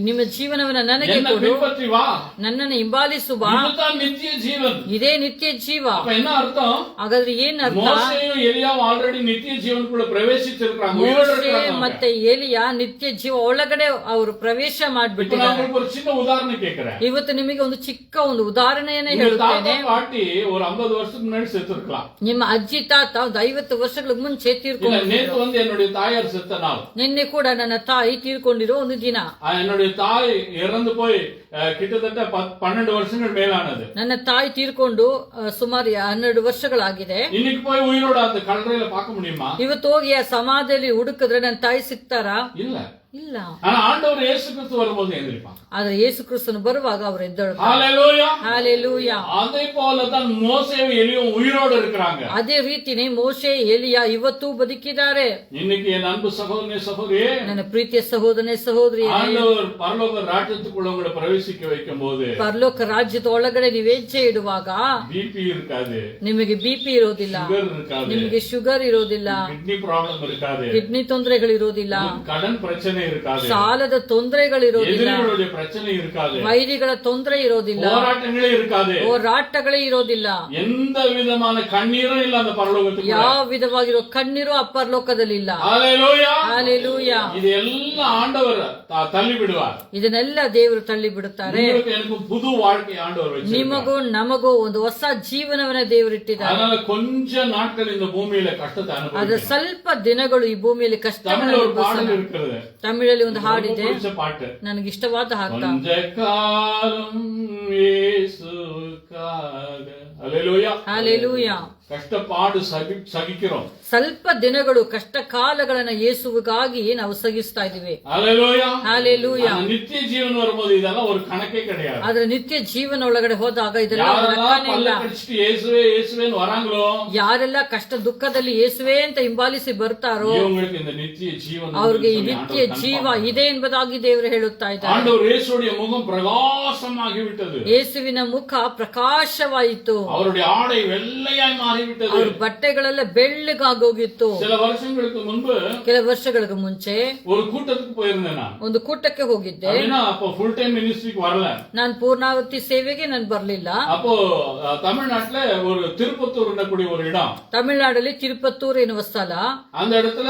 ನಿಮ್ಮ ಜೀವನವನ್ನ ನನಗೆ என்ன ಕೊಡು, பின்பற்றி வா. ನನ್ನನ್ನು ಹಿಂಬಾಲಿಸು ಬಾ. இதுதான் நித்திய ஜீவன். ಇದೇ ನಿತ್ಯ ಜೀವ. அப்ப என்ன அர்த்தம்? ಹಾಗಾದ್ರೆ ಏನ್ ಅರ್ಥ? மோசேயும் எலியாவும் ஆல்ரெடி நித்திய ஜீவனுக்குள்ள பிரவேசிச்சிருக்காங்க. உயிரோட ಮೋಶೆ இருக்காங்க. ಮತ್ತೆ ಎಲಿಯ ನಿತ್ಯ ಜೀವ ಒಳಗಡೆ ಅವರು ಪ್ರವೇಶ இப்ப நான் ಮಾಡ್ಬಿಟ್ಟಿದ್ದಾರೆ. உங்களுக்கு ஒரு சின்ன உதாரணம் கேட்கிறேன். ಇವತ್ತು ನಿಮಗೆ ಒಂದು ಚಿಕ್ಕ ಒಂದು ಉದಾಹರಣೆಯನ್ನ உங்க ಹೇಳುತ್ತೇನೆ. தாத்தா பாட்டி ஒரு 50 வருஷத்துக்கு முன்னாடி செத்து இருக்கலாம். ನಿಮ್ಮ ಅಜ್ಜಿ ತಾತ ಒಂದು 50 ವರ್ಷಗಳ ಮುಂಚೆ இல்ல ತೀರ್ಕೊಂಡು, நேத்து வந்து என்னுடைய தாயார் செத்த நாள். ನಿನ್ನೆ ಕೂಡ ನನ್ನ ತಾಯಿ ತೀರ್ಕೊಂಡಿರೋ ಒಂದು ದಿನ. என்னுடைய தாய் இறந்து போய் கிட்டத்தட்ட 12 வருஷங்கள் மேலானது. ನನ್ನ ತಾಯಿ ತೀರ್ಕೊಂಡು ಸುಮಾರು 12 ವರ್ಷಗಳಾಗಿದೆ. இன்னைக்கு போய் உயிரோட அந்த கல்லறையில பார்க்க முடியுமா? ಇವತ್ತು ಹೋಗಿ ಆ ಸಮಾಧಿಯಲ್ಲಿ ಹುಡುಕಿದ್ರೆ ನನ್ನ ತಾಯಿ ಸಿಗ್ತಾರಾ? இல்ல. ಇಲ್ಲ. ஆனா ஆண்டவர் இயேசு கிறிஸ்து வரும்போது எந்திரிப்பான். ಆದ್ರೆ ಯೇಸು ಕ್ರಿಸ್ತನು ಬರುವಾಗ ಅವರು ಎದ್ದೇಳ್ತಾರೆ. ஹalleluya. ಹಾಲೆಲೂಯಾ. அதே போல தான் மோசேயும் எலியும் உயிரோடு இருக்கிறாங்க. ಅದೇ ರೀತಿನೇ ಮೋಶೆ ಎಲಿಯ ಇವತ್ತು ಬದುಕಿದ್ದಾರೆ. இன்னைக்கு என் அன்பு சகோதரனே சகோதரியே, ನನ್ನ ಪ್ರೀತಿಯ ಸಹೋದರನೇ ಸಹೋದರಿ, ஆண்டவர் பரலோக ராஜ்யத்துக்குள்ள உங்களை பிரவேசிக்க வைக்கும் போது ಪರಲೋಕ ರಾಜ್ಯದ ಒಳಗಡೆ ನೀವು ಹೆಜ್ಜೆ ಇಡುವಾಗ பிபி இருக்காது, ನಿಮಗೆ ಬಿಪಿ ಇರೋದಿಲ್ಲ, சுகர் இருக்காது, ನಿಮಗೆ ಶುಗರ್ ಇರೋದಿಲ್ಲ, கிட்னி ப்ராப்ளம் இருக்காது, ಕಿಡ್ನಿ ತೊಂದರೆಗಳಿರೋದಿಲ್ಲ, கடன் பிரச்சனை இருக்காது, ಸಾಲದ ತೊಂದರೆಗಳಿರೋದಿಲ್ಲ, எதிரிகளுடைய பிரச்சனை இருக்காது, ವೈರಿಗಳ ತೊಂದರೆ ಇರೋದಿಲ್ಲ, போராட்டங்களே இருக்காது, ಹೋರಾಟಗಳೇ ಇರೋದಿಲ್ಲ, எந்த விதமான கண்ணீரும் இல்ல அந்த பரலோகத்துக்கு. ಯಾವ ವಿಧವಾಗಿರೋ ಕಣ್ಣೀರು ಆ ಪರಲೋಕದಲ್ಲಿ ಇಲ್ಲ. ஹalleluya. ಹಾಲೆಲೂಯಾ. இது எல்லாம் ஆண்டவர் தள்ளி விடுவார். ಇದನ್ನೆಲ್ಲ ದೇವರು ತಳ್ಳಿ ಬಿಡುತ್ತಾರೆ. உங்களுக்கு எனக்கு புது வாழ்க்கை ஆண்டவர் வச்சிருக்கார். ನಿಮಗೂ ನಮಗೂ ಒಂದು ಹೊಸ ಜೀವನವನ್ನ ದೇವರಿಟ್ಟಿದ್ದಾರೆ. அதனால கொஞ்ச நாட்கள் இந்த பூமியில கஷ்டத்தை ಆದ್ರೆ அனுபவிக்கணும். ಸ್ವಲ್ಪ ದಿನಗಳು ಈ ಭೂಮಿಯಲ್ಲಿ தமிழ்ல ஒரு பாடல் ಕಷ್ಟಗಳನ್ನು இருக்கிறது, ತಮಿಳಲ್ಲಿ ಒಂದು ரொம்ப ಹಾಡಿದೆ, பிடிச்ச பாட்டு. ನನಗೆ ಇಷ್ಟವಾದ ಹಾಡ. கொஞ்ச காலம் இயேசுவுக்காக. ஹalleluya. ಹಾಲೆಲೂಯಾ. கஷ்டப்பாடு சகிக்கிறோம். ಸ್ವಲ್ಪ ದಿನಗಳು ಕಷ್ಟ ಕಾಲಗಳನ್ನ ಯೇಸುವಿಗಾಗಿ ನಾವು ಸಗಿಸ್ತಾ ಇದೀವಿ. ஹalleluya. ಹಾಲೆಲೂಯಾ. அந்த நித்திய ஜீவன் வரும்போது இதெல்லாம் ஒரு கணக்கே கிடையாது. ಆದ್ರೆ ನಿತ್ಯ ಜೀವನ ಒಳಗಡೆ ಹೋದಾಗ ಇದೆಲ್ಲ யாரெல்லாம் ಲೆಕ್ಕನೇ ಇಲ್ಲ. பல்ல கடிச்சிட்டு இயேசுவே இயேசுவேன்னு வராங்களோ, ಯಾರೆಲ್ಲ ಕಷ್ಟ ದುಃಖದಲ್ಲಿ ಯೇಸುವೆ ಅಂತ ಹಿಂಬಾಲಿಸಿ ಬರ್ತಾರೋ இவங்களுக்கு இந்த நித்திய ஜீவன் ಅವ್ರಿಗೆ ಈ சொல்லி ನಿತ್ಯ ஆண்டவர் ಜೀವ confirm ಇದೆ ಎಂಬುದಾಗಿ ದೇವರು ಹೇಳುತ್ತಾ ಇದ್ದಾರೆ. ஆண்டவர் இயேசுடைய முகம் பிரகாசமாகி விட்டது. ಯೇಸುವಿನ ಮುಖ ಪ್ರಕಾಶವಾಯಿತು, அவருடைய ஆடை வெள்ளையாய் மாறி ஆகிவிட்டது. ಅವ್ರ ಬಟ್ಟೆಗಳೆಲ್ಲ ಬೆಳ್ಳಗಾಗೋಗಿತ್ತು. சில வருஷங்களுக்கு முன்பு ಕೆಲವು ವರ್ಷಗಳಿಗೆ ಮುಂಚೆ ஒரு கூட்டத்துக்கு போயிருந்தேன் நான். ಒಂದು ಕೂಟಕ್ಕೆ ಹೋಗಿದ್ದೆ. அப்படின்னா அப்போ ஃபுல் டைம் மினிஸ்ட்ரிக்கு வரல. ನಾನು ಪೂರ್ಣಾವತಿ ಸೇವೆಗೆ ನಾನು ಬರ್ಲಿಲ್ಲ. அப்போ தமிழ்நாட்டுல ஒரு திருப்பத்தூர் கூடிய ஒரு இடம், ತಮಿಳುನಾಡಲ್ಲಿ ತಿರುಪತ್ತೂರು ಎನ್ನುವ ಸ್ಥಳ, அந்த இடத்துல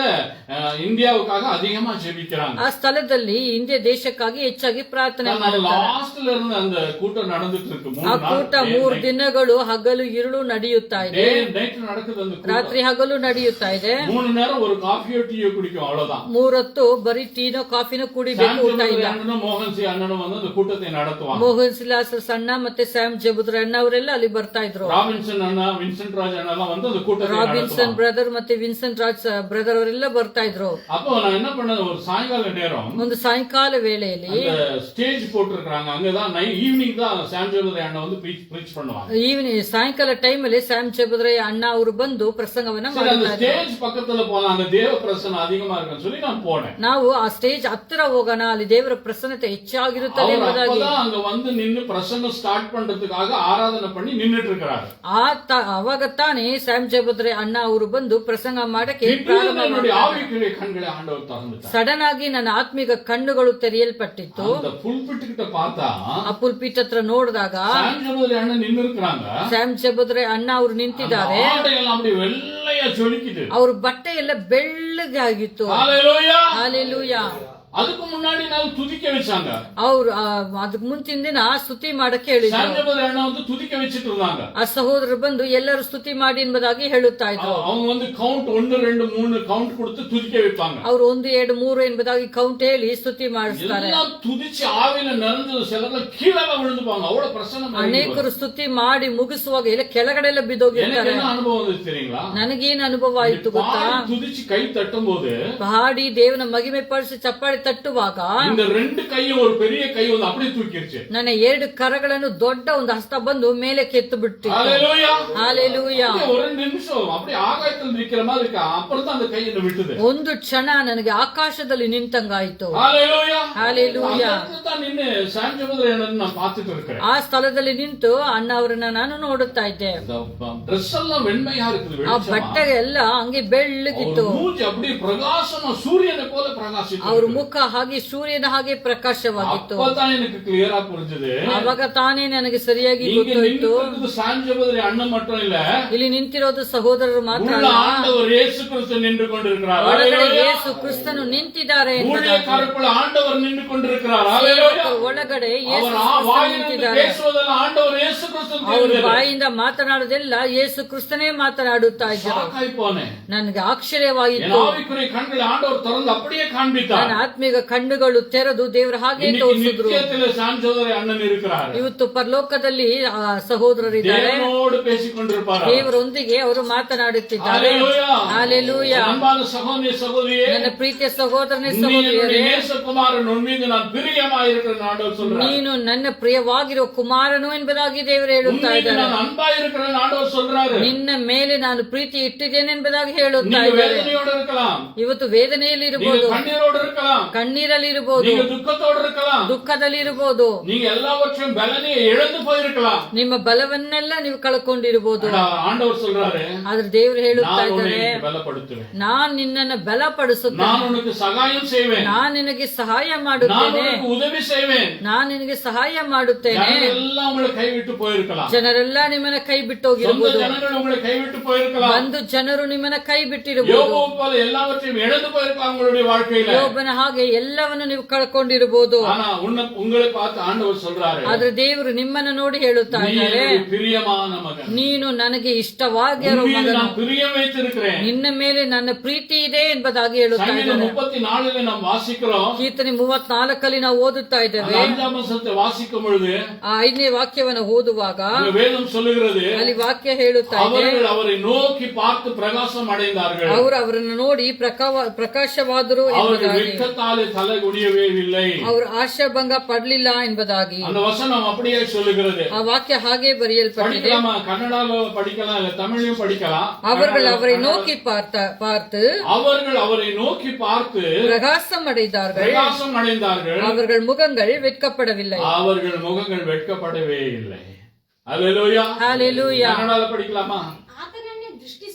இந்தியாவுக்காக அதிகமா ஜெபிக்கிறாங்க. ಆ ಸ್ಥಳದಲ್ಲಿ ಇಂಡಿಯಾ ದೇಶಕ್ಕಾಗಿ ಹೆಚ್ಚಾಗಿ ಪ್ರಾರ್ಥನೆ ಮಾಡ್ತಾರೆ. லாஸ்ட்ல இருந்து அந்த கூட்டம் நடந்துட்டு இருக்கு. ಆ ಕೂಟ 3 ದಿನಗಳು ಹಗಲು இருಳು ನಡೆಯುತ್ತಾ ಇದೆ. நைட் நடக்குது அந்த கூட்டம். ರಾತ್ರಿ ಹಗಲು ನಡೆಯುತ್ತಾ ಇದೆ. 3 நேரம் ஒரு காஃபியோ டீயோ குடிக்கும், அவ்வளவுதான். 3 ಹೊತ್ತು ಬರೀ ಟೀನೋ ಕಾಫಿನೋ ಕುಡಿಬೇಕು, ಊಟ ಇಲ್ಲ. மோகன் சி அண்ணனும் வந்து அந்த கூட்டத்தை நடத்துவாங்க. ಮೋಹನ್ ಸಿಲಾಸ್ ಅಣ್ಣ ಮತ್ತೆ ಸ್ಯಾಮ್ ಜಬುದ್ರ ಅಣ್ಣ ಅವರೆಲ್ಲ ಅಲ್ಲಿ ಬರ್ತಾ ಇದ್ರು. ರಾಬಿನ್ಸನ್ ಅಣ್ಣ, ವಿನ್ಸೆಂಟ್ ರಾಜ್ ಅಣ್ಣ ಎಲ್ಲ வந்து அந்த கூட்டத்தை ರಾಬಿನ್ಸನ್ ಬ್ರದರ್ ಮತ್ತೆ ವಿನ್ಸೆಂಟ್ ರಾಜ್ ಬ್ರದರ್ ಅವರೆಲ್ಲ ಬರ್ತಾ ಇದ್ರು. அப்போ நான் என்ன பண்ணேன், ஒரு சாயங்கால நேரம் ಒಂದು ಸಾಯಂಕಾಲ ವೇಳೆಯಲ್ಲಿ ஸ்டேஜ் போட்டுருக்காங்க. அங்கதான் ஈவினிங் தான் சாம் ஜபுದ್ರ அண்ணா வந்து ப்ரீச் பண்ணுவாங்க. ಈವ್ನಿಂಗ್ ಸಾಯಂಕಾಲ ಟೈಮ್ ಅಲ್ಲಿ ಸ್ಯಾಮ್ ಜಬುದ್ರ ಅಣ್ಣ ಅವರು ಬಂದು ಪ್ರಸಂಗವನ್ನ ಮಾಡ್ತಾ ಇದ್ರು. ஸ்டேஜ் பக்கத்துல போனா அங்க தேவ பிரசன்னம் அதிகமா இருக்குன்னு சொல்லி நான் போனேன். ನಾವು ಆ ಸ್ಟೇಜ್ ಹತ್ತಿರ ಹೋಗೋಣ, ಅಲ್ಲಿ ದೇವರ ಪ್ರಸನ್ನತೆ ಹೆಚ್ಚಾಗಿರುತ್ತದೆ ಎಂಬುದಾಗಿ. அங்க வந்து நின்னு பிரசங்கம் ஸ்டார்ட் பண்றதுக்காக ಆರಾಧನೆ பண்ணி ನಿன்னுட்டு இருக்காரு. ಅವಾಗ ತಾನೇ ಸ್ಯಾಮ್ ಜಬುದ್ರ ಅಣ್ಣ ಅವರು ಬಂದು ಪ್ರಸಂಗ ಮಾಡಕ್ಕೆ ஆவிக்குரிய கண்களை ஆண்டவர் திறந்துட்டார். ಸಡನ್ ಆಗಿ ನನ್ನ ಆತ್ಮಿಕ ಕಣ್ಣುಗಳು ತೆರೆಯಲ್ಪಟ್ಟಿತ್ತು. அந்த புல்பிட் கிட்ட பார்த்தா ಆ ಪುಲ್ಪಿಟ್ ಹತ್ರ ನೋಡಿದಾಗ சாம் ஜபுದ್ರ அண்ணா நின்னு இருக்காங்க. ಸ್ಯಾಮ್ ಜಬುದ್ರ ಅಣ್ಣ ಅವರು ನಿಂತಿದ್ದಾರೆ. ஆடையெல்லாம் அப்படி வெள்ளையா ஜொலிக்குது. ಅವ್ರ ಬಟ್ಟೆ ಎಲ್ಲ ಬೆಳ್ಳಗೆ ಆಗಿತ್ತು. ஹalleluya, ಹಾಲೆಲೂಯಾ. அதுக்கு முன்னாடி நான் துதிக்க வச்சாங்க. ಅವ್ರು ಅದಕ್ಕೆ ಮುಂಚಿನ ದಿನ ಸ್ತುತಿ ಮಾಡಕ್ಕೆ ಹೇಳಿದ್ರು. சாம் ஜபுದ್ರ அண்ணா வந்து துதிக்க வச்சிட்டு இருந்தாங்க. ಆ ಸಹೋದರರು ಬಂದು ಎಲ್ಲರೂ ಸ್ತುತಿ ಮಾಡಿ ಎಂಬುದಾಗಿ ಹೇಳುತ್ತಾ ಇದ್ರು. அவங்க வந்து கவுண்ட் 1 2 3 கவுண்ட் கொடுத்து துதிக்க வைப்பாங்க. ಅವರು 1 2 3 ಎಂಬುದಾಗಿ ಕೌಂಟ್ ಹೇಳಿ ಸ್ತುತಿ ಮಾಡಿಸ್ತಾರೆ. எல்லாம் துதிச்சு ஆவியில நிறைஞ்சது. சிலர் கீழே விழுந்துப்பாங்க, அவ்வளவு பிரசன்னம். ಅನೇಕರು ಸ್ತುತಿ ಮಾಡಿ ಮುಗಿಸುವಾಗ ಎಲ್ಲ ಕೆಳಗಡೆ ಎಲ್ಲ ಬಿದ್ದೋಗಿರ್ತಾರೆ. என்ன அனுபவம் வந்து தெரியுங்களா? ನನಗೇನು ಅನುಭವ ಆಯ್ತು ಗೊತ್ತಾ? துதிச்சு கை தட்டும் போது ಹಾಡಿ ದೇವನ ಮಹಿಮೆ ಪಡಿಸಿ ಚಪ್ಪಾಳೆ ತಟ್ಟುವಾಗ இந்த 2 கையும் ஒரு பெரிய கை வந்து அப்படியே தூக்கிருச்சு. ನನ್ನ 2 ಕರಗಳನ್ನು ದೊಡ್ಡ ಒಂದು ಹಸ್ತ ಬಂದು ಮೇಲೆ ಕೆತ್ತು ಬಿಟ್ಟು. ஹalleluya, ஹalleluya. ஒரு நிமிஷம் அப்படியே ஆகாயத்தில் நிக்கிற மாதிரி இருக்கு. அப்புறம் தான் அந்த கை என்ன விட்டுது. ಒಂದು ಕ್ಷಣ ನನಗೆ ಆಕಾಶದಲ್ಲಿ ನಿಂತಂಗಾಯ್ತು. ஹalleluya, ஹalleluya. தான் நின்னு சாம் ஜபுದ್ರ அண்ணனை நான் பார்த்துட்டு இருக்கேன். ಆ ಸ್ಥಳದಲ್ಲಿ ನಿಂತು ಅಣ್ಣ ಅವರನ್ನ ನಾನು ನೋಡುತ್ತಾ ಇದ್ದೆ. ಡ್ರೆಸ್ எல்லாம் வெண்மையா இருக்குது. ಆ ಬಟ್ಟೆ ಎಲ್ಲ ಹಂಗೆ ಬೆಳ್ಳಗಿತ್ತು. ಮೂஞ்சி அப்படியே பிரகாசமா சூரியனை போல பிரகாசித்து. ಅವ್ರ ಮುಖ ಹಾಗೆ ಸೂರ್ಯನ ಹಾಗೆ ಪ್ರಕಾಶವಾಗಿತ್ತು. அப்பதான் எனக்கு கிளியரா புரிஞ்சது. ಅವಾಗ ತಾನೇ ನನಗೆ ಸರಿಯಾಗಿ ಗೊತ್ತಾಯ್ತು. சாம் ஜபுದ್ರ அண்ணன் மட்டும் இல்ல, ಇಲ್ಲಿ ನಿಂತಿರೋದು ಸಹೋದರರು ಮಾತ್ರ ಅಲ್ಲ, ஆண்டவர் இயேசு கிறிஸ்து நின்று கொண்டிருக்கிறார். ಒಳಗಡೆ ಯೇಸು ಕ್ರಿಸ್ತನು ನಿಂತಿದ್ದಾರೆ. ஊழியக்காரருக்குள்ள ஆண்டவர் நின்று கொண்டிருக்கிறார். ஹalleluya. ಒಳಗಡೆ ಯೇಸು ನಿಂತಿದ್ದಾರೆ. பேசுவதெல்லாம் ஆண்டவர் இயேசு கிறிஸ்து. ಅವರು ಬಾಯಿಂದ ಮಾತನಾಡೋದೆಲ್ಲ ಯೇಸು ಕ್ರಿಸ್ತನೇ ಮಾತನಾಡುತ್ತಾ ಇದ್ದಾರೆ. ನನಗೆ ಆಶ್ಚರ್ಯವಾಯಿತು. ஆவிக்குரிய கண்களை ஆண்டவர் திறந்து அப்படியே காண்பித்தார். ನನ್ನ ಆತ್ಮಿಕ ಕಣ್ಣುಗಳು ತೆರೆದು ದೇವರು ಹಾಗೆ ತೋರಿಸಿದ್ರು. நித்தியத்திலே சாம் ஜபுದ್ರ அண்ணன் இருக்கிறார். ಇವತ್ತು ಪರಲೋಕದಲ್ಲಿ ಸಹೋದರರಿದ್ದಾರೆ. தேவனோடு பேசிக்கொண்டிருப்பார். ದೇವರೊಂದಿಗೆ ಅವರು ಮಾತನಾಡುತ್ತಿದ್ದಾರೆ. ಹalleluya. அன்பான சகோதரி சகோதரியே, ನನ್ನ ಪ್ರೀತಿಯ ಸಹೋದರನೇ ಸಹೋದರಿಯರೇ, நேசகுமாரன் உன் மீது நான் பிரியமாயிருக்கிறேன் ஆண்டவர் சொல்றார். ನೀನು ನನ್ನ ಪ್ರಿಯವಾಗಿರುವ ಕುಮಾರನು ಎಂಬುದಾಗಿ ದೇವರು ಹೇಳುತ್ತಾ ಇದ್ದಾರೆ. நான் அன்பாயிருக்கிறேன் ஆண்டவர் சொல்றாரு. ನಿನ್ನ ಮೇಲೆ ನಾನು ಪ್ರೀತಿ ಇಟ್ಟಿದ್ದೇನೆ ಎಂಬುದಾಗಿ ಹೇಳುತ್ತಾ நீங்க ಇದ್ದಾರೆ. வேதனையோடு இருக்கலாம், ಇವತ್ತು ವೇದನೆಯಲ್ಲಿ ಇರಬಹುದು, நீங்க கண்ணீரோடு இருக்கலாம், ಕಣ್ಣೀರಲ್ಲಿ ಇರಬಹುದು, நீங்க துக்கத்தோடு இருக்கலாம், ದುಃಖದಲ್ಲಿ ಇರಬಹುದು, நீங்க எல்லாவற்றையும் பலனை இழந்து போயிருக்கலாம். ನಿಮ್ಮ ಬಲವನ್ನೆಲ್ಲ ನೀವು ಕಳ್ಕೊಂಡಿರಬಹುದು. ஆண்டவர் சொல்றாரு, ಆದ್ರೆ ದೇವರು ಹೇಳುತ್ತಾ நான் உன்னை ಇದ್ದಾರೆ, பலப்படுத்துவேன், ನಾನ್ ನಿನ್ನನ್ನು ಬಲಪಡಿಸುತ್ತೇನೆ, நான் உனக்கு சகாயம் செய்வேன், ನಾನ್ ನಿನಗೆ ಸಹಾಯ நான் ಮಾಡುತ್ತೇನೆ, உனக்கு உதவி செய்வேன். ನಾನ್ ನಿನಗೆ ಸಹಾಯ ಮಾಡುತ್ತೇನೆ. எல்லாம் உங்களை கைவிட்டு போயிருக்கலாம், ಜನರೆಲ್ಲ ನಿಮ್ಮನ್ನ ಕೈ சொந்த ಬಿಟ್ಟೋಗಿರಬಹುದು, ஜனங்கள் உங்களை கைவிட்டு போயிருக்கலாம், ಬಂದು ಜನರು ನಿಮ್ಮನ್ನ ಕೈ ಬಿಟ್ಟಿರಬಹುದು, யோபு போல எல்லாவற்றையும் இழந்து போயிருக்கலாம் உங்களுடைய வாழ்க்கையில. ಯೋಬನ ಹಾಗೆ ಎಲ್ಲವನ್ನು ನೀವು ಕಳ್ಕೊಂಡಿರಬಹುದು. ஆனா உங்களை பார்த்து ஆண்டவர் சொல்றாரு, ಆದ್ರೆ ದೇವರು ನಿಮ್ಮನ್ನು ನೋಡಿ ಹೇಳುತ್ತಾ நீ ಇದ್ದಾರೆ, எனக்கு பிரியமான மகன், ನೀನು ನನಗೆ ಇಷ್ಟವಾಗಿರೋ உன் மீது ಮಗನು, நான் பிரியம் வைத்திருக்கிறேன். ನಿನ್ನ ಮೇಲೆ ನನ್ನ ಪ್ರೀತಿ ಇದೆ ಎಂಬುದಾಗಿ ಹೇಳುತ್ತಾ சங்கீதம் ಇದ್ದಾರೆ. 34 நாம் வாசிக்கிறோம். ಕೀರ್ತನೆ 34 ನಾವು ಓದುತ್ತಾ ಇದ್ದೇವೆ. 5ஆம் வசனத்தை வாசிக்கும் பொழுது ಆ 5ನೇ ವಾಕ್ಯವನ್ನು ಓದುವಾಗ இந்த வேதம் சொல்லுகிறது, ಅಲ್ಲಿ ವಾಕ್ಯ ಹೇಳುತ್ತಾ ಇದೆ, அவர்கள் அவரை நோக்கி பார்த்து பிரகாசம் அடைந்தார்கள், ಅವರು ಅವರನ್ನು ನೋಡಿ ಪ್ರಕಾಶವಾದರು அவர்கள் ಎಂಬುದಾಗಿ, வெட்கத்தாலே தலை குனியவே இல்லை. ಅವರು ಆಶಾಭಂಗ ಪಡಲಿಲ್ಲ ಎಂಬುದಾಗಿ அந்த வசனம் அப்படியே சொல்லுகிறது. ಆ ವಾಕ್ಯ ಹಾಗೆ ಬರೆಯಲ್ಪಟ್ಟಿದೆ. படிக்கலாமா? கன்னடால படிக்கலாம், இல்ல தமிழையும் படிக்கலாம். அவர்கள் அவரை நோக்கி பார்த்து அவர்கள் அவரை நோக்கி பார்த்து பிரகாசம் அடைந்தார்கள், பிரகாசம் அடைந்தார்கள், அவர்கள் முகங்கள் வெட்கப்படவில்லை. அவர்கள் முகங்கள் வெட்கப்படவே இல்லை. அல்லேலூயா. ஹalleluya. கன்னடால படிக்கலாமா? ಆತನನ್ನು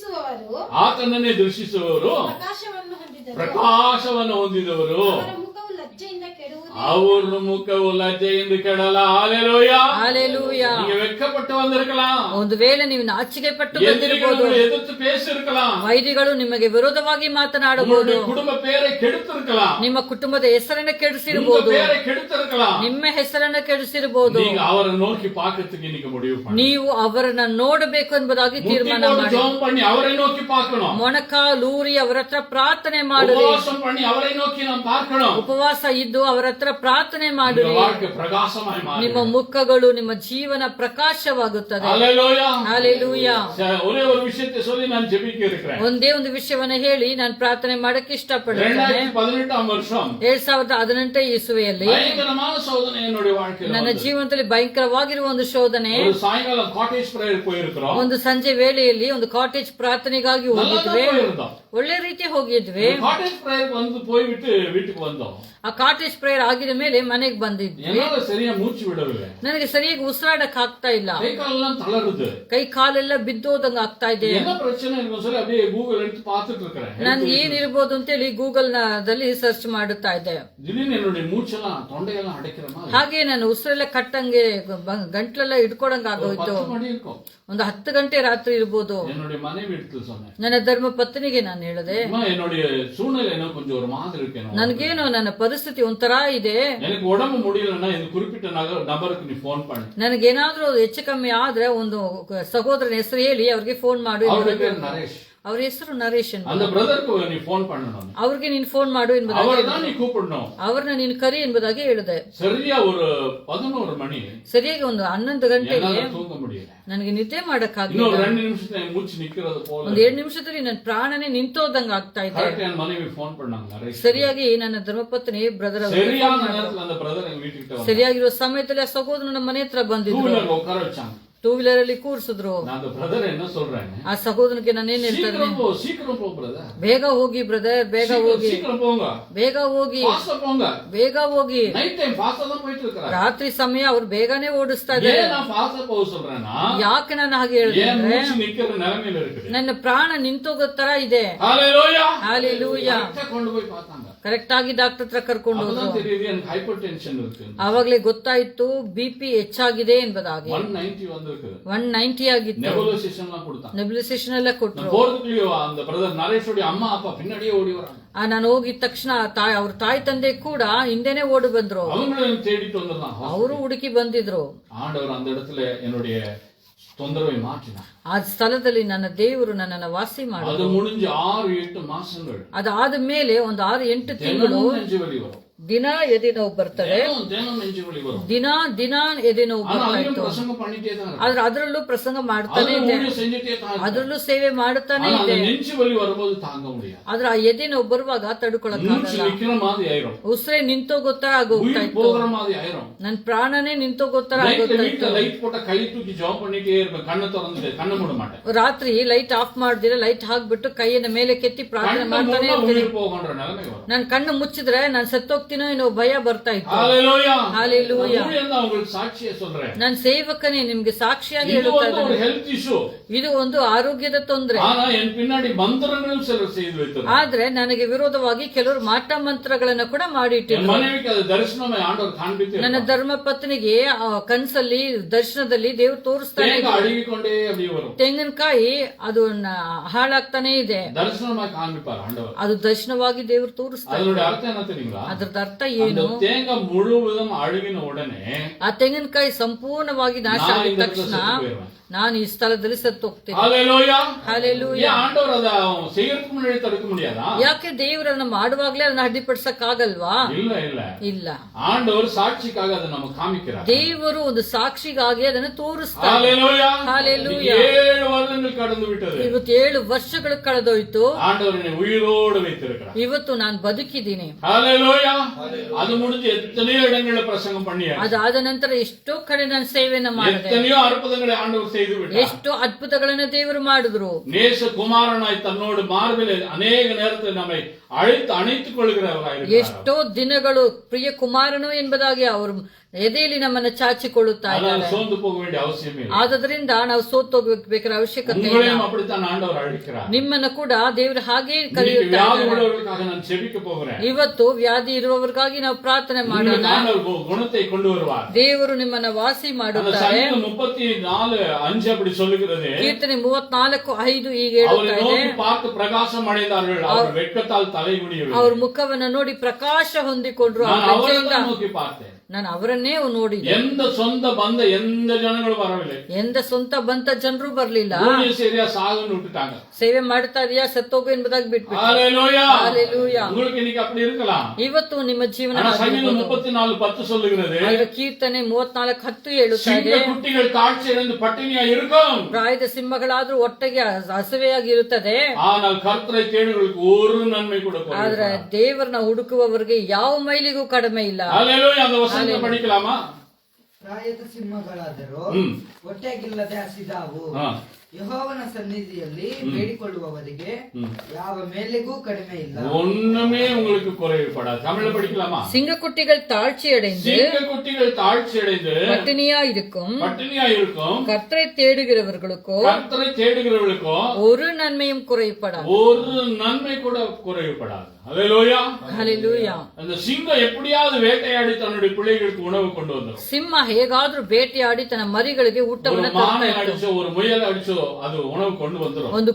ದೃಷ್ಟಿಸುವವರು ಆತನನ್ನೇ ದೃಷ್ಟಿಸುವವರು ಪ್ರಕಾಶವನ್ನು ಹೊಂದಿದರು. ಪ್ರಕಾಶವನ್ನು ಹೊಂದಿದವರು ಅವರ ಮುಖವು ಲಜ್ಜೆಯಿಂದ ಕೆಡುವುದಿಲ್ಲ. ಅವ್ರ ಮುಖವು ಲಜ್ಜೆಯಿಂದ ಕೆಡಲ್ಲ. ஹalleluya. ஹalleluya. நீங்க வெட்கப்பட்டு வந்திருக்கலாம், ಒಂದು ವೇಳೆ ನೀವು ನಾಚಿಕೆ ಪಟ್ಟು ಬಂದಿರಬಹುದು, எதிரிகள் எதிர்த்து பேசியிருக்கலாம், ವೈರಿಗಳು ನಿಮಗೆ ವಿರೋಧವಾಗಿ ಮಾತನಾಡಬಹುದು, உங்களுடைய குடும்ப பேரை கெடுத்திருக்கலாம், ನಿಮ್ಮ ಕುಟುಂಬದ ಹೆಸರನ್ನ உங்க ಕೆಡಿಸಿರಬಹುದು, பேரை கெடுத்திருக்கலாம். ನಿಮ್ಮ ಹೆಸರನ್ನ ಕೆಡಿಸಿರಬಹುದು. நீங்க அவரை நோக்கி பார்க்கிறதுக்கு இன்னைக்கு முடிவு பண்ணுங்க. ನೀವು ಅವರನ್ನ ನೋಡಬೇಕು ಎಂಬುದಾಗಿ ತೀರ್ಮಾನ ಮಾಡಿ ஜெபம் பண்ணி அவரை நோக்கி பார்க்கணும். ಮೊಣಕಾಲೂರಿ ಅವರ ಹತ್ರ ಪ್ರಾರ್ಥನೆ ಮಾಡಿ, உபவாசம் பண்ணி அவரை நோக்கி நாம் பார்க்கணும். ಉಪವಾಸ ಇದ್ದು ಅವರ ಹತ್ರ ಪ್ರಾರ್ಥನೆ ಮಾಡಿ, உங்க வாழ்க்கை பிரகாசமாய் மாறும். ನಿಮ್ಮ ಮುಖಗಳು, ನಿಮ್ಮ ಜೀವನ ಪ್ರಕಾಶವಾಗುತ್ತದೆ. ஹalleluya. ஹalleluya. ஒரே ஒரு விஷயத்தை சொல்லி நான் ஜெபிக்க இருக்கிறேன். ಒಂದೇ ಒಂದು ವಿಷಯವನ್ನ ಹೇಳಿ ನಾನು ಪ್ರಾರ್ಥನೆ ಮಾಡಕ್ಕೆ ಇಷ್ಟಪಡ್ತೇನೆ. 2018 வருஷம் 2018 ಇಸುವೆಯಲ್ಲಿ பயங்கரமான சோதனை என்னுடைய வாழ்க்கையில் ನನ್ನ ಜೀವನದಲ್ಲಿ ಭಯಂಕರವಾಗಿರುವ ಒಂದು ಶೋಧನೆ. ஒரு சாயங்காலம் காட்டேஜ் பிரேயர் போயிருக்கிறோம். ಒಂದು ಸಂಜೆ ವೇಳೆಯಲ್ಲಿ ಒಂದು ಕಾಟೇಜ್ ಪ್ರಾರ್ಥನೆಗಾಗಿ ಹೋಗಿದ್ವಿ. போயிருந்தோம். ಒಳ್ಳೆ ರೀತಿ ಹೋಗಿದ್ವಿ. காட்டேஜ் பிரேயர் வந்து போய்விட்டு வீட்டுக்கு வந்தோம். ಆ ಕಾಟೇಜ್ ಪ್ರೇಯರ್ ಆಗಿದ ಮೇಲೆ ಮನೆಗೆ ಬಂದಿದ್ವಿ. என்னால சரியா மூச்சு விடவில்லை. ನನಗೆ ಸರಿಯಾಗಿ ಉಸಿರಾಡಕ್ ಆಗ್ತಾ ಇಲ್ಲ. கை காலெல்லாம் தளருது. ಕೈ ಕಾಲೆಲ್ಲ ಬಿದ್ದೋದಂಗ ಆಗ್ತಾ ಇದೆ. என்ன பிரச்சனை இருக்கும் சொல்லி அப்படியே கூகுள் எடுத்து பார்த்துட்டு இருக்கிறேன். ನಾನು ಏನಿರ್ಬೋದು ಅಂತೇಳಿ ಗೂಗಲ್ ದಲ್ಲಿ ಸರ್ಚ್ ಮಾಡುತ್ತಾ ಇದ್ದೆ. திடீர்னு என்னுடைய மூச்செல்லாம் தொண்டையெல்லாம் அடைக்கிற மாதிரி. ಹಾಗೆ ನಾನು ಉಸಿರೆಲ್ಲ ಕಟ್ಟಂಗೆ ಗಂಟ್ಲೆಲ್ಲ ಹಿಡ್ಕೊಡಂಗ ಆಗೋಯ್ತು. 10 மணி இருக்கும். ಒಂದು 10 ಗಂಟೆ ರಾತ್ರಿ ಇರ್ಬೋದು. என்னுடைய மனைவி எடுத்து சொன்னேன். ನನ್ನ ಧರ್ಮ ಪತ್ನಿಗೆ ನಾನು ಹೇಳಿದೆ, என்னுடைய சூழ்நிலை என்ன கொஞ்சம் ஒரு மாதிரி இருக்கு. ನನಗೇನೋ ನನ್ನ ಪರಿಸ್ಥಿತಿ ಒಂಥರ ಇದೆ. எனக்கு உடம்பு முடியலன்னா இந்த குறிப்பிட்ட நபருக்கு நீ போன் பண்ணு. ನನಗೇನಾದ್ರೂ ಹೆಚ್ಚು ಕಮ್ಮಿ ಆದ್ರೆ ಒಂದು ಸಹೋದರನ ಹೆಸರು ಹೇಳಿ ಅವ್ರಿಗೆ ಫೋನ್ ಮಾಡು. அவருடைய பேர் நரேஷ். ಅವ್ರ ಹೆಸರು ನರೇಶ್. அந்த பிரதருக்கு நீ போன் பண்ணணும். ಅವ್ರಿಗೆ ನೀನು ಫೋನ್ ಮಾಡು ಎಂಬುದಾಗಿ, அவர்தான் நீ கூப்பிடணும். ಅವ್ರನ್ನ ನೀನು ಕರಿ ಎಂಬುದಾಗಿ ಹೇಳಿದೆ. சரியா ஒரு 11 மணி. ಸರಿಯಾಗಿ ಒಂದು 11 ಗಂಟೆಗೆ என்னால தூங்க முடியல. ನನಗೆ ನಿದ್ದೆ ಮಾಡಕ್ಕಾಗಿಲ್ಲ. இன்னொரு 2 நிமிஷத்துல என் மூச்சு நிக்கிறது போல. ಒಂದು 2 ನಿಮಿಷದಲ್ಲಿ ನನ್ನ ಪ್ರಾಣನೇ ನಿಂತೋದಂಗ ಆಗ್ತಾ ಇದೆ. கரெக்ட்டா என் மனைவி போன் பண்ணாங்க நரேஷ். ಸರಿಯಾಗಿ ನನ್ನ ಧರ್ಮಪತ್ನಿ ಬ್ರದರ್ சரியான நேரத்துல அந்த பிரதர் எங்க வீட்டுக்கு வந்தாங்க. ಸರಿಯಾಗಿರೋ ಸಮಯದಲ್ಲಿ ಆ ಸಹೋದರನ ನಮ್ಮ ಮನೆ ಹತ್ರ ಬಂದಿದ್ರು. டூவீலர்ல உட்கார வச்சாங்க. ಟೂ ವೀಲರ್ ಅಲ್ಲಿ ಕೂರಿಸಿದ್ರು. நான் அந்த பிரதர் என்ன சொல்றேன், ಆ ಸಹೋದರನಿಗೆ ನಾನು ಏನ್ ಹೇಳ್ತಾರೆ, சீக்கிரம் போ பிரதர், ಬೇಗ ಹೋಗಿ ಬ್ರದರ್, ಬೇಗ ಹೋಗಿ, சீக்கிரம் போங்க, ಬೇಗ ಹೋಗಿ, ஃபாஸ்டா போங்க, ಬೇಗ ಹೋಗಿ. நைட் டைம் ஃபாஸ்டா தான் போயிட்டு இருக்காங்க. ರಾತ್ರಿ ಸಮಯ ಅವ್ರು ಬೇಗನೆ ಓಡಿಸ್ತಾ ಇದ್ದಾರೆ. ஏன் நான் ஃபாஸ்டா போக சொல்றேன்னா, ಯಾಕೆ ನಾನು ಹಾಗೆ ಹೇಳಿದ್ರೆ, ஏன் மூச்சு நிக்கிற நிலைமையில இருக்குது. ನನ್ನ ಪ್ರಾಣ ನಿಂತೋಗೋ ತರ ಇದೆ. ஹalleluya. ஹalleluya. கொண்டு போய் பார்த்தாங்க. ಕರೆಕ್ಟ್ ಆಗಿ ಡಾಕ್ಟರ್ ಹತ್ರ ಕರ್ಕೊಂಡು ಹೋದ್ರು. அப்பதான் தெரியுது எனக்கு ஹைப்பர் டென்ஷன் இருக்கு. ಆವಾಗಲೇ ಗೊತ್ತಾಯ್ತು BP ಹೆಚ್ಚಾಗಿದೆ ಎಂಬುದಾಗಿ. 190 வந்திருக்கு. 190 ಆಗಿತ್ತು. ನೆಬುಲೈಸೇಷನ್ ಎಲ್ಲ ಕೊಡ್ತಾங்க. ನೆಬುಲೈಸೇಷನ್ ಎಲ್ಲ ಕೊಟ್ರು. போறதுக்குள்ளே அந்த பிரதர் நரேஷோட அம்மா அப்பா பின்னாடியே ஓடி வராங்க. ನಾನು ಹೋಗಿದ ತಕ್ಷಣ ಅವ್ರ ತಾಯಿ ತಂದೆ ಕೂಡ ಹಿಂದೆನೆ ಓಡಿ ಬಂದ್ರು. அவங்களும் தேடிட்டு வந்திருந்தாங்க. ಅವರು ಹುಡುಕಿ ಬಂದಿದ್ರು. ஆண்டவர் அந்த இடத்துல என்னுடைய தொந்தரவை மாற்றினார். ಆ ಸ್ಥಳದಲ್ಲಿ ನನ್ನ ದೇವರು ನನ್ನನ್ನು ವಾಸಿ ಮಾಡಿದ್ರು. அது முடிஞ்சு 6-8 மாசங்கள். ಅದಾದ ಮೇಲೆ ಒಂದು 6-8 ತಿಂಗಳು நெஞ்சு வலி வரும். ದಿನ ಎದೆ ನೋವು ಬರ್ತದೆ. தினம் நெஞ்சு வலி வரும். ದಿನ ಎದೆ ನೋವು ಬರ್ತಾ ಇತ್ತು. பிரசங்கம் பண்ணிட்டே தான் இருக்கு. ಆದ್ರೆ ಅದರಲ್ಲೂ ಪ್ರಸಂಗ ಮಾಡ್ತಾನೆ ಇದೆ, செஞ்சுட்டே தான் இருக்கு. ಅದರಲ್ಲೂ ಸೇವೆ ಮಾಡ್ತಾನೆ ஆனா அந்த ಇದೆ. நெஞ்சு வலி வரும்போது தாங்க முடியாது. ಆದ್ರೆ ಆ ಎದೆ ನೋವು ಬರುವಾಗ ತಡ್ಕೊಳಕ್ಕಾಗಲ್ಲ. மூச்சு நிக்கிற மாதிரி ஆயிரும். ಉಸಿರೇ ನಿಂತೋಗೋ ತರ ಆಗೋಗ್ತಾ உயிர் ಇತ್ತು. போகிற மாதிரி ஆயிரும். ನನ್ ಪ್ರಾಣನೇ ನಿಂತೋಗೋ ತರ நைட்ல ಆಗೋಗ್ತಾ வீட்டுல ಇತ್ತು. லைட் போட்ட கை தூக்கி ஜாப் பண்ணிட்டே இருப்பேன். கண்ணை திறந்து கண்ணை மூட மாட்டேன். ರಾತ್ರಿ ಲೈಟ್ ಆಫ್ ಮಾಡಿದ್ರೆ ಲೈಟ್ ಹಾಕ್ಬಿಟ್ಟು ಕೈಯನ್ನ ಮೇಲೆ ಕೆತ್ತಿ ಪ್ರಾರ್ಥನೆ ಮಾಡ್ತಾನೆ ಇರ್ತೀನಿ. உயிர் போகின்ற நிலைமை வரும். ನನ್ ಕಣ್ಣು ಮುಚ್ಚಿದ್ರೆ ನಾನ್ ಸತ್ತೋಗ್ತೀನೋ ಏನೋ ಭಯ ಬರ್ತಾ ಇತ್ತು. ஹalleluya. ஹalleluya. நான் உங்களுக்கு சாட்சியை சொல்றேன். ನನ್ ಸೇವಕನೇ ನಿಮ್ಗೆ ಸಾಕ್ಷಿಯಾಗಿ இது ಹೇಳುತ್ತಾ வந்து ஒரு ಇದ್ದೇನೆ. Health issue. ಇದು ಒಂದು ಆರೋಗ್ಯದ ತೊಂದರೆ. ஆனா என் பின்னாடி மந்திரங்களும் சிலர் செய்து வைத்தார். ಆದ್ರೆ ನನಗೆ ವಿರೋಧವಾಗಿ ಕೆಲವರು ಮಾಟ ಮಂತ್ರಗಳನ್ನ ಕೂಡ என் ಮಾಡಿಟ್ಟಿದ್ರು. மனைவிக்கு அது தரிசனமே ஆண்டவர் காண்பித்து ನನ್ನ ಧರ್ಮ ಪತ್ನಿಗೆ ಕನ್ಸಲ್ಲಿ ದರ್ಶನದಲ್ಲಿ ದೇವ್ರು ತೋರಿಸ್ತಾನೆ தேங்க ಇದ್ರು. அழுகிக்கொண்டே அப்படியே வரும். ತೆಂಗಿನಕಾಯಿ ಅದು ಹಾಳಾಗ್ತಾನೆ ಇದೆ. தரிசனமாய் காண்பிப்பார் ஆண்டவர். ಅದು ದರ್ಶನವಾಗಿ ದೇವ್ರು ತೋರಿಸ್ತಾರೆ. அதனுடைய அர்த்தம் என்ன தெரியுங்களா? ಅದ್ರದ್ದು ಅರ್ಥ அந்த ಏನು? தேங்காய் முழுவதும் அழுகின உடனே ಆ ತೆಂಗಿನಕಾಯಿ ಸಂಪೂರ್ಣವಾಗಿ ನಾಶ நான் ಆಗಿದ இந்த இடத்துல ತಕ್ಷಣ செத்து போயிடுவேன். ನಾನು ಈ ಸ್ಥಳದಲ್ಲಿ ಸತ್ತೋಗ್ತೀನಿ. ஹalleluya. ஹalleluya. ஏன் ஆண்டவர் அதை செய்யறதுக்கு முன்னாடி தடுக்க முடியாதா? ಯಾಕೆ ದೇವರನ್ನ ಮಾಡುವಾಗ್ಲೇ ಅದನ್ನ ಅಡ್ಡಿಪಡಿಸಕ್ ಆಗಲ್ವಾ? இல்ல இல்ல ಇಲ್ಲ, ஆண்டவர் சாட்சிக்காக அதை நம்ம காமிக்கிறார். ದೇವರು ಒಂದು ಸಾಕ್ಷಿಗಾಗಿ ಅದನ್ನು ತೋರಿಸ್ತಾರೆ. ஹalleluya. ஹalleluya. 7 வருடங்கள் கடந்து விட்டது. 27 ವರ್ಷಗಳು ಕಳೆದೋಯ್ತು. ஆண்டவர் என்னை உயிரோடு வைத்திருக்கிறார். ಇವತ್ತು ನಾನು ಬದುಕಿದ್ದೀನಿ. ஹalleluya. அது முடிஞ்சு எத்தனையோ இடங்கள்ல பிரசங்கம் பண்ணியாச்சு. ಅದಾದ ನಂತರ ಎಷ್ಟೋ ಕಡೆ ನಾನು ಸೇವೆಯನ್ನ ಮಾಡಿದೆ. எத்தனையோ அற்புதங்களை ஆண்டவர் செய்து விட்டார். ಎಷ್ಟೋ ಅದ್ಭುತಗಳನ್ನ ದೇವರು ಮಾಡಿದ್ರು. நேச குமாரனாய் தன்னோடு மார்பிலே ಅನೇಕ நேரத்தில் நம்மை அணைத்துக் கொள்கிறவராயிருக்கிறார். ಎಷ್ಟೋ ದಿನಗಳು ಪ್ರಿಯ ಕುಮಾರನು ಎಂಬುದಾಗಿ ಅವರು ಎದೆಯಲ್ಲಿ ನಮ್ಮನ್ನ ಚಾಚಿಕೊಳ್ಳುತ್ತಾ அதனால ಇದ್ದಾರೆ. சோர்ந்து போக வேண்டிய அவசியமே இல்லை. ಆದದರಿಂದ ನಾವು ಸೋತೋಗ್ಬೇಕಾದ ಅವಶ್ಯಕತೆ ಇಲ್ಲ. உங்களையும் அப்படித்தான் ஆண்டவர் அழைக்கிறார். ನಿಮ್ಮನ್ನು ಕೂಡ ದೇವರು ಹಾಗೆ இன்னைக்கு ಕರೆಯುತ್ತಾ வியாதி ಇದ್ದಾರೆ. உள்ளவர்களுக்காக நான் ஜெபிக்க போகிறேன். ಇವತ್ತು ವ್ಯಾಧಿ ಇರುವವರಿಗಾಗಿ ನಾವು ಪ್ರಾರ್ಥನೆ ಮಾಡೋಣ. உங்களுக்கு ஆண்டவர் குணத்தை கொண்டு வருவார். ದೇವರು ನಿಮ್ಮನ್ನ ವಾಸಿ அந்த ಮಾಡುತ್ತಾರೆ. சங்கீதம் 34:5 அப்படி சொல்லுகிறது. ಕೀರ್ತನೆ 34:5 ಈಗ அவரை ಹೇಳುತ್ತಾ ಇದೆ, நோக்கி பார்த்து பிரகாசம் அடைந்தார்கள், அவர் வெட்கத்தால் தலைகுனியவில்லை. ಅವ್ರ ಮುಖವನ್ನು ನೋಡಿ ಪ್ರಕಾಶ ಹೊಂದಿಕೊಂಡ್ರು. நான் ಆ அவரை ಲಜ್ಜೆಯಿಂದ தான் நோக்கி பார்த்தேன். ನಾನು ಅವರನ್ನೇ ನೋಡಿದೆ. எந்த சொந்த பந்த எந்த ஜனங்களும் வரவில்லை. ಎಂದ ಸ್ವಂತ ಬಂತ ಜನರು ಬರ್ಲಿಲ್ಲ. ஊழிய சரியா சாகுன்னு விட்டுட்டாங்க. ಸೇವೆ ಮಾಡ್ತಾ ಇದೆಯಾ ಸತ್ತೋಗು ಎಂಬುದಾಗಿ ಬಿಟ್ಬಿಟ್ಟು. ஹalleluya. ஹalleluya. உங்களுக்கு இன்னைக்கு அப்படி இருக்கலாம். ಇವತ್ತು ನಿಮ್ಮ ಜೀವನ ஆனா சங்கீதம் 34:10 சொல்லுகிறது, ಅದರ ಕೀರ್ತನೆ 34:10 ಹೇಳುತ್ತಾ ಇದೆ, சிங்க குட்டிகள் தாழ்ச்சி அடைந்து பட்டினியா இருக்கும், ಪ್ರಾಯದ ಸಿಂಹಗಳಾದ್ರೂ ಒಟ್ಟಿಗೆ ಹಸುವೆಯಾಗಿ ಇರುತ್ತದೆ, ஆனால் கர்த்தரை தேடுகிறவர்களுக்கு ஒரு நன்மை கூட ಆದ್ರೆ குறைவிடாது. ದೇವರನ್ನ ಹುಡುಕುವವರಿಗೆ ಯಾವ ಮೈಲಿಗೂ ಕಡಿಮೆ ಇಲ್ಲ. ஹalleluya. அந்த வசனத்தை படிக்கலாமா? ಪ್ರಾಯದ ಸಿಂಹಗಳಾದರೂ ಹ್ಮ್. ಹೊಟ್ಟೆಗಿಲ್ಲದೆ ಹಸಿದಾವು, ಹಾ. ಯೆಹೋವನ ಸನ್ನಿಧಿಯಲ್ಲಿ ಬೇಡಿಕೊಳ್ಳುವವರಿಗೆ ಯಾವ ಮೇಲೆಗೂ ಕಡಿಮೆ ಇಲ್ಲ. ஒண்ணுமே உங்களுக்கு குறைவுபடாது. தமிழ்ல படிக்கலாமா? சிங்கக்குட்டிகள் தாழ்ச்சி அடைந்து சிங்க குட்டிகள் தாழ்ச்சி அடைந்து பட்டினியா இருக்கும், பட்டினியா இருக்கும், கர்த்தரை தேடுகிறவர்களுக்கோ கர்த்தரை தேடுகிறவர்களுக்கும் ஒரு நன்மையும் குறைப்படாது. ஒரு நன்மை கூட குறைவுபடாது. ஹalleluya. ஹalleluya. அந்த சிங்கம் எப்படியாவது வேட்டையாடி தன்னுடைய பிள்ளைகளுக்கு உணவு கொண்டு வந்துரும். ಸಿಂಹ ಹೇಗಾದ್ರೂ ಬೇಟೆಯಾಡಿ ತನ್ನ ಮರಿಗಳಿಗೆ ஒரு ಊಟವನ್ನು மானை ತರ್ತಾ ಇತ್ತು. அடிச்சோ ஒரு முயல் அடிச்சோ அது உணவு கொண்டு வந்துரும். ಒಂದು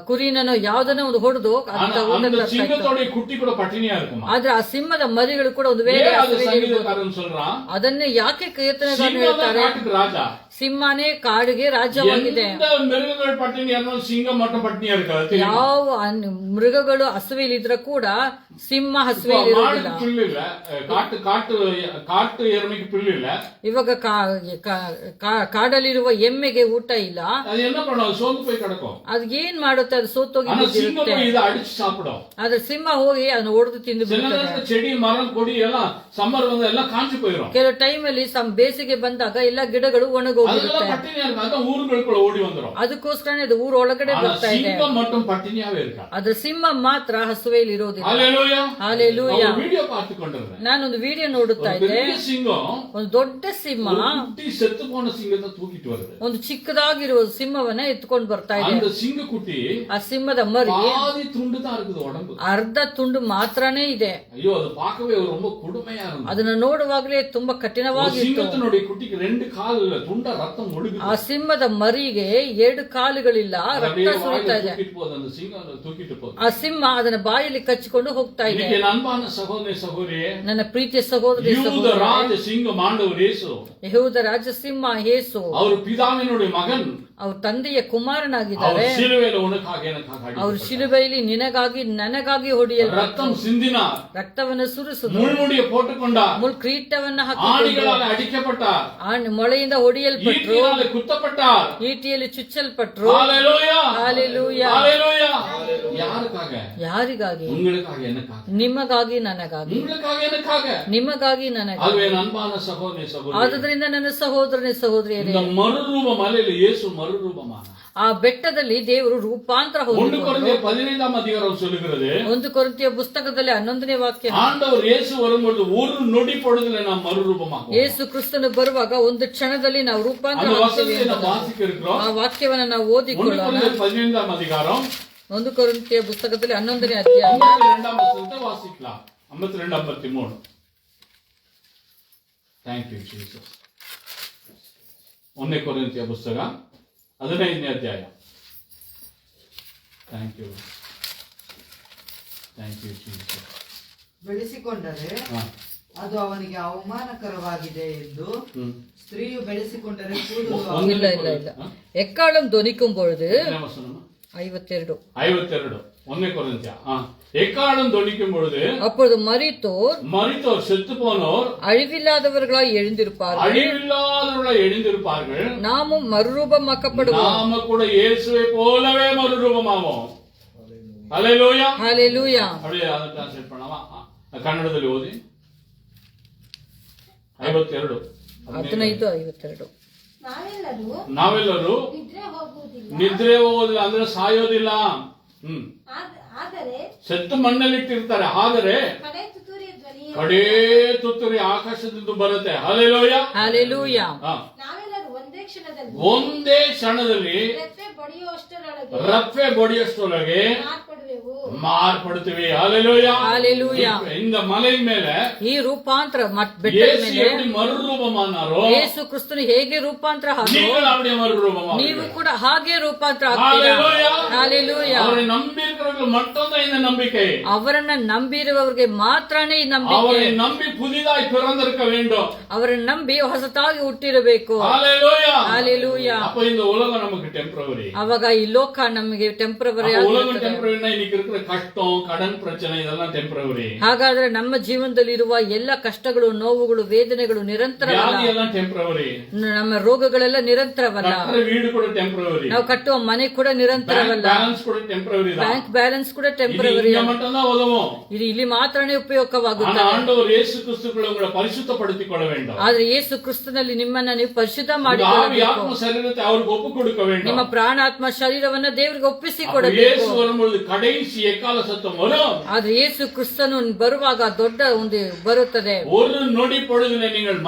ಕುರಿನೋ ಯಾವ್ದನ್ನ ಒಂದು ಹೊಡೆದು ஆனா அந்த சிங்கத்தோட குட்டி கூட பட்டினியா இருக்குமா? ಆದ್ರೆ ಆ ಸಿಂಹದ ಮರಿಗಳು ಕೂಡ ಒಂದು ವೇಳೆ ஏன் அது ಹಸಿವೆಗೆ ಇರ್ಬೋದು. சங்கீதக்காரன் சொல்றான், ಅದನ್ನೇ ಯಾಕೆ ಕೀರ್ತನೆಗಾರರು சிங்கம் தான் ಹೇಳ್ತಾರೆ, காட்டுக்கு ராஜா. ಸಿಂಹನೇ ಕಾಡಿಗೆ ರಾಜ್ಯವಾಗಿದೆ. எந்த மிருகங்கள் பட்டினியா இருந்தாலும் சிங்கம் மட்டும் பட்டினியா இருக்காது, தெரியுமா? ಯಾವ ಮೃಗಗಳು ಹಸುವೆಲಿದ್ರೆ ಕೂಡ ಸಿಂಹ ಹಸುವೆಲಿ ಇರೋದಿಲ್ಲ. மாடுக்கு புல்லு இல்ல, காட்டு எருமைக்கு புல்லு இல்ல, ಇವಾಗ ಕಾಡಲ್ಲಿರುವ ಎಮ್ಮೆಗೆ ಊಟ ಇಲ್ಲ. அது என்ன பண்ணும்? அது சோர்ந்து போய் கிடக்கும். ಅದ್ ಏನ್ ಮಾಡುತ್ತೆ, ಅದು ಸೋತೋಗಿ ஆனா சிங்கம் ಬಿದ್ದಿರುತ್ತೆ. போய் இதை அடிச்சு சாப்பிடும். ಆದ್ರೆ ಸಿಂಹ ಹೋಗಿ ಅದನ್ನ ಹೊಡೆದು ತಿಂದು சில ಬಿಡುತ್ತದೆ. நேரத்துல செடி மரம் கொடி எல்லாம் சம்மர் வந்து எல்லாம் காஞ்சு போயிடும். ಕೆಲವು ಟೈಮ್ ಅಲ್ಲಿ ಬೇಸಿಗೆ ಬಂದಾಗ ಎಲ್ಲ ಗಿಡಗಳು ಒಣಗೋಗಿರುತ್ತೆ. அதெல்லாம் பட்டினியா இருக்கும். அதான் ஊருக்குள்ள ಓಡಿ வந்துரும். ಅದಕ್ಕೋಸ್ಕರನೇ ಅದು ಊರ ಒಳಗಡೆ ஆனா ಬರ್ತಾ ಇದೆ. சிங்கம் மட்டும் பட்டினியாவே இருக்கா. ಆದ್ರೆ ಸಿಂಹ ಮಾತ್ರ ಹಸುವೆಯಲ್ಲಿ ಇರೋದಿಲ್ಲ. ஹalleluya. ಹಾಲೆಲೂಯಾ. ஒரு வீடியோ பார்த்து கொண்டிருந்தேன். ನಾನೊಂದು ವಿಡಿಯೋ ನೋಡುತ್ತಾ ஒரு ಇದ್ದೆ. பெரிய சிங்கம் ಒಂದು ದೊಡ್ಡ ಸಿಂಹ ஒரு குட்டி செத்து போன சிங்கத்தை தூக்கிட்டு வருது. ಒಂದು ಚಿಕ್ಕದಾಗಿರುವ ಸಿಂಹವನ್ನ ಎತ್ಕೊಂಡು ಬರ್ತಾ ಇದೆ. அந்த சிங்க குட்டி ಆ ಸಿಂಹದ ಮರಿ பாதி துண்டு தான் இருக்குது உடம்பு. ಅರ್ಧ ತುಂಡು ಮಾತ್ರನೇ ಇದೆ. ஐயோ அது பார்க்கவே ரொம்ப கொடுமையா இருந்தது. ಅದನ್ನ ನೋಡುವಾಗಲೇ ತುಂಬಾ ஒரு ಕಠಿಣವಾಗಿತ್ತು. சிங்கத்தினுடைய குட்டிக்கு 2 கால் இல்ல, துண்டா ரத்தம் ஒழுகுது. ಆ ಸಿಂಹದ ಮರಿಗೆ 2 ಕಾಲುಗಳಿಲ್ಲ, ರಕ್ತ அப்படியே ಸುರಿತಾ வாயில ಇದೆ. தூக்கிட்டு போகுது, அந்த சிங்கம் அதை தூக்கிட்டு போகுது. ಆ ಸಿಂಹ ಅದನ್ನ ಬಾಯಲ್ಲಿ ಕಚ್ಚಿಕೊಂಡು ಹೋಗ್ತಾ ಇದೆ. இன்னைக்கு என் அன்பான சகோதரி சகோதரியே, ನನ್ನ ಪ್ರೀತಿಯ ಸಹೋದರಿ யூத ಸಹೋದರರೇ, ராஜ சிங்கம் ஆண்டவர் இயேசு, ಯೆಹೂದ ರಾಜಸಿಂಹ ಯೇಸು அவர் பிதாவினுடைய மகன், ಅವ್ರ ತಂದೆಯ அவர் ಕುಮಾರನಾಗಿದ್ದಾರೆ. சிலுவையில உனக்காக எனக்காக ಅವ್ರ அடிக்கப்பட்டார். ಶಿಲುಬೆಯಲ್ಲಿ ನಿನಗಾಗಿ ನನಗಾಗಿ ಹೊಡೆಯಲ್ಪಟ್ಟರು. ரத்தம் சிந்தினார், ರಕ್ತವನ್ನು ಸುರಿಸಿದ್ರು, முள்முடியை போட்டுக்கொண்டார், ಮುಳ್ ಕಿರೀಟವನ್ನ ಹಾಕಿಕೊಂಡು ஆணிகளால் அடிக்கப்பட்டார், ಮೊಳೆಯಿಂದ ಹೊಡೆಯಲ್ಪಟ್ರು, ஈட்டியால் குத்தப்பட்டார். ಈಟಿಯಲ್ಲಿ ಚುಚ್ಚಲ್ಪಟ್ರು. ஹalleluya. ಹಾಲೆಲೂಯಾ. ஹalleluya. யாருக்காக? ಯಾರಿಗಾಗಿ? உங்களுக்காக எனக்காக. ನಿಮಗಾಗಿ ನನಗಾಗಿ, உங்களுக்காக எனக்காக. ನಿಮಗಾಗಿ ನನಗಾಗಿ. ஆகவே என் அன்பான சகோதரி சகோதரி, ಆದುದರಿಂದ ನನ್ನ ಸಹೋದರನೇ ಸಹೋದರಿಯರೇ, இந்த மறுரூப மலையில இயேசு மறுரூபமானார். ಆ ಬೆಟ್ಟದಲ್ಲಿ ದೇವರು ರೂಪಾಂತರ 1 ಹೊಂದಿಕೊಂಡು கொரிந்தியர் 15ஆம் அதிகாரம் சொல்லுகிறது, 1 ಕೊರಿಂಥಿಯ ಪುಸ್ತಕದಲ್ಲಿ 11ನೇ ವಾಕ್ಯ, ஆண்டவர் இயேசு வரும்போது ஒரு நொடி பொழுதுல நாம் மறுரூபமாகுவோம். ಯೇಸು ಕ್ರಿಸ್ತನು ಬರುವಾಗ ಒಂದು ಕ್ಷಣದಲ್ಲಿ ನಾವು ರೂಪಾಂತರ அந்த ಆಗ್ತೇವೆ வசனத்தை நாம் ಎಂಬುದಾಗಿ. வாசிக்க இருக்கிறோம். ಆ ವಾಕ್ಯವನ್ನ ನಾವು 1 ಓದಿಕೊಳ್ಳೋಣ. கொரிந்தியர் 15ஆம் அதிகாரம் 1 ಕೊರಿಂಥಿಯ ಪುಸ್ತಕದಲ್ಲಿ 11ನೇ ಅಧ್ಯಾಯ 52ஆம் வசனத்தை வாசிக்கலாம். 52 53. Thank you Jesus. 1 ಕೊರಿಂಥಿಯ ಪುಸ್ತಕ 15ನೇ ಅಧ್ಯಾಯ. Thank you Jesus. ಬೆಳೆಸಿಕೊಂಡರೆ ಅದು ಅವನಿಗೆ ಅವಮಾನಕರವಾಗಿದೆ ಎಂದು, ಸ್ತ್ರೀಯು ಬೆಳೆಸಿಕೊಂಡರೆ ಕೂದಲು இல்ல இல்ல இல்ல எக்காலம் தொனிக்கும் பொழுது என்ன வசனம்? 52 52 1 கொரிந்தியா. எக்காலம் தொனிக்கும் பொழுது அப்பொழுது மரித்தோர் செத்து போனோர் அழிவில்லாதவர்களாய் எழுந்திருப்பார்கள், அழிவில்லாதவர்களாய் எழுந்திருப்பார்கள், நாமும் மறுரூபமாக்கப்படுவோம். நாம கூட இயேசுவை போலவே மறுரூபமாவோம். ஹalleluya. ஹalleluya. அப்படியே அதை ಟ್ರಾನ್ಸ್ಲೇಟ್ பண்ணலாமா? ಕನ್ನಡದಲ್ಲಿ ಓದಿ. 52 15 52. ನಾವೆಲ್ಲರೂ ನಿದ್ರೆ ಹೋಗೋದಿಲ್ಲ, ಅಂದ್ರೆ ಸಾಯೋದಿಲ್ಲ. ಆದರೆ ಸತ್ತು ಮಣ್ಣಲ್ಲಿಟ್ಟಿರ್ತಾರೆ, ಆದರೆ ಕಡೆ ತುತ್ತೂರಿಯ ಧ್ವನಿಯ ಕಡೇ ತುತ್ತೂರಿ ಆಕಾಶದಿಂದ ಬರುತ್ತೆ. ಹಲ್ಲೆಲೂಯಾ. ಹಾಲೆಲೂಯ. ನಾವೆಲ್ಲರೂ ಒಂದೇ ಕ್ಷಣದಲ್ಲಿ ಒಂದೇ ಕ್ಷಣದಲ್ಲಿ ರಫೆ ಬಡಿಯೋಷ್ಟರೊಳಗೆ ಮಾರ್ಪಡ್ತೀವಿ. ಹಲ್ಲೆಲೂಯಾ. ಹಾಲೆಲೂಯ. இந்த மலை மேல ಈ ರೂಪಾಂತರ ಬೆಟ್ಟದ இயேசு ಮೇಲೆ எப்படி மறுரூபமானாரோ ಯೇಸು ಕ್ರಿಸ್ತನು ಹೇಗೆ ರೂಪಾಂತರ ಆದರೋ நீங்கள் அப்படியே மறுரூபமாவீர்கள். ನೀವು ಕೂಡ ಹಾಗೆ ರೂಪಾಂತರ ಆಗ್ತೀರಾ. ஹல்லேலூயா. ಹಾಲೆಲೂಯ. அவரை நம்பி இருக்கிறவர்கள் மட்டும்தான் இந்த நம்பிக்கை. ಅವರನ್ನ ನಂಬಿರುವವರಿಗೆ ಮಾತ್ರನೇ ಈ ನಂಬಿಕೆ. அவரை நம்பி புதிதாய் பிறந்திருக்க வேண்டும். ಅವರನ್ನ ನಂಬಿ ಹೊಸತಾಗಿ ಹುಟ್ಟಿರಬೇಕು. ஹல்லேலூயா. ಹಾಲೆಲೂಯ. அப்ப இந்த உலகம் நமக்கு டெம்பரவரி. ಅವಾಗ ಈ ಲೋಕ ನಮಗೆ ಟೆಂಪರವರಿ உலகம் டெம்பரவரினா இன்னைக்கு இருக்கிற கஷ்டம் கடன் பிரச்சனை இதெல்லாம் டெம்பரவரி. ಹಾಗಾದ್ರೆ ನಮ್ಮ ಜೀವನದಲ್ಲಿ ಇರುವ ಎಲ್ಲ ಕಷ್ಟಗಳು ನೋವುಗಳು ವೇದನೆಗಳು ನಿರಂತರವಲ್ಲ. வியாதி எல்லாம் டெம்பரவரி. ನಮ್ಮ ರೋಗಗಳೆಲ್ಲ ನಿರಂತರವಲ್ಲ. கட்டுற வீடு கூட டெம்பரவரி. ನಾವು ಕಟ್ಟುವ ಮನೆ ಕೂಡ ನಿರಂತರವಲ್ಲ. ಬ್ಯಾಲೆನ್ಸ್ ಕೂಡ ಟೆಂಪರರಿ தான். ಬ್ಯಾಂಕ್ ಬ್ಯಾಲೆನ್ಸ್ ಕೂಡ ಟೆಂಪರರಿ. இது மட்டும் தான் உதவும். ಇದು ಇಲ್ಲಿ ಮಾತ್ರನೇ ಉಪಯೋಗವಾಗುತ್ತದೆ. ஆனா ஆண்டவர் இயேசு கிறிஸ்துக்குள்ள உங்களை பரிசுத்தப்படுத்திக் கொள்ள வேண்டும். ಆದ್ರೆ ಯೇಸು ಕ್ರಿಸ್ತನಲ್ಲಿ ನಿಮ್ಮನ್ನ ನೀವು ಪರಿಶುದ್ಧ ஆவி ಮಾಡಿಕೊಳ್ಳಬೇಕು. ஆத்ம சரீரத்தை அவருக்கு ஒப்பு கொடுக்க வேண்டும். ನಿಮ್ಮ ಪ್ರಾಣಾತ್ಮ ಶರೀರವನ್ನ ದೇವರಿಗೆ ಒಪ್ಪಿಸಿ அப்ப ಕೊಡಬೇಕು. இயேசு வரும்போது கடைசி எக்கால சத்தம் வரும். ಆದ್ರೆ ಯೇಸು ಕ್ರಿಸ್ತನು ಬರುವಾಗ ದೊಡ್ಡ ಒಂದು ಬರುತ್ತದೆ. ஒரு நொடி பொழுதிலே நீங்கள்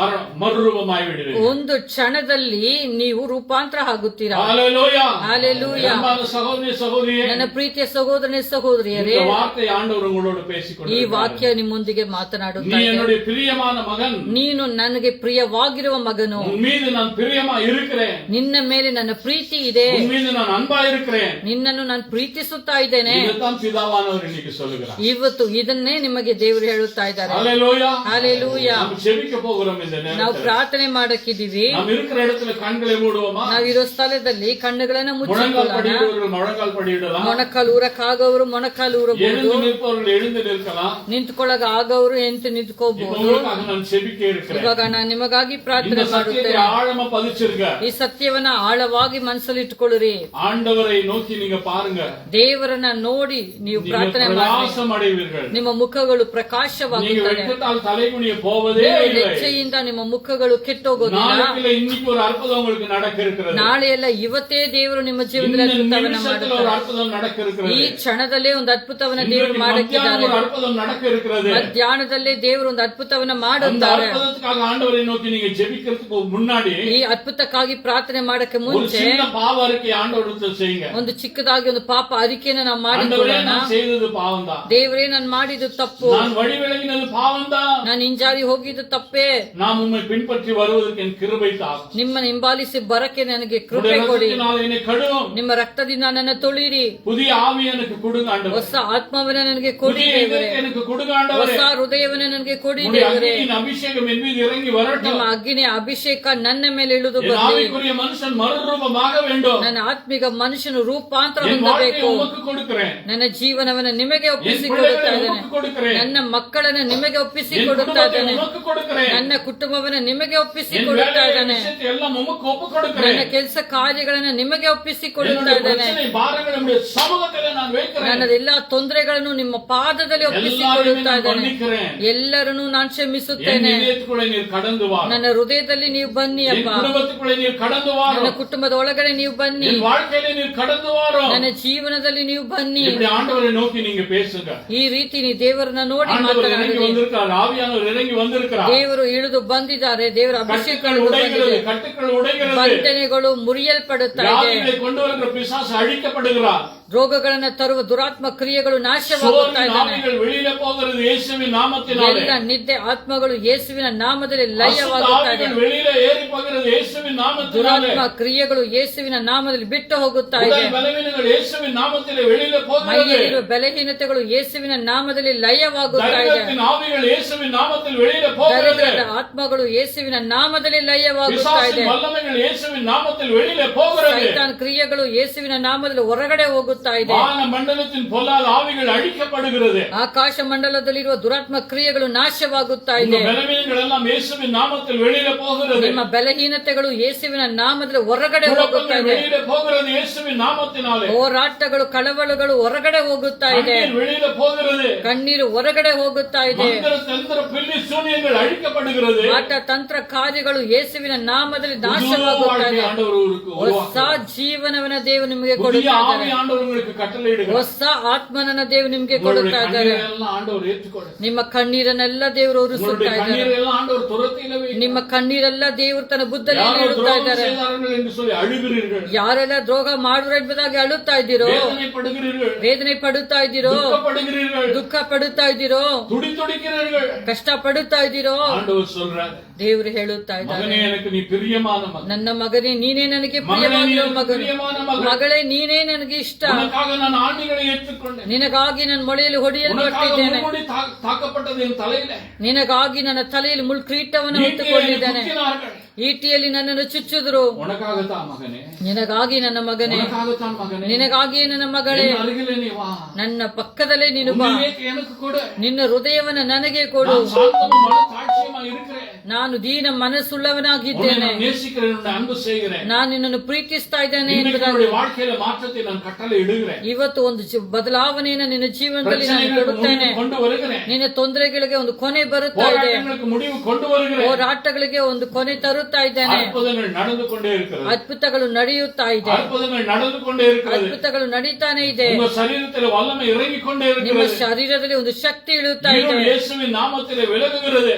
மறுரூபமாய் விடுவீர்கள். ಒಂದು ಕ್ಷಣದಲ್ಲಿ ನೀವು ರೂಪಾಂತರ ಆಗುತ್ತೀರಾ. ஹல்லேலூயா. ಹಾಲೆಲೂಯ. அன்பான சகோதரி சகோதரியே, ನನ್ನ ಪ್ರೀತಿಯ ಸಹೋದರನೇ ಸಹೋದರಿಯರೇ, இந்த வார்த்தை ஆண்டவர் உங்களோடு ಈ பேசிக்கொண்டிருக்கிறார். ವಾಕ್ಯ ನಿಮ್ಮೊಂದಿಗೆ நீ ಮಾತನಾಡುತ್ತಾರೆ. என்னுடைய பிரியமான மகன், ನೀನು ನನಗೆ ಪ್ರಿಯವಾಗಿರುವ ಮಗನು. உன் மீது நான் பிரியமா இருக்கிறேன். ನಿನ್ನ ಮೇಲೆ ನನ್ನ ಪ್ರೀತಿ ಇದೆ. உன் மீது நான் அன்பா இருக்கிறேன். ನಿನ್ನನ್ನು ನಾನು ಪ್ರೀತಿಸುತ್ತಾ ಇದ್ದೇನೆ. இதுதான் பிதாவானவர் இன்னைக்கு சொல்லுகிறார். ಇವತ್ತು ಇದನ್ನೇ ನಿಮಗೆ ದೇವರು ಹೇಳುತ್ತಾ ಇದ್ದಾರೆ. ஹல்லேலூயா. ಹಾಲೆಲೂಯ. நாம் ஜெபிக்க போகிறோம் இந்த ನಾವು நேரத்தில். ಪ್ರಾರ್ಥನೆ ಮಾಡಕ್ಕಿದೀವಿ. நாம் இருக்கிற இடத்துல கண்களை மூடுவோமா? ನಾವಿರೋ ಸ್ಥಳದಲ್ಲಿ ಕಣ್ಣುಗಳನ್ನ முழங்கால் ಮುಚ್ಚಿಕೊಳ್ಳೋಣ. படியிடுவர்கள் முழங்கால் படியிடலாம். ಮೊಣಕಾಲು ಊರಕ್ಕಾಗವರು ಮೊಣಕಾಲು ಊರಬಹುದು. எழுந்து நிற்பவர்கள் எழுந்து நிற்கலாம். ನಿಂತ್ಕೊಳ್ಳಗ ಆಗವರು ಎಂತ இப்ப ನಿಂತ್ಕೋಬಹುದು. உங்களுக்காக நான் ஜெபிக்க இருக்கிறேன். ಇವಾಗ ನಾನು ನಿಮಗಾಗಿ இந்த ಪ್ರಾರ್ಥನೆ சத்தியத்தை ಮಾಡುತ್ತೇನೆ. ஆழமா பதிச்சிருங்க. ಈ ಸತ್ಯವನ್ನ ಆಳವಾಗಿ ಮನಸ್ಸಲ್ಲಿ ಇಟ್ಕೊಳ್ಳಿರಿ. ஆண்டவரை நோக்கி நீங்க பாருங்க. ದೇವರನ್ನ ನೋಡಿ ನೀವು நீங்க ಪ್ರಾರ್ಥನೆ ಮಾಡಿ. பிரகாசம் அடைவீர்கள். ನಿಮ್ಮ ಮುಖಗಳು நீங்க ಪ್ರಕಾಶವಾಗುತ್ತವೆ. வெட்கத்தால் தலைகுனிய போவதே இல்லை. ಲಜ್ಜೆಯಿಂದ ನಿಮ್ಮ ಮುಖಗಳು ಕೆಟ್ಟೋಗೋದಿಲ್ಲ. நாளைக்குள்ள இன்னைக்கு ஒரு அற்புதம் உங்களுக்கு நடக்க இருக்கிறது. ನಾಳೆ ಎಲ್ಲ ಇವತ್ತೇ ದೇವರು ನಿಮ್ಮ ಜೀವನದಲ್ಲಿ இந்த ಅದ್ಭುತವನ್ನ நிமிஷத்துல ஒரு ಮಾಡುತ್ತಾರೆ. அற்புதம் நடக்க இருக்கிறது. ಈ ಕ್ಷಣದಲ್ಲೇ ಒಂದು ಅದ್ಭುತವನ್ನ ದೇವರು இன்றைக்கு மத்தியானம் ಮಾಡುತ್ತಿದ್ದಾರೆ. ஒரு அற்புதம் நடக்க இருக்கிறது. ಮಧ್ಯಾಹ್ನದಲ್ಲೇ ದೇವರು ಒಂದು ಅದ್ಭುತವನ್ನ அந்த ಮಾಡುತ್ತಾರೆ. அற்புதத்துக்காக ஆண்டவரை நோக்கி நீங்க ஜெபிக்கிறதுக்கு முன்னாடி ಈ ಅದ್ಭುತಕ್ಕಾಗಿ ಪ್ರಾರ್ಥನೆ ಮಾಡಕ್ಕೆ ஒரு ಮುಂಚೆ சின்ன பாவ அறிக்கை ஆண்டவருக்கு செய்யுங்க. ಒಂದು ಚಿಕ್ಕದಾಗಿ ಒಂದು ಪಾಪ ಅರಿಕೆಯನ್ನು ನಾವು ஆண்டவரே ಮಾಡಿಕೊಳ್ಳೋಣ. நான் செய்தது பாவம்தான். ದೇವರೇ ನಾನು ಮಾಡಿದ್ದು ತಪ್ಪು. நான் வழி விலகினது பாவம்தான். ನಾನು ಹಿಂಜಾರಿ ಹೋಗಿದ್ದು ತಪ್ಪೇ. நாம் உம்மை பின்பற்றி வருவதற்கு என் கிருபை தாரும். ನಿಮ್ಮನ್ನು ಹಿಂಬಾಲಿಸಿ ಬರಕ್ಕೆ ನನಗೆ உம்முடைய ಕೃಪೆ ಕೊಡಿ. இரத்தத்தினால் என்னை கழுவும். ನಿಮ್ಮ ರಕ್ತದಿಂದ ನನ್ನ ತೊಳಿರಿ. புதிய ஆவி எனக்கு கொடுங்க ஆண்டவரே. ಹೊಸ ಆತ್ಮವನ್ನ ನನಗೆ ಕೊಡಿ புதிய ದೇವರೇ. இதயத்தை எனக்கு கொடுங்க ஆண்டவரே. ಹೊಸ ಹೃದಯವನ್ನ ನನಗೆ ಕೊಡಿ உம்முடைய ದೇವರೇ. அக்கினியின் அபிஷேகம் என் மீது இறங்கி வரட்டும். ನಿಮ್ಮ ಅಗ್ನಿಯ ಅಭಿಷೇಕ ನನ್ನ ಮೇಲೆ ಇಳಿದು என் ಬರಲಿ. ஆவிக்குரிய மனுஷன் மறுரூபமாக வேண்டும். ನನ್ನ ಆತ್ಮಿಕ ಮನುಷ್ಯನು ರೂಪಾಂತರ என் வாழ்க்கையை ಹೊಂದಬೇಕು. உமக்கு கொடுக்கிறேன். ನನ್ನ ಜೀವನವನ್ನು ನಿಮಗೆ என் ಒಪ್ಪಿಸಿಕೊಡುತ್ತಾ பிள்ளைகளை ಇದ್ದೇನೆ. உமக்கு கொடுக்கிறேன். ನನ್ನ ಮಕ್ಕಳನ್ನು ನಿಮಗೆ என் ಒಪ್ಪಿಸಿಕೊಡುತ್ತಾ குடும்பத்தை ಇದ್ದೇನೆ. உமக்கு கொடுக்கிறேன். ನನ್ನ ಕುಟುಂಬವನ್ನು ನಿಮಗೆ என் ಒಪ್ಪಿಸಿಕೊಡುತ್ತಾ வேலை ಇದ್ದೇನೆ. விஷயத்தை எல்லாம் உமக்கு ஒப்பு ನನ್ನ கொடுக்கிறேன். ಕೆಲಸ ಕಾರ್ಯಗಳನ್ನು ನಿಮಗೆ ಒಪ್ಪಿಸಿಕೊಡುತ್ತಾ என்னுடைய ಇದ್ದೇನೆ. பிரச்சனை பாரங்களை நம்முடைய சமூகத்திலே நான் வைக்கிறேன். ನನ್ನ ಎಲ್ಲಾ ತೊಂದರೆಗಳನ್ನು ನಿಮ್ಮ ಪಾದದಲ್ಲಿ எல்லாரையுமே ಒಪ್ಪಿಸಿಕೊಡುತ್ತಾ நான் ಇದ್ದೇನೆ. மன்னிக்கிறேன். ಎಲ್ಲರನ್ನು ನಾನು என் ಕ್ಷಮಿಸುತ್ತೇನೆ. இதயத்துக்குள்ளே நீர் கடந்து வா. ನನ್ನ ಹೃದಯದಲ್ಲಿ ನೀವು ಬನ್ನಿ என் ಅಪ್ಪ. குடும்பத்துக்குள்ளே நீர் கடந்து வா. ನನ್ನ ಕುಟುಂಬದ ಒಳಗಡೆ ನೀವು ಬನ್ನಿ. என் வாழ்க்கையிலே நீர் கடந்து வாரும். ನನ್ನ ಜೀವನದಲ್ಲಿ ನೀವು ಬನ್ನಿ. இப்படி ஆண்டவரை நோக்கி நீங்க பேசுங்க. ಈ ರೀತಿ ನೀವು ದೇವರನ್ನ ನೋಡಿ ஆண்டவர் இறங்கி ಮಾತನಾಡಿ. வந்திருக்கார். ஆவியானவர் இறங்கி வந்திருக்கிறார். ದೇವರು ಇಳಿದು ಬಂದಿದ್ದಾರೆ. ದೇವರ ಅಭಿಷೇಕ கட்டுக்கள் உடைகிறது. கட்டுக்கள் உடைகிறது. ಬಂಧನೆಗಳು ಮುರಿಯಲ್ಪಡುತ್ತಾ ಇದೆ. வியாதிகளை கொண்டு வருகிற பிசாசு அழிக்கப்படுகிறார். ರೋಗಗಳನ್ನ ತರುವ ದುರಾತ್ಮ ಕ್ರಿಯೆಗಳು ನಾಶವಾಗುತ್ತಾ சோர்வின் ಇದ್ದಾನೆ. ஆவிகள் வெளியில போகிறது இயேசுவின் நாமத்தினாலே. ಎಲ್ಲ ನಿದ್ದೆ ಆತ್ಮಗಳು ಯೇಸುವಿನ ನಾಮದಲ್ಲಿ அசுத்த ಲಯವಾಗುತ್ತಾ ಇದೆ. ஆவிகள் வெளியில ஏறி போகிறது இயேசுவின் நாமத்தினாலே. ದುರಾತ್ಮ ಕ್ರಿಯೆಗಳು ಯೇಸುವಿನ ನಾಮದಲ್ಲಿ ಬಿಟ್ಟು ಹೋಗುತ್ತಾ ಇದೆ. உடல் பலவீனங்கள் இயேசுவின் நாமத்திலே வெளியில போகிறது. ಮೈಯಲ್ಲಿರುವ ಬಲಹೀನತೆಗಳು ಯೇಸುವಿನ ನಾಮದಲ್ಲಿ ಲಯವಾಗುತ್ತಾ ಇದೆ. தைரியத்தின் ஆவிகள் இயேசுவின் நாமத்தில் வெளியில போகிறது. ಧೈರ್ಯದ ಆತ್ಮಗಳು ಯೇಸುವಿನ ನಾಮದಲ್ಲಿ ಲಯವಾಗುತ್ತಾ ಇದೆ. பிசாசின் வல்லமைகள் இயேசுவின் நாமத்தில் வெளியில போகிறது. ಸೈತಾನ್ ಕ್ರಿಯೆಗಳು ಯೇಸುವಿನ ನಾಮದಲ್ಲಿ ಹೊರಗಡೆ ಹೋಗುತ್ತಾ ಇದೆ. வான மண்டலத்தின் பொல்லாத ஆவிகள் அழிக்கப்படுகிறது. ಆಕಾಶ ಮಂಡಲದಲ್ಲಿರುವ ದುರಾತ್ಮ ಕ್ರಿಯೆಗಳು ನಾಶವಾಗುತ್ತಾ இந்த ಇದೆ. பலவீனங்கள் எல்லாம் இயேசுவின் நாமத்தில் வெளியில போகிறது. ನಿಮ್ಮ ಬಲಹೀನತೆಗಳು ಯೇಸುವಿನ ನಾಮದಲ್ಲಿ ಹೊರಗಡೆ ಹೋಗುತ್ತಾ குழப்பங்கள் ಇದೆ. வெளியில போகிறது இயேசுவின் நாமத்தினாலே. ಹೋರಾಟಗಳು ಕಳವಳಗಳು ಹೊರಗಡೆ ಹೋಗುತ್ತಾ ಇದೆ. கண்ணீர் வெளியில போகிறது. ಕಣ್ಣೀರು ಹೊರಗಡೆ ಹೋಗುತ್ತಾ ಇದೆ. மந்திர தந்திர பில்லி சூனியங்கள் அழிக்கப்படுகிறது. ಆಟ ತಂತ್ರ ಕಾರ್ಯಗಳು ಯೇಸುವಿನ ನಾಮದಲ್ಲಿ புது ನಾಶವಾಗುತ್ತಾ வாழ்க்கை ಇದೆ. ஆண்டவர் உங்களுக்கு ಹೊಸ உருவாக்குகிறார். ಜೀವನವನ್ನ ದೇವರು ನಿಮಗೆ புதிய ಕೊಡುತ್ತಾ ஆவி ಇದ್ದಾರೆ. ஆண்டவர் உங்களுக்கு கட்டளை இடுகிறார். ಹೊಸ ಆತ್ಮನನ್ನ ದೇವರು ನಿಮ್ಗೆ உங்களுடைய ಕೊಡುತ್ತಾ ಇದ್ದಾರೆ. கண்ணீரெல்லாம் ஆண்டவர் ஏற்றுக்கொள்ள. ನಿಮ್ಮ ಕಣ್ಣೀರನ್ನೆಲ್ಲ ದೇವರು உங்களுடைய ಒರೆಸುತ್ತಾ ಇದ್ದಾರೆ. கண்ணீரெல்லாம் ஆண்டவர் துரத்தில வைக்கிறார். ನಿಮ್ಮ ಕಣ್ಣೀರೆಲ್ಲ ದೇವರು ತನ್ನ ಬುದ್ಧಲ್ಲಿ யாரோ ಇಡುತ್ತಾ துரோகம் ಇದ್ದಾರೆ. செய்தார்கள் என்று சொல்லி ಅಳುகிறீர்கள். ಯಾರೆಲ್ಲ ದ್ರೋಹ ಮಾಡುವರು ಎಂಬುದಾಗಿ ಅಳುತ್ತಾ ಇದ್ದೀರೋ, வேதனைப்படுகிறீர்கள். ವೇದನೆ ಪಡುತ್ತಾ ಇದ್ದೀರೋ, துக்கப்படுகிறீர்கள். ದುಃಖ ಪಡುತ್ತಾ ಇದ್ದೀರೋ, துடிதுடிக்கிறீர்கள். ಕಷ್ಟ ಪಡುತ್ತಾ ಇದ್ದೀರೋ, ஆண்டவர் சொல்றார், ದೇವರು ಹೇಳುತ್ತಾ ಇದ್ದಾರೆ, மகனே எனக்கு நீ பிரியமான மகன். ನನ್ನ ಮಗನೇ ನೀನೇ ನನಗೆ மகனே நீ ಪ್ರಿಯವಾಗಿರೋ எனக்கு ಮಗನು, பிரியமான மகன். ಮಗಳೇ ನೀನೇ ನನಗೆ ಇಷ್ಟ, உனக்காக நான் ஆணிகளை ஏற்றுக்கொண்டேன். ನಿನಗಾಗಿ ನನ್ನ ಮೊಳೆಯಲ್ಲಿ உனக்காக ಹೊಡೆಯಲ್ಪಟ್ಟಿದ್ದೇನೆ, முள்முடி தாக்கப்பட்டது என் தலையில. ನಿನಗಾಗಿ ನನ್ನ ತಲೆಯಲ್ಲಿ ಮುಳ್ಕಿರೀಟವನ್ನು ஈட்டியை ಹೊತ್ತುಕೊಂಡಿದ್ದೇನೆ, குத்தினார்கள். ಈಟಿಯಲ್ಲಿ ನನ್ನನ್ನು ಚುಚ್ಚಿದ್ರು. உனக்காகத்தான் மகனே, ನಿನಗಾಗಿ ನನ್ನ ಮಗನೇ, உனக்காகத்தான் மகனே, ನಿನಗಾಗಿ ನನ್ನ ಮಗಳೇ, என் அருகிலே நீ வா. ನನ್ನ ಪಕ್ಕದಲ್ಲೇ ನೀನು உன் ಬಾ, விவேக் எனக்கு கொடு. ನಿನ್ನ ಹೃದಯವನ್ನು ನನಗೆ ಕೊಡು, நான் சாந்தமும் மனத்தாட்சியுமா இருக்கிறேன். ನಾನು ದೀನ உன்னை ಮನಸ್ಸುಳ್ಳವನಾಗಿದ್ದೇನೆ, நான் நேசிக்கிறேன், உன்னை அன்பு செய்கிறேன். ನಾನು ನಿನ್ನನ್ನು ಪ್ರೀತಿಸ್ತಾ ಇದ್ದೇನೆ இன்னைக்கு ಎಂಬುದಾಗಿ உன்னுடைய வாழ்க்கையில மாற்றத்தை நான் கட்டளை இடுகிறேன். ಇವತ್ತು ಒಂದು ಬದಲಾವಣೆಯನ್ನು ನಿನ್ನ ಜೀವನದಲ್ಲಿ ನಾನು பிரச்சனைகளுக்கு ಕೊಡುತ್ತೇನೆ. முடிவு கொண்டு வருகிறேன். ನಿನ್ನ ತೊಂದರೆಗಳಿಗೆ ಒಂದು ಕೊನೆ ಬರುತ್ತಾ ಇದೆ, போராட்டங்களுக்கு முடிவு கொண்டு வருகிறேன். ಹೋರಾಟಗಳಿಗೆ ಒಂದು ಕೊನೆ ತರುತ್ತಾ ಇದ್ದೇನೆ. அற்புதங்கள் நடந்து கொண்டே இருக்கிறது. ಅದ್ಭುತಗಳು ನಡೆಯುತ್ತಾ ಇದೆ, அற்புதங்கள் நடந்து கொண்டே இருக்கிறது. ಅದ್ಭುತಗಳು ನಡೀತಾನೆ ಇದೆ. உங்க சரீரத்தில் வல்லமை இறங்கிக் கொண்டே ನಿಮ್ಮ இருக்கிறது. ಶರೀರದಲ್ಲಿ ಒಂದು ಶಕ್ತಿ ಇಳುತ್ತಾ ಇದೆ. இருள் இயேசுவின் நாமத்திலே விலகுகிறது.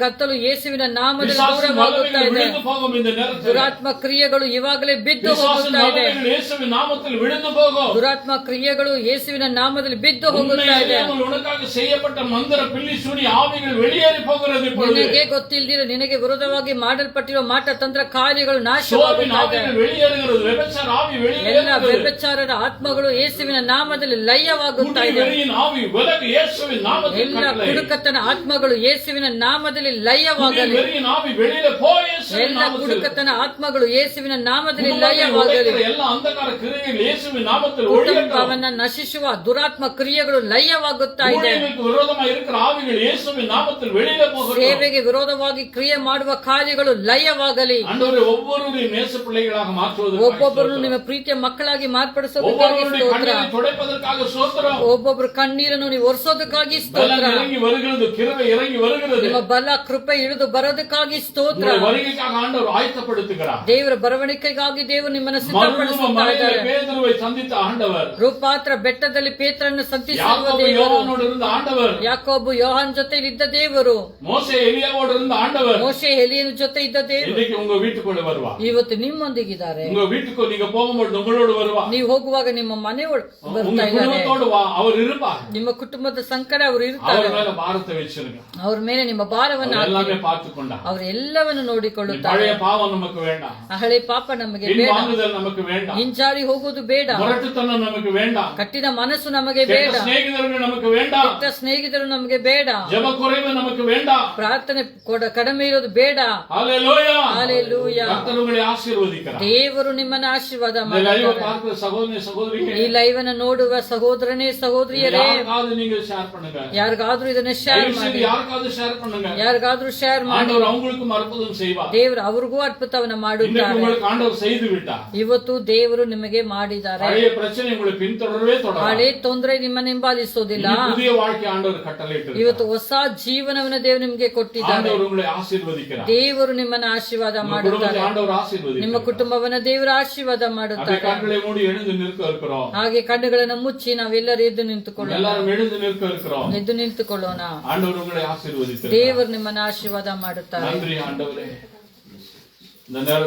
ಗತ್ತಲು ಯೇಸುವಿನ ನಾಮದಲ್ಲಿ பிசாசின் ದೂರವಾಗುತ್ತಾ வல்லமைகள் ಇದೆ. விழுந்து போகும் இந்த நேரத்தில். ದುರಾತ್ಮ ಕ್ರಿಯೆಗಳು ಇವಾಗಲೇ ಬಿದ್ದು பிசாசின் ಹೋಗುತ್ತಾ ಇದೆ. வல்லமைகள் இயேசுவின் நாமத்தில் விழுந்து போகும். ದುರಾತ್ಮ ಕ್ರಿಯೆಗಳು ಯೇಸುವಿನ ನಾಮದಲ್ಲಿ ಬಿದ್ದು ಹೋಗುತ್ತಾ உண்மை ಇದೆ. அறியாமல் உனக்காக செய்யப்பட்ட மந்திர பில்லி சூனி ஆவிகள் வெளியேறி போகிறது இப்பொழுது. ನಿನಗೆ ಗೊತ್ತಿಲ್ಲದಿರ ನಿನಗೆ ವಿರೋಧವಾಗಿ ಮಾಡಲ್ಪಟ್ಟಿರುವ ಮಾಟ ತಂತ್ರ ಕಾರ್ಯಗಳು சோர்வின் ನಾಶವಾಗುತ್ತಾ ಇದೆ. ஆவிகள் வெளியேறுகிறது. விபச்சார ஆவி ಎಲ್ಲ வெளியேறுகிறது. ವ್ಯಭಿಚಾರದ ಆತ್ಮಗಳು ಯೇಸುವಿನ ನಾಮದಲ್ಲಿ ಲಯವಾಗುತ್ತಾ குடி ಇದೆ. வெறியின் ஆவி விலகு இயேசுவின் நாமத்தில் ಎಲ್ಲ கட்டளை. ಕುಡುಕತನ ಆತ್ಮಗಳು ಯೇಸುವಿನ ನಾಮದಲ್ಲಿ குடி ಲಯವಾಗಲಿ. வெறியின் ஆவி வெளியில போ இயேசுவின் ಎಲ್ಲ நாமத்தில். ಕುಡುಕತನ ಆತ್ಮಗಳು ಯೇಸುವಿನ ನಾಮದಲ್ಲಿ குடும்பத்தில் ಲಯವಾಗಲಿ. உடைக்கிற எல்லா அந்தகார கிரியைகள் இயேசுவின் நாமத்தில் ஒழியட்டும். ಕುಟುಂಬವನ್ನ ನಶಿಸುವ ದುರಾತ್ಮ ಕ್ರಿಯೆಗಳು ಲಯವಾಗುತ್ತಾ ಇದೆ. ஊழியர்களுக்கு விரோதமாக இருக்கிற ஆவிகள் இயேசுவின் நாமத்தில் வெளியில போகட்டும். ಸೇವೆಗೆ ವಿರೋಧವಾಗಿ ಕ್ರಿಯೆ ಮಾಡುವ ಕಾರ್ಯಗಳು ಲಯವಾಗಲಿ. ஆண்டவரே ஒவ்வொருவரையும் நேச பிள்ளைகளாக மாற்றுவதற்காக ಒಬ್ಬೊಬ್ಬರನ್ನು ನಿಮ್ಮ ಪ್ರೀತಿಯ ಮಕ್ಕಳಾಗಿ ಮಾರ್ಪಡಿಸೋದಕ್ಕಾಗಿ ஒவ்வொருவருடைய ಸ್ತೋತ್ರ. கண்ணீரை துடைப்பதற்காக ஸ்தோத்திரம். ಒಬ್ಬೊಬ್ಬರ ಕಣ್ಣೀರನ್ನು ನೀವು ಒರೆಸೋದಕ್ಕಾಗಿ பலன் ಸ್ತೋತ್ರ. இறங்கி வருகிறது, கிருபை இறங்கி வருகிறது. ನಿಮ್ಮ ಬಲ ಕೃಪೆ ಇಳಿದು ಬರೋದಕ್ಕಾಗಿ ಸ್ತೋತ್ರ. உங்களுடைய வருகைக்காக ஆண்டவர் ஆயத்தப்படுத்துகிறார். ದೇವರ ಬರವಣಿಗೆಗಾಗಿ ದೇವರು ನಿಮ್ಮನ್ನು மறுரூப ಸಿದ್ಧಪಡಿಸುತ್ತಾ மலையிலே ಇದ್ದಾರೆ. பேதுருவை சந்தித்த ஆண்டவர், ರೂಪಾತ್ರ ಬೆಟ್ಟದಲ್ಲಿ ಪೇತ್ರನ್ನು ಸಂತಿಸುವ யாக்கோபு ದೇವರು, யோவானோடு இருந்த ஆண்டவர், ಯಾಕೋಬು ಯೋಹಾನ್ ಜೊತೆ ಇದ್ದ ದೇವರು, மோசே எலியாவோடு இருந்த ஆண்டவர் ಮೋಶೆ ಎಲಿಯನ ಜೊತೆ ಇದ್ದ ದೇವರು இன்னைக்கு உங்க வீட்டுக்குள்ள வருவா. ಇವತ್ತು ನಿಮ್ಮೊಂದಿಗಿದ್ದಾರೆ. உங்க வீட்டுக்கு நீங்க போகும்போது உங்களோடு வருவா. ನೀವು ಹೋಗುವಾಗ ನಿಮ್ಮ ಮನೆ உங்க ಬರ್ತಾ ಇದ್ದಾರೆ. குடும்பத்தோடு வா, அவர் இருப்பார். ನಿಮ್ಮ ಕುಟುಂಬದ ಸಂಕಟ ಅವರು ಇರ್ತಾರೆ. அவர் மேல பாரத்தை வச்சிருங்க. ಅವ್ರ ಮೇಲೆ ನಿಮ್ಮ ಭಾರವನ್ನು அவர் ಹಾಕಿ எல்லாமே பார்த்துக்கொண்டா. ಅವರು ಎಲ್ಲವನ್ನು ನೋಡಿಕೊಳ್ಳುತ್ತಾರೆ. பழைய பாவம் நமக்கு வேண்டாம். ಹಳೆ ಪಾಪ ನಮಗೆ ಬೇಡ, வாங்குதல் நமக்கு வேண்டாம். ಹಿಂಜಾರಿ ಹೋಗುವುದು ಬೇಡ, முரட்டுத்தனம் நமக்கு வேண்டாம். ಕಠಿಣ ಮನಸ್ಸು ನಮಗೆ கெட்ட ಬೇಡ, சிநேகிதர்கள் நமக்கு வேண்டாம். ಕೆಟ್ಟ ಸ್ನೇಹಿತರು ನಮಗೆ ಬೇಡ, ஜெப குறைவு நமக்கு வேண்டாம். ಪ್ರಾರ್ಥನೆ ಕಡಿಮೆ ಇರೋದು ಬೇಡ. ஹalleluya. ஹalleluya. கர்த்தர் உங்களை ஆசீர்வதிக்கிறார். ದೇವರು ನಿಮ್ಮನ್ನು ಆಶೀರ್ವಾದ இந்த லைவ் ಮಾಡುತ್ತಾರೆ. பார்க்கிற சகோதரனே சகோதரியே, ಈ ಲೈವ್ ಅನ್ನು ನೋಡುವ ಸಹೋದರನೇ ಸಹೋದರಿಯರೇ, யாருக்காவது நீங்க ஷேர் பண்ணுங்க. ಯಾರಿಗಾದ್ರೂ ಇದನ್ನ ಶೇರ್ தயவு ಮಾಡಿ, செய்து யாருக்காவது ஷேர் பண்ணுங்க. ಯಾರಿಗಾದ್ರೂ ಶೇರ್ ಮಾಡಿ. ஆண்டவர் அவங்களுக்கும் அற்புதம் செய்வார். ದೇವರು ಅವ್ರಿಗೂ ಅದ್ಭುತವನ್ನ இன்னைக்கு ಮಾಡುತ್ತಾರೆ. உங்களுக்கு ஆண்டவர் செய்து விட்டார். ಇವತ್ತು ದೇವರು ನಿಮಗೆ ಮಾಡಿದ್ದಾರೆ. பழைய பிரச்சனை உங்களை பின்தொடரவே தொடரும். ಹಳೆ ತೊಂದರೆ ನಿಮ್ಮನ್ನು ಹಿಂಬಾಲಿಸೋದಿಲ್ಲ. இனி புதிய வாழ்க்கை ஆண்டவர் கட்டளையிட்டிருக்கிறார். ಇವತ್ತು ಹೊಸ ಜೀವನವನ್ನು ದೇವರು ನಿಮಗೆ ಕೊಟ್ಟಿದ್ದಾರೆ. ஆண்டவர் உங்களை ஆசீர்வதிக்கிறார். ದೇವರು ನಿಮ್ಮನ್ನು ಆಶೀರ್ವಾದ உங்க ಮಾಡುತ್ತಾರೆ. குடும்பத்தை ஆண்டவர் ನಿಮ್ಮ ஆசீர்வதிக்கிறார். ಕುಟುಂಬವನ್ನ ದೇವರು ಆಶೀರ್ವಾದ அப்படியே ಮಾಡುತ್ತಾರೆ. கண்களை மூடி எழுந்து நிற்க இருக்கிறோம். ಹಾಗೆ ಕಣ್ಣುಗಳನ್ನು ಮುಚ್ಚಿ ನಾವೆಲ್ಲರೂ ಎದ್ದು ನಿಂತುಕೊಳ್ಳೋಣ. எல்லாரும் எழுந்து நிற்க இருக்கிறோம். ಎದ್ದು ನಿಂತುಕೊಳ್ಳೋಣ. ஆண்டவர் உங்களை ஆசீர்வதிக்கிறார். ದೇವರು ನಿಮ್ಮನ್ನು ಆಶೀರ್ವಾದ ಮಾಡುತ್ತಾರೆ. நன்றி ஆண்டவரே. இந்த நேரத்தில்